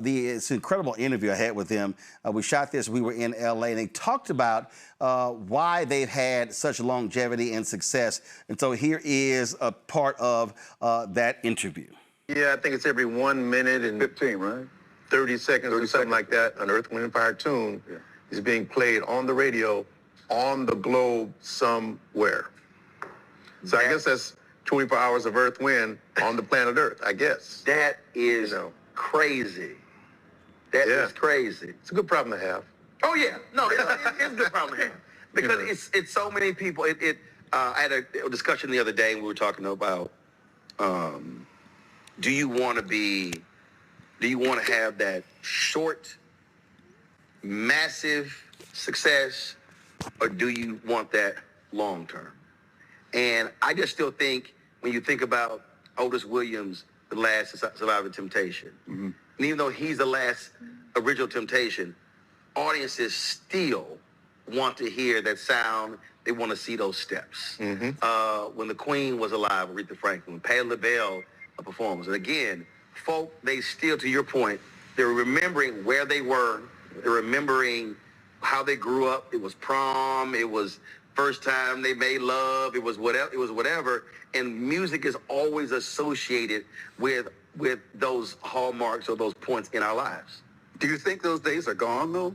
this incredible interview I had with them. We shot this. We were in L.A., and they talked about why they've had such longevity and success. And so here is a part of that interview. Yeah, I think it's every 1 minute and 15, right? 30 seconds or something like that, an Earth, Wind, and Fire tune. Yeah. is being played on the radio on the globe somewhere. So I guess that's 24 hours of Earth Wind on the planet Earth, I guess. That is crazy. That is crazy. It's a good problem to have. Oh yeah, no, it's a good problem to have because it's so many people. I had a discussion the other day, and we were talking about do you want to have that short, massive success, or do you want that long term? And I just still think when you think about Otis Williams, the last survivor of Temptation, and even though he's the last original Temptation, audiences still want to hear that sound. They want to see those steps. When the Queen was alive, Aretha Franklin, when Patti LaBelle performs, and again, folk, they still, to your point, they're remembering where they were. They're remembering how they grew up. It was prom. It was first time they made love. It was whatever. And music is always associated with those hallmarks or those points in our lives. Do you think those days are gone, though?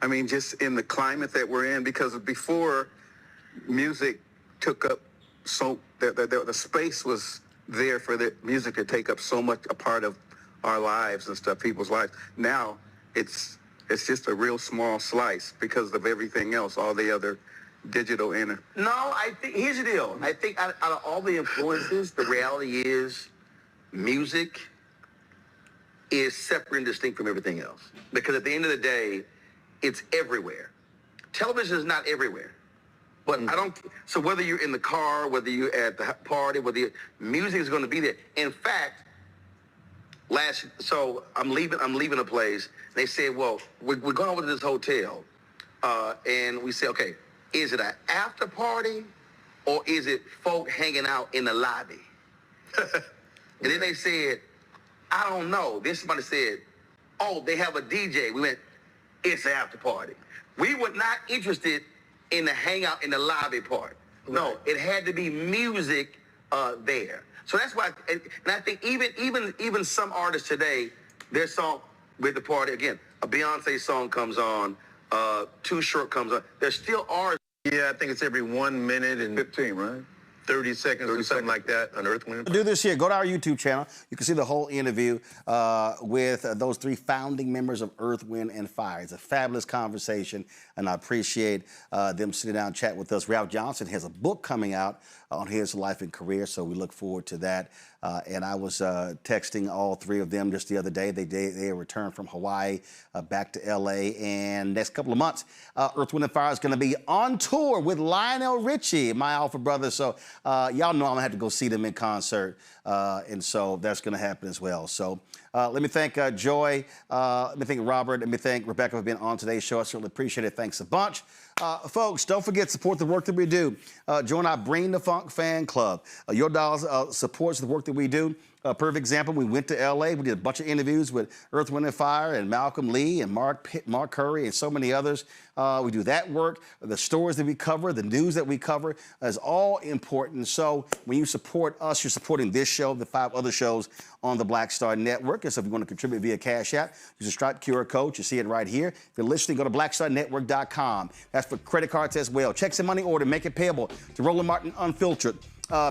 I mean, just in the climate that we're in, because before music took up the space was there for the music to take up so much a part of our lives and stuff, people's lives. Now it's just a real small slice because of everything else, all the other digital inner. No, I think here's the deal. I think out of all the influences, the reality is music is separate and distinct from everything else. Because at the end of the day, it's everywhere. Television is not everywhere. But so whether you're in the car, whether you're at the party, music is going to be there. In fact, so I'm leaving a place. They said, well, we're going over to this hotel. And we say, okay, is it an after party or is it folk hanging out in the lobby? And then they said, I don't know. Then somebody said, oh, they have a DJ. We went, it's an after party. We were not interested in the hangout in the lobby part. Right. No, it had to be music there. So that's why, and I think even some artists today, their song with the party, again, a Beyonce song comes on, Too Short comes on. There still are. Yeah, I think it's every 1 minute and 15, right? 30 seconds or something like that on Earth Wind. Do this here. Go to our YouTube channel. You can see the whole interview with those three founding members of Earth, Wind, and Fire. It's a fabulous conversation, and I appreciate them sitting down and chatting with us. Ralph Johnson has a book coming out on his life and career, so we look forward to that. And I was texting all three of them just the other day. They returned from Hawaii back to L.A. And next couple of months, Earth, Wind, and Fire is going to be on tour with Lionel Richie, my alpha brother. So y'all know I'm going to have to go see them in concert. And so that's going to happen as well. So let me thank Joy, let me thank Robert, let me thank Rebecca for being on today's show. I certainly appreciate it. Thanks a bunch. Folks, don't forget, support the work that we do. Join our Bring the Funk fan club. Your dollars supports the work that we do. Perfect example, we went to L.A. We did a bunch of interviews with Earth, Wind, and Fire and Malcolm Lee and Mark Curry and so many others. We do that work. The stories that we cover, the news that we cover is all important. So when you support us, you're supporting this show, the 5 other shows on the Black Star Network. And so if you want to contribute via Cash App, use the Stripe QR code. You see it right here. If you're listening, go to blackstarnetwork.com. That's for credit cards as well. Checks and money order, make it payable to Roland Martin Unfiltered.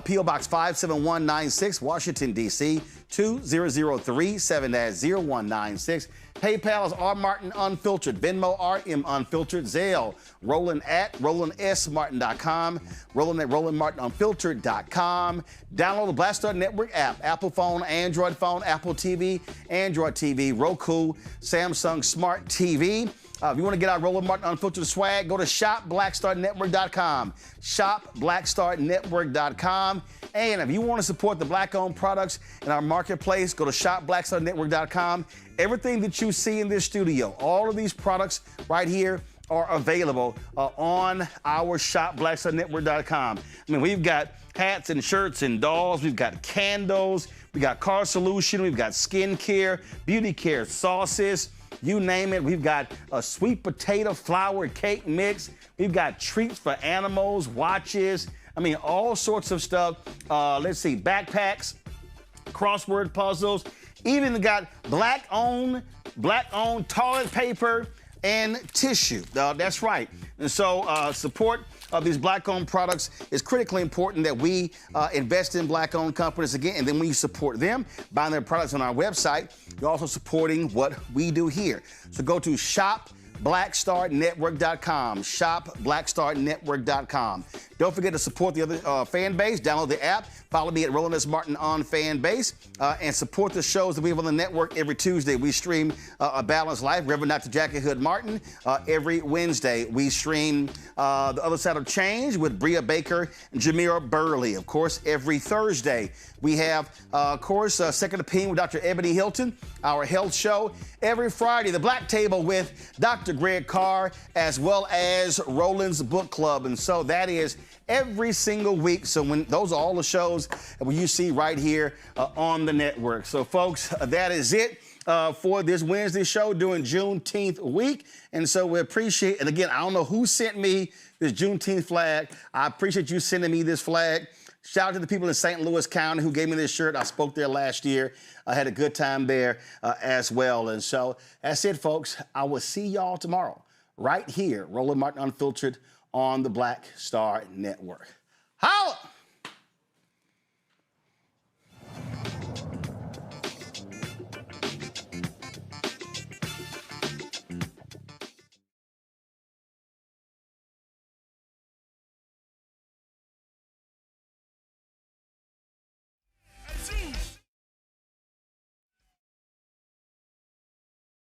P.O. Box 57196, Washington, D.C., 20037-0196. PayPal is R. Martin Unfiltered. Venmo RM Unfiltered. Zelle, Roland at RolandSMartin.com. Roland at RolandMartinUnfiltered.com. Download the Black Star Network app. Apple phone, Android phone, Apple TV, Android TV, Roku, Samsung Smart TV. If you want to get our Roland Martin Unfiltered swag, go to shopblackstarnetwork.com. Shopblackstarnetwork.com. And if you want to support the Black-owned products in our marketplace, go to shopblackstarnetwork.com. Everything that you see in this studio, all of these products right here are available on our shopblackstarnetwork.com. I mean, we've got hats and shirts and dolls. We've got candles. We got car solution. We've got skincare, beauty care, sauces. You name it. We've got a sweet potato flour cake mix. We've got treats for animals, watches. I mean, all sorts of stuff. Let's see, backpacks, crossword puzzles. Even got black-owned toilet paper and tissue. That's right. And so support of these Black-owned products is critically important, that we invest in Black-owned companies again. And then when you support them, buying their products on our website, you're also supporting what we do here. So go to shopblackstarnetwork.com, shopblackstarnetwork.com. Don't forget to support the other fan base. Download the app. Follow me at Roland S. Martin on fan base, and support the shows that we have on the network. Every Tuesday, we stream A Balanced Life, Reverend Dr. Jackie Hood Martin. Every Wednesday, we stream The Other Side of Change with Bria Baker and Jamira Burley. Of course, every Thursday, we have, Second Opinion with Dr. Ebony Hilton, our health show. Every Friday, The Black Table with Dr. Greg Carr, as well as Roland's Book Club. And so that is every single week. So those are all the shows that you see right here on the network. So, folks, that is it for this Wednesday show during Juneteenth week. And so we appreciate, and again, I don't know who sent me this Juneteenth flag. I appreciate you sending me this flag. Shout out to the people in St. Louis County who gave me this shirt. I spoke there last year. I had a good time there as well. And so that's it, folks. I will see y'all tomorrow right here, Roland Martin Unfiltered, on the Black Star Network. Holla!